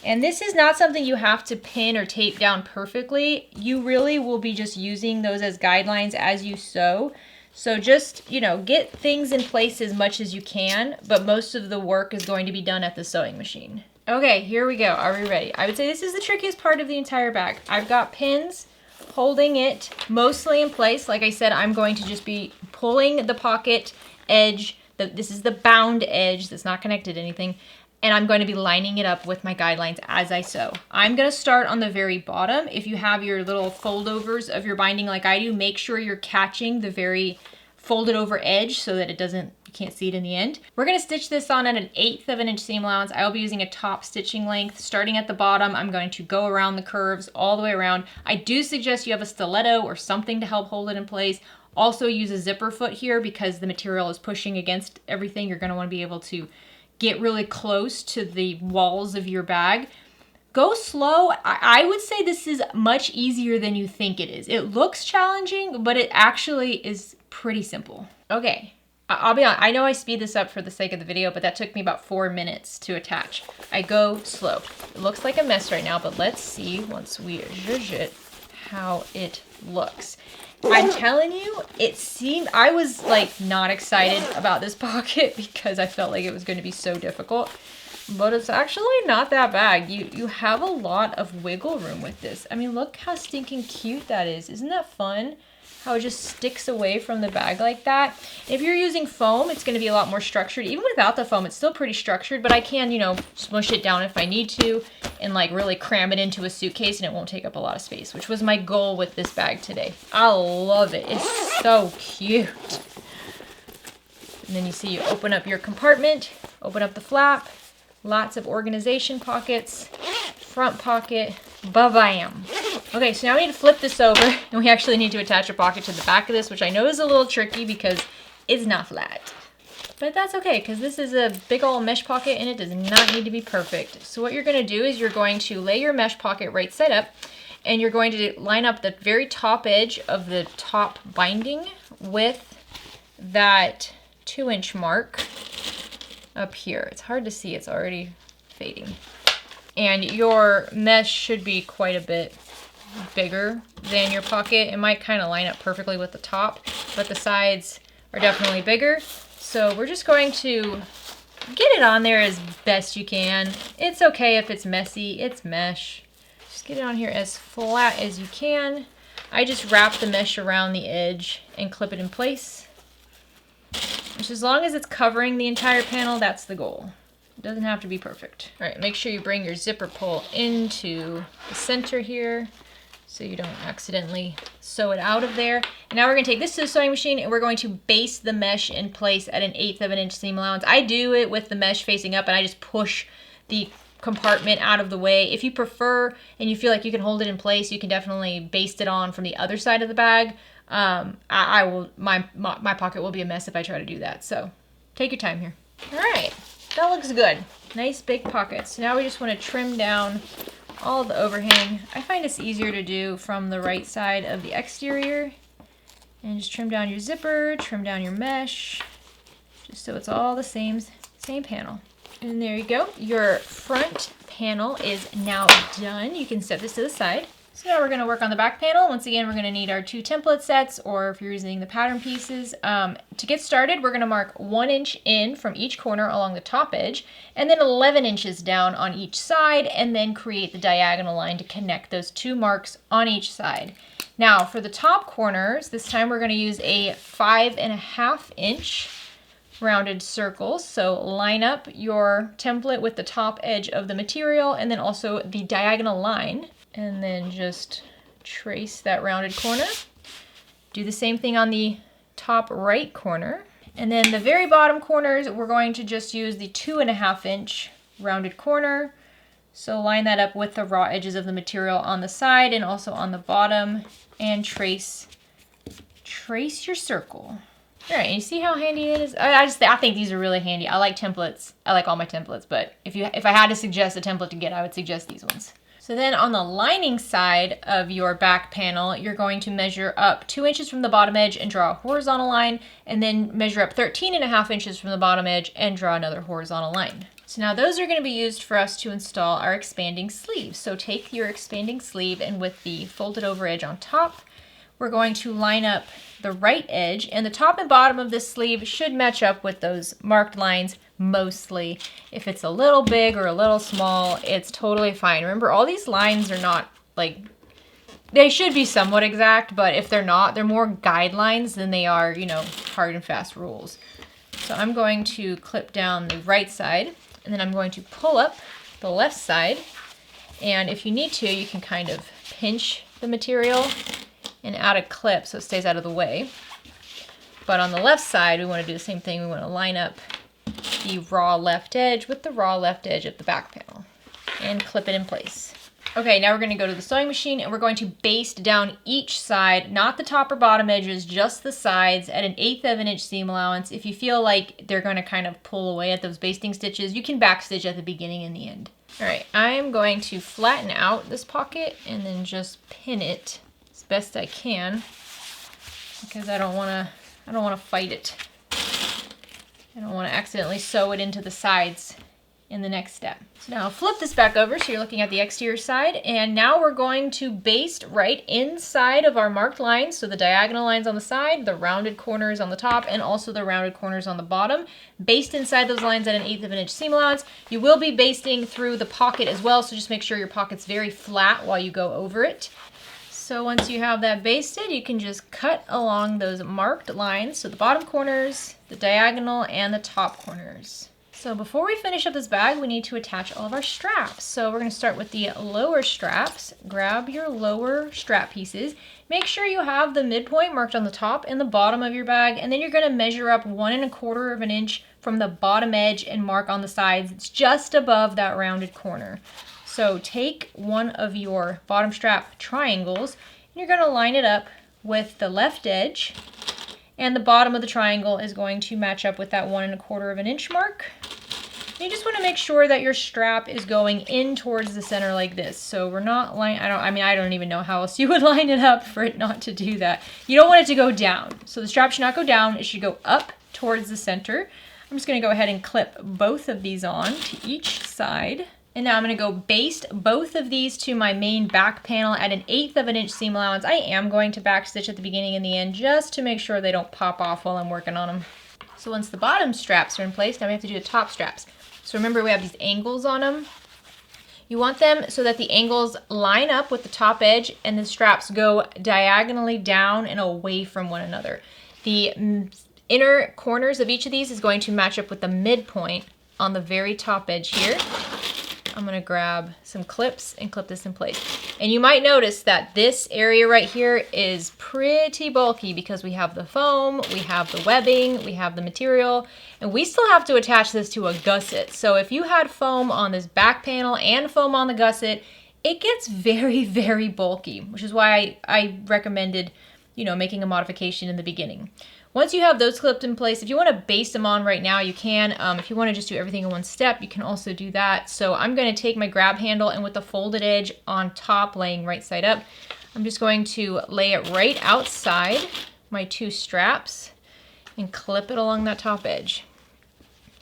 And this is not something you have to pin or tape down perfectly. You really will be just using those as guidelines as you sew. So just, get things in place as much as you can, but most of the work is going to be done at the sewing machine. Okay, here we go. Are we ready? I would say this is the trickiest part of the entire bag. I've got pins holding it mostly in place. Like I said, I'm going to just be pulling the pocket edge. This is the bound edge that's not connected to anything. And I'm going to be lining it up with my guidelines as I sew. I'm going to start on the very bottom. If you have your little foldovers of your binding like I do, make sure you're catching the very folded over edge so that you can't see it in the end. We're going to stitch this on at an 1/8 of an inch seam allowance. I will be using a top stitching length. Starting at the bottom, I'm going to go around the curves all the way around. I do suggest you have a stiletto or something to help hold it in place. Also use a zipper foot here because the material is pushing against everything. You're going to want to be able to get really close to the walls of your bag. Go slow. I would say this is much easier than you think it is. It looks challenging, but it actually is pretty simple. Okay, I'll be honest, I know I speed this up for the sake of the video, but that took me about 4 minutes to attach. I go slow. It looks like a mess right now, but let's see once we zhuzh it how it looks. I'm telling you, I was like not excited about this pocket because I felt like it was going to be so difficult, but it's actually not that bad. You have a lot of wiggle room with this. I mean, look how stinking cute that is. Isn't that fun? How it just sticks away from the bag like that. If you're using foam, it's going to be a lot more structured. Even without the foam, it's still pretty structured, but I can, smush it down if I need to and like really cram it into a suitcase and it won't take up a lot of space, which was my goal with this bag today. I love it. It's so cute. And then you see you open up your compartment, open up the flap, lots of organization pockets, front pocket, ba-bam. Okay, so now we need to flip this over, and we actually need to attach a pocket to the back of this, which I know is a little tricky because it's not flat. But that's okay, because this is a big old mesh pocket and it does not need to be perfect. So what you're going to do is you're going to lay your mesh pocket right side up, and you're going to line up the very top edge of the top binding with that 2-inch mark up here. It's hard to see, it's already fading. And your mesh should be quite a bit bigger than your pocket. It might kind of line up perfectly with the top, but the sides are definitely bigger. So we're just going to get it on there as best you can. It's okay if it's messy, it's mesh. Just get it on here as flat as you can. I just wrap the mesh around the edge and clip it in place. Which, as long as it's covering the entire panel, that's the goal. It doesn't have to be perfect. All right, make sure you bring your zipper pull into the center here so you don't accidentally sew it out of there. And now we're gonna take this to the sewing machine and we're going to base the mesh in place at 1/8 of an inch seam allowance. I do it with the mesh facing up and I just push the compartment out of the way. If you prefer and you feel like you can hold it in place, you can definitely baste it on from the other side of the bag. My pocket will be a mess if I try to do that. So take your time here. All right, that looks good. Nice big pockets. Now we just want to trim down all the overhang. I find it's easier to do from the right side of the exterior. And just trim down your zipper, trim down your mesh, just so it's all the same panel. And there you go. Your front panel is now done. You can set this to the side. So now we're going to work on the back panel. Once again, we're going to need our 2 template sets, or if you're using the pattern pieces. To get started, we're going to mark 1 inch in from each corner along the top edge, and then 11 inches down on each side, and then create the diagonal line to connect those 2 marks on each side. Now for the top corners, this time we're going to use a 5.5 inch rounded circle. So line up your template with the top edge of the material and then also the diagonal line. And then just trace that rounded corner. Do the same thing on the top right corner. And then the very bottom corners, we're going to just use the 2.5 inch rounded corner. So line that up with the raw edges of the material on the side and also on the bottom, and trace your circle. All right, you see how handy it is? I think these are really handy. I like templates. I like all my templates, but if I had to suggest a template to get, I would suggest these ones. So then on the lining side of your back panel, you're going to measure up 2 inches from the bottom edge and draw a horizontal line, and then measure up 13.5 inches from the bottom edge and draw another horizontal line. So now those are going to be used for us to install our expanding sleeve. So take your expanding sleeve, and with the folded over edge on top, we're going to line up the right edge, and the top and bottom of this sleeve should match up with those marked lines mostly. If it's a little big or a little small, it's totally fine. Remember, all these lines are not like, they should be somewhat exact, but if they're not, they're more guidelines than they are, you know, hard and fast rules. So I'm going to clip down the right side, and then I'm going to pull up the left side. And if you need to, you can kind of pinch the material and add a clip so it stays out of the way. But on the left side, we want to do the same thing. We want to line up the raw left edge with the raw left edge of the back panel and clip it in place. Okay, now we're going to go to the sewing machine and we're going to baste down each side, not the top or bottom edges, just the sides at 1/8 of an inch seam allowance. If you feel like they're going to kind of pull away at those basting stitches, you can backstitch at the beginning and the end. All right, I'm going to flatten out this pocket and then just pin it as best I can, because I don't want to fight it. I don't want to accidentally sew it into the sides in the next step. So now I'll flip this back over so you're looking at the exterior side, and now we're going to baste right inside of our marked lines, so the diagonal lines on the side, the rounded corners on the top, and also the rounded corners on the bottom. Baste inside those lines at 1/8 of an inch seam allowance. You will be basting through the pocket as well, so just make sure your pocket's very flat while you go over it. So once you have that basted, you can just cut along those marked lines, so the bottom corners, the diagonal, and the top corners. So before we finish up this bag, we need to attach all of our straps. So we're going to start with the lower straps. Grab your lower strap pieces. Make sure you have the midpoint marked on the top and the bottom of your bag, and then you're going to measure up 1.25 of an inch from the bottom edge and mark on the sides. It's just above that rounded corner. So take one of your bottom strap triangles and you're going to line it up with the left edge And the bottom of the triangle is going to match up with that 1 1/4 of an inch mark. You just want to make sure that your strap is going in towards the center like this. So we're not I don't even know how else you would line it up for it not to do that. You don't want it to go down. So the strap should not go down, it should go up towards the center. I'm just going to go ahead and clip both of these on to each side. And now I'm going to go baste both of these to my main back panel at 1/8 of an inch seam allowance. I am going to back stitch at the beginning and the end just to make sure they don't pop off while I'm working on them. So once the bottom straps are in place, now we have to do the top straps. So remember, we have these angles on them. You want them so that the angles line up with the top edge and the straps go diagonally down and away from one another. The inner corners of each of these is going to match up with the midpoint on the very top edge here. I'm going to grab some clips and clip this in place. And you might notice that this area right here is pretty bulky because we have the foam, we have the webbing, we have the material, and we still have to attach this to a gusset. So if you had foam on this back panel and foam on the gusset, it gets very, very bulky, which is why I recommended, making a modification in the beginning. Once you have those clipped in place, if you want to baste them on right now, you can. If you want to just do everything in one step, you can also do that. So I'm going to take my grab handle and with the folded edge on top, laying right side up, I'm just going to lay it right outside my 2 straps and clip it along that top edge.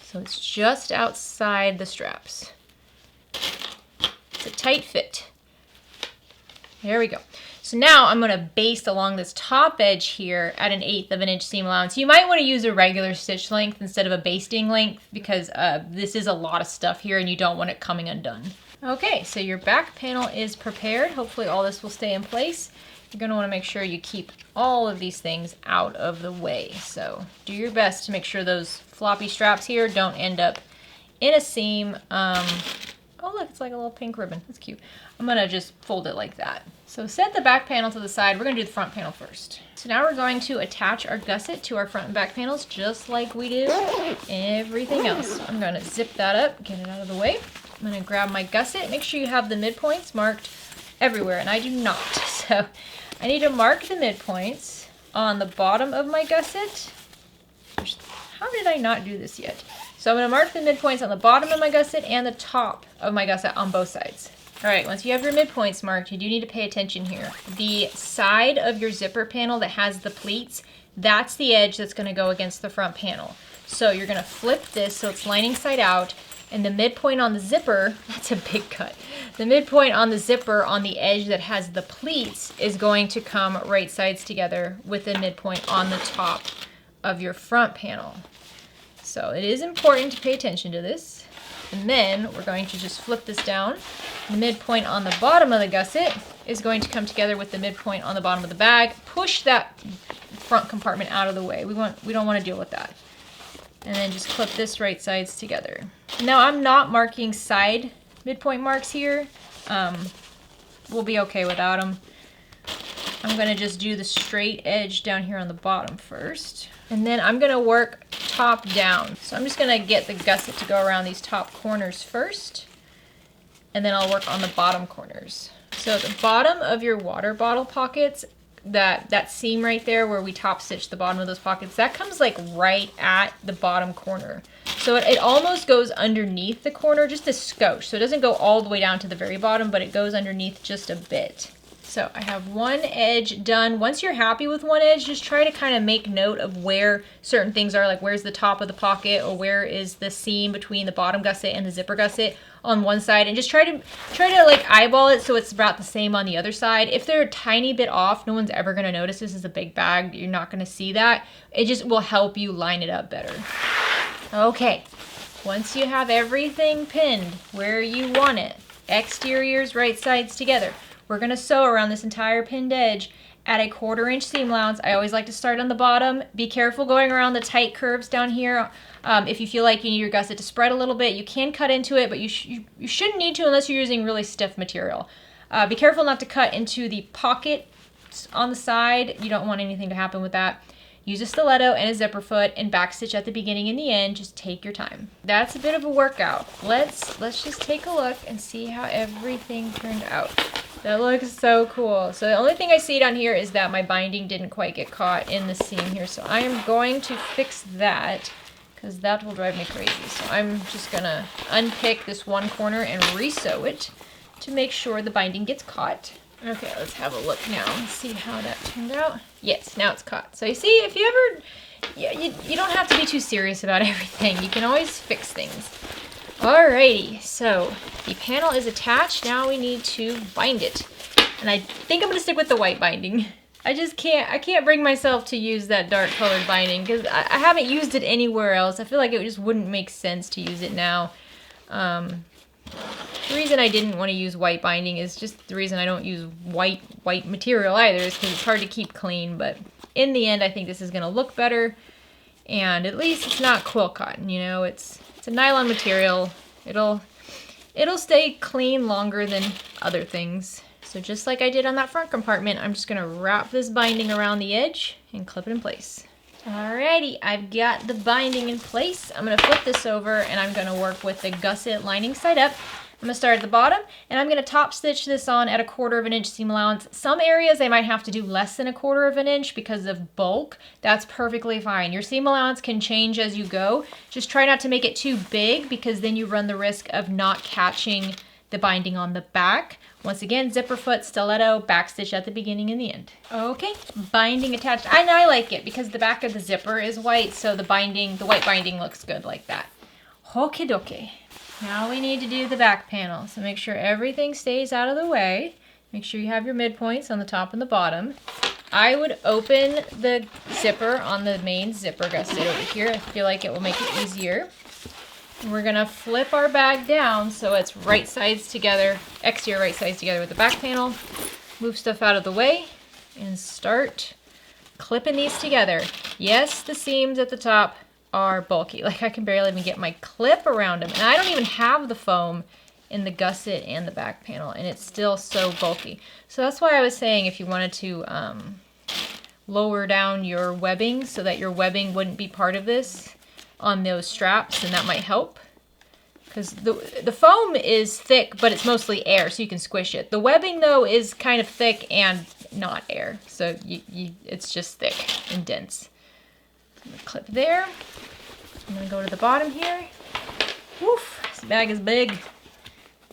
So it's just outside the straps. It's a tight fit. There we go. So now I'm going to baste along this top edge here at 1/8 of an inch seam allowance. You might want to use a regular stitch length instead of a basting length because this is a lot of stuff here and you don't want it coming undone. Okay, so your back panel is prepared. Hopefully all this will stay in place. You're going to want to make sure you keep all of these things out of the way. So do your best to make sure those floppy straps here don't end up in a seam. Oh look, it's like a little pink ribbon. That's cute. I'm going to just fold it like that. So set the back panel to the side. We're going to do the front panel first. So now we're going to attach our gusset to our front and back panels just like we do everything else. I'm going to zip that up, get it out of the way. I'm going to grab my gusset. Make sure you have the midpoints marked everywhere, and I do not. So I need to mark the midpoints on the bottom of my gusset. How did I not do this yet? So I'm going to mark the midpoints on the bottom of my gusset and the top of my gusset on both sides. All right, once you have your midpoints marked, you do need to pay attention here. The side of your zipper panel that has the pleats, that's the edge that's going to go against the front panel. So you're going to flip this so it's lining side out, and the midpoint on the zipper, that's a big cut. The midpoint on the zipper on the edge that has the pleats is going to come right sides together with the midpoint on the top of your front panel. So it is important to pay attention to this. And then we're going to just flip this down. The midpoint on the bottom of the gusset is going to come together with the midpoint on the bottom of the bag. Push that front compartment out of the way. We don't want to deal with that. And then just clip this right sides together. Now I'm not marking side midpoint marks here. We'll be okay without them. I'm going to just do the straight edge down here on the bottom first. And then I'm going to work top down. So I'm just going to get the gusset to go around these top corners first. And then I'll work on the bottom corners. So at the bottom of your water bottle pockets, that seam right there where we top stitch the bottom of those pockets, that comes like right at the bottom corner. So it almost goes underneath the corner, just a skosh. So it doesn't go all the way down to the very bottom, but it goes underneath just a bit. So I have one edge done. Once you're happy with one edge, just try to kind of make note of where certain things are, like where's the top of the pocket or where is the seam between the bottom gusset and the zipper gusset on one side, and just try to like eyeball it so it's about the same on the other side. If they're a tiny bit off, no one's ever going to notice. This is a big bag. You're not going to see that. It just will help you line it up better. Okay, once you have everything pinned where you want it, exteriors right sides together, we're going to sew around this entire pinned edge at a 1/4 inch seam allowance. I always like to start on the bottom. Be careful going around the tight curves down here. If you feel like you need your gusset to spread a little bit, you can cut into it, but you shouldn't need to unless you're using really stiff material. Be careful not to cut into the pocket on the side. You don't want anything to happen with that. Use a stiletto and a zipper foot and backstitch at the beginning and the end. Just take your time. That's a bit of a workout. Let's just take a look and see how everything turned out. That looks so cool. So the only thing I see down here is that my binding didn't quite get caught in the seam here. So I am going to fix that because that will drive me crazy. So I'm just gonna unpick this one corner and re-sew it to make sure the binding gets caught. Okay, let's have a look now and see how that turned out. Yes, now it's caught. So you see, if you ever, you don't have to be too serious about everything. You can always fix things. Alrighty, so the panel is attached. Now we need to bind it. And I think I'm gonna stick with the white binding. I can't bring myself to use that dark colored binding because I haven't used it anywhere else. I feel like it just wouldn't make sense to use it now. The reason I didn't want to use white binding is just the reason I don't use white material either is because it's hard to keep clean. But in the end, I think this is gonna look better. And at least it's not quilt cotton, you know, it's a nylon material. It'll stay clean longer than other things. So just like I did on that front compartment, I'm just gonna wrap this binding around the edge and clip it in place. Alrighty, I've got the binding in place. I'm gonna flip this over and I'm gonna work with the gusset lining side up. I'm gonna start at the bottom and I'm gonna top stitch this on at 1/4 of an inch seam allowance. Some areas I might have to do less than 1/4 of an inch because of bulk. That's perfectly fine. Your seam allowance can change as you go. Just try not to make it too big because then you run the risk of not catching the binding on the back. Once again, zipper foot, stiletto, back stitch at the beginning and the end. Okay, binding attached. And I like it because the back of the zipper is white, so the white binding looks good like that. Okie dokie. Now we need to do the back panel. So make sure everything stays out of the way. Make sure you have your midpoints on the top and the bottom. I would open the zipper on the main zipper gusset over here. I feel like it will make it easier. And we're gonna flip our bag down so it's right sides together, exterior right sides together with the back panel. Move stuff out of the way and start clipping these together. Yes, the seams at the top are bulky. Like I can barely even get my clip around them. And I don't even have the foam in the gusset and the back panel and it's still so bulky. So that's why I was saying if you wanted to lower down your webbing so that your webbing wouldn't be part of this on those straps, and that might help. Because the foam is thick, but it's mostly air, so you can squish it. The webbing, though, is kind of thick and not air. So it's just thick and dense. I'm going to clip there. I'm going to go to the bottom here. Woof, this bag is big.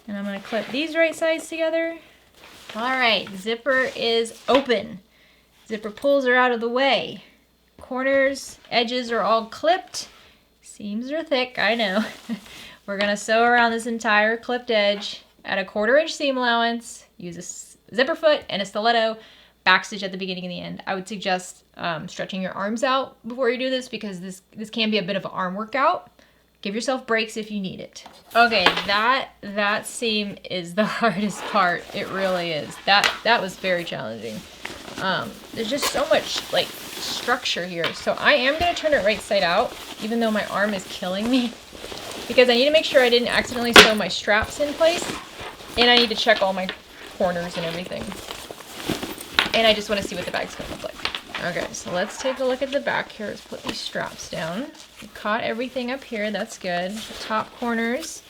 And I'm going to clip these right sides together. All right, zipper is open. Zipper pulls are out of the way. Corners, edges are all clipped. Seams are thick, I know. We're gonna sew around this entire clipped edge at 1/4 inch seam allowance. Use a zipper foot and a stiletto. Backstitch at the beginning and the end. I would suggest stretching your arms out before you do this because this can be a bit of an arm workout. Give yourself breaks if you need it. Okay, that seam is the hardest part. It really is. That was very challenging. There's just so much like structure here. So I am gonna turn it right side out, even though my arm is killing me, because I need to make sure I didn't accidentally sew my straps in place, and I need to check all my corners and everything. And I just want to see what the bag's gonna look like. Okay, so let's take a look at the back here. Let's put these straps down. We caught everything up here, that's good. The top corners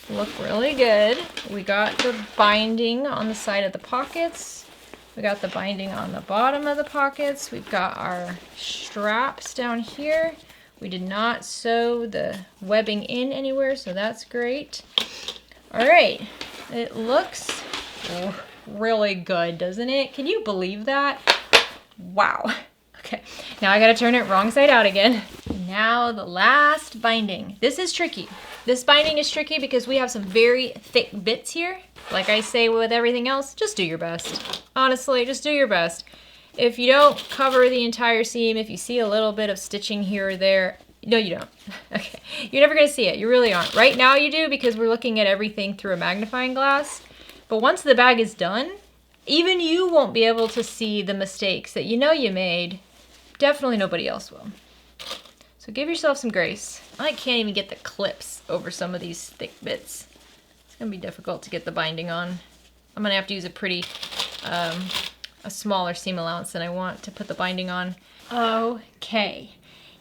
look really good. We got the binding on the side of the pockets. We got the binding on the bottom of the pockets. We've got our straps down here. We did not sew the webbing in anywhere, so that's great. All right, it looks really good, doesn't it? Can you believe that? Wow. Okay, now I gotta turn it wrong side out again. Now the last binding. This is tricky. This binding is tricky because we have some very thick bits here. Like I say with everything else, just do your best. Honestly, just do your best. If you don't cover the entire seam, if you see a little bit of stitching here or there, no you don't. Okay, you're never gonna see it, you really aren't. Right now you do because we're looking at everything through a magnifying glass. But once the bag is done, even you won't be able to see the mistakes that you know you made. Definitely nobody else will. So give yourself some grace. I can't even get the clips over some of these thick bits. It's gonna be difficult to get the binding on. I'm gonna have to use a pretty, a smaller seam allowance than I want to put the binding on. Okay,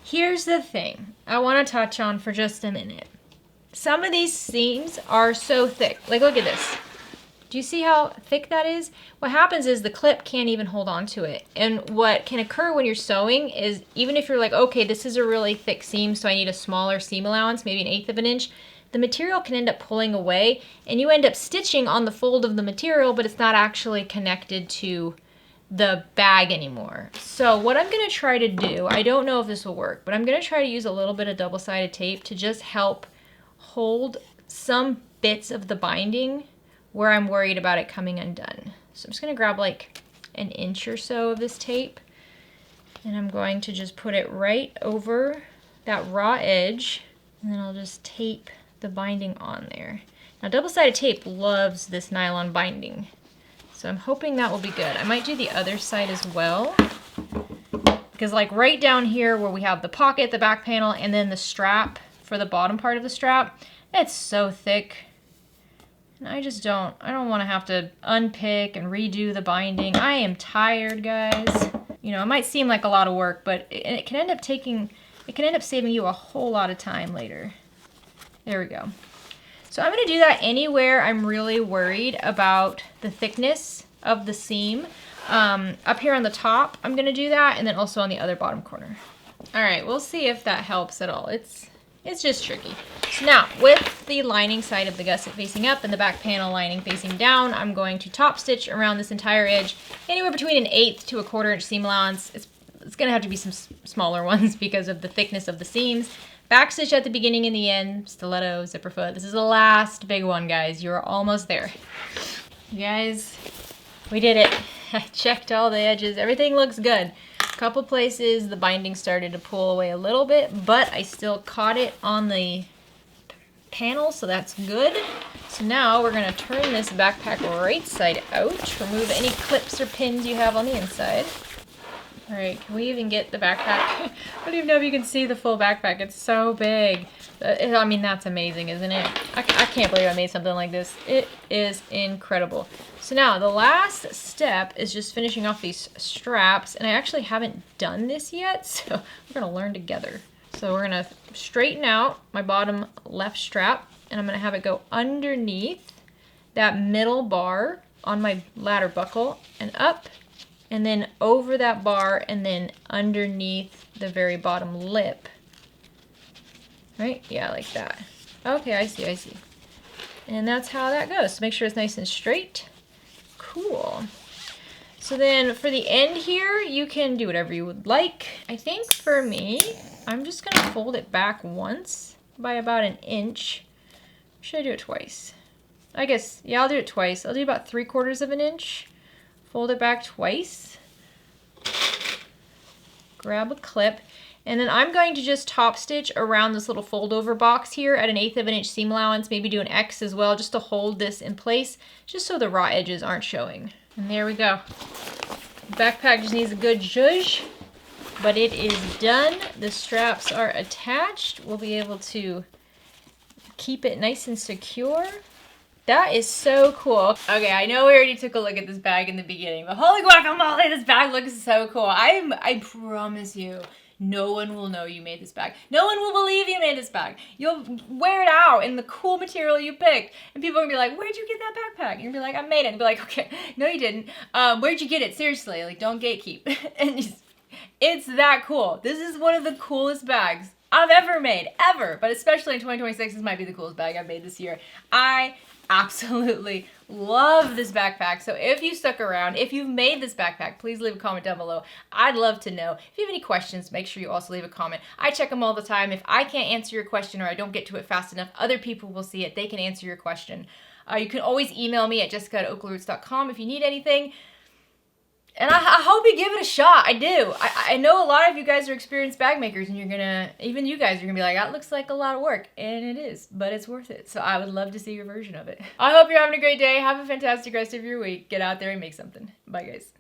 here's the thing I wanna touch on for just a minute. Some of these seams are so thick. Like, look at this. Do you see how thick that is? What happens is the clip can't even hold on to it. And what can occur when you're sewing is, even if you're like, okay, this is a really thick seam, so I need a smaller seam allowance, maybe 1/8 of an inch, the material can end up pulling away, and you end up stitching on the fold of the material, but it's not actually connected to the bag anymore. So what I'm gonna try to do, I don't know if this will work, but I'm gonna try to use a little bit of double-sided tape to just help hold some bits of the binding where I'm worried about it coming undone. So I'm just gonna grab like 1 inch or so of this tape, and I'm going to just put it right over that raw edge, and then I'll just tape the binding on there. Now double-sided tape loves this nylon binding, so I'm hoping that will be good. I might do the other side as well, because like right down here where we have the pocket, the back panel, and then the strap for the bottom part of the strap, it's so thick. And I don't want to have to unpick and redo the binding. I am tired, guys. You know, it might seem like a lot of work, but it can end up saving you a whole lot of time later. There we go. So I'm gonna do that anywhere I'm really worried about the thickness of the seam. Up here on the top, I'm gonna do that, and then also on the other bottom corner. All right, we'll see if that helps at all. It's just tricky. So now, with the lining side of the gusset facing up and the back panel lining facing down, I'm going to top stitch around this entire edge, anywhere between 1/8 to 1/4 inch seam allowance. It's gonna have to be some smaller ones because of the thickness of the seams. Back stitch at the beginning and the end, stiletto, zipper foot. This is the last big one, guys. You're almost there. You guys, we did it. I checked all the edges. Everything looks good. A couple places the binding started to pull away a little bit, but I still caught it on the panel, so that's good. So now we're gonna turn this backpack right side out, remove any clips or pins you have on the inside. All right, can we even get the backpack? I don't even know if you can see the full backpack. It's so big. I mean, that's amazing, isn't it? I can't believe I made something like this. It is incredible. So now the last step is just finishing off these straps, and I actually haven't done this yet, so we're gonna learn together. So we're gonna straighten out my bottom left strap, and I'm gonna have it go underneath that middle bar on my ladder buckle and up, and then over that bar, and then underneath the very bottom lip. Right? Yeah, like that. Okay, I see. And that's how that goes. So make sure it's nice and straight. Cool. So then for the end here, you can do whatever you would like. I think for me, I'm just gonna fold it back once by about 1 inch. Should I do it twice? I guess, yeah, I'll do it twice. I'll do about 3/4 of an inch. Fold it back twice. Grab a clip. And then I'm going to just top stitch around this little fold over box here at 1/8 of an inch seam allowance, maybe do an X as well, just to hold this in place, just so the raw edges aren't showing. And there we go. The backpack just needs a good zhuzh, but it is done. The straps are attached. We'll be able to keep it nice and secure. That is so cool. Okay, I know we already took a look at this bag in the beginning, but holy guacamole, this bag looks so cool. I promise you, no one will know you made this bag. No one will believe you made this bag. You'll wear it out in the cool material you picked, and people are gonna be like, where'd you get that backpack? And you'll be like, I made it. And be like, okay, no you didn't. Where'd you get it? Seriously, like, don't gatekeep. And it's that cool. This is one of the coolest bags I've ever made, ever. But especially in 2026, this might be the coolest bag I've made this year. I absolutely love this backpack. So if you stuck around, if you've made this backpack, please leave a comment down below. I'd love to know. If you have any questions, make sure you also leave a comment. I check them all the time. If I can't answer your question or I don't get to it fast enough, other people will see it. They can answer your question. You can always email me at jessica@OklaRoots.com if you need anything. And I hope you give it a shot. I do. I know a lot of you guys are experienced bag makers, and even you guys are gonna be like, that looks like a lot of work. And it is, but it's worth it. So I would love to see your version of it. I hope you're having a great day. Have a fantastic rest of your week. Get out there and make something. Bye, guys.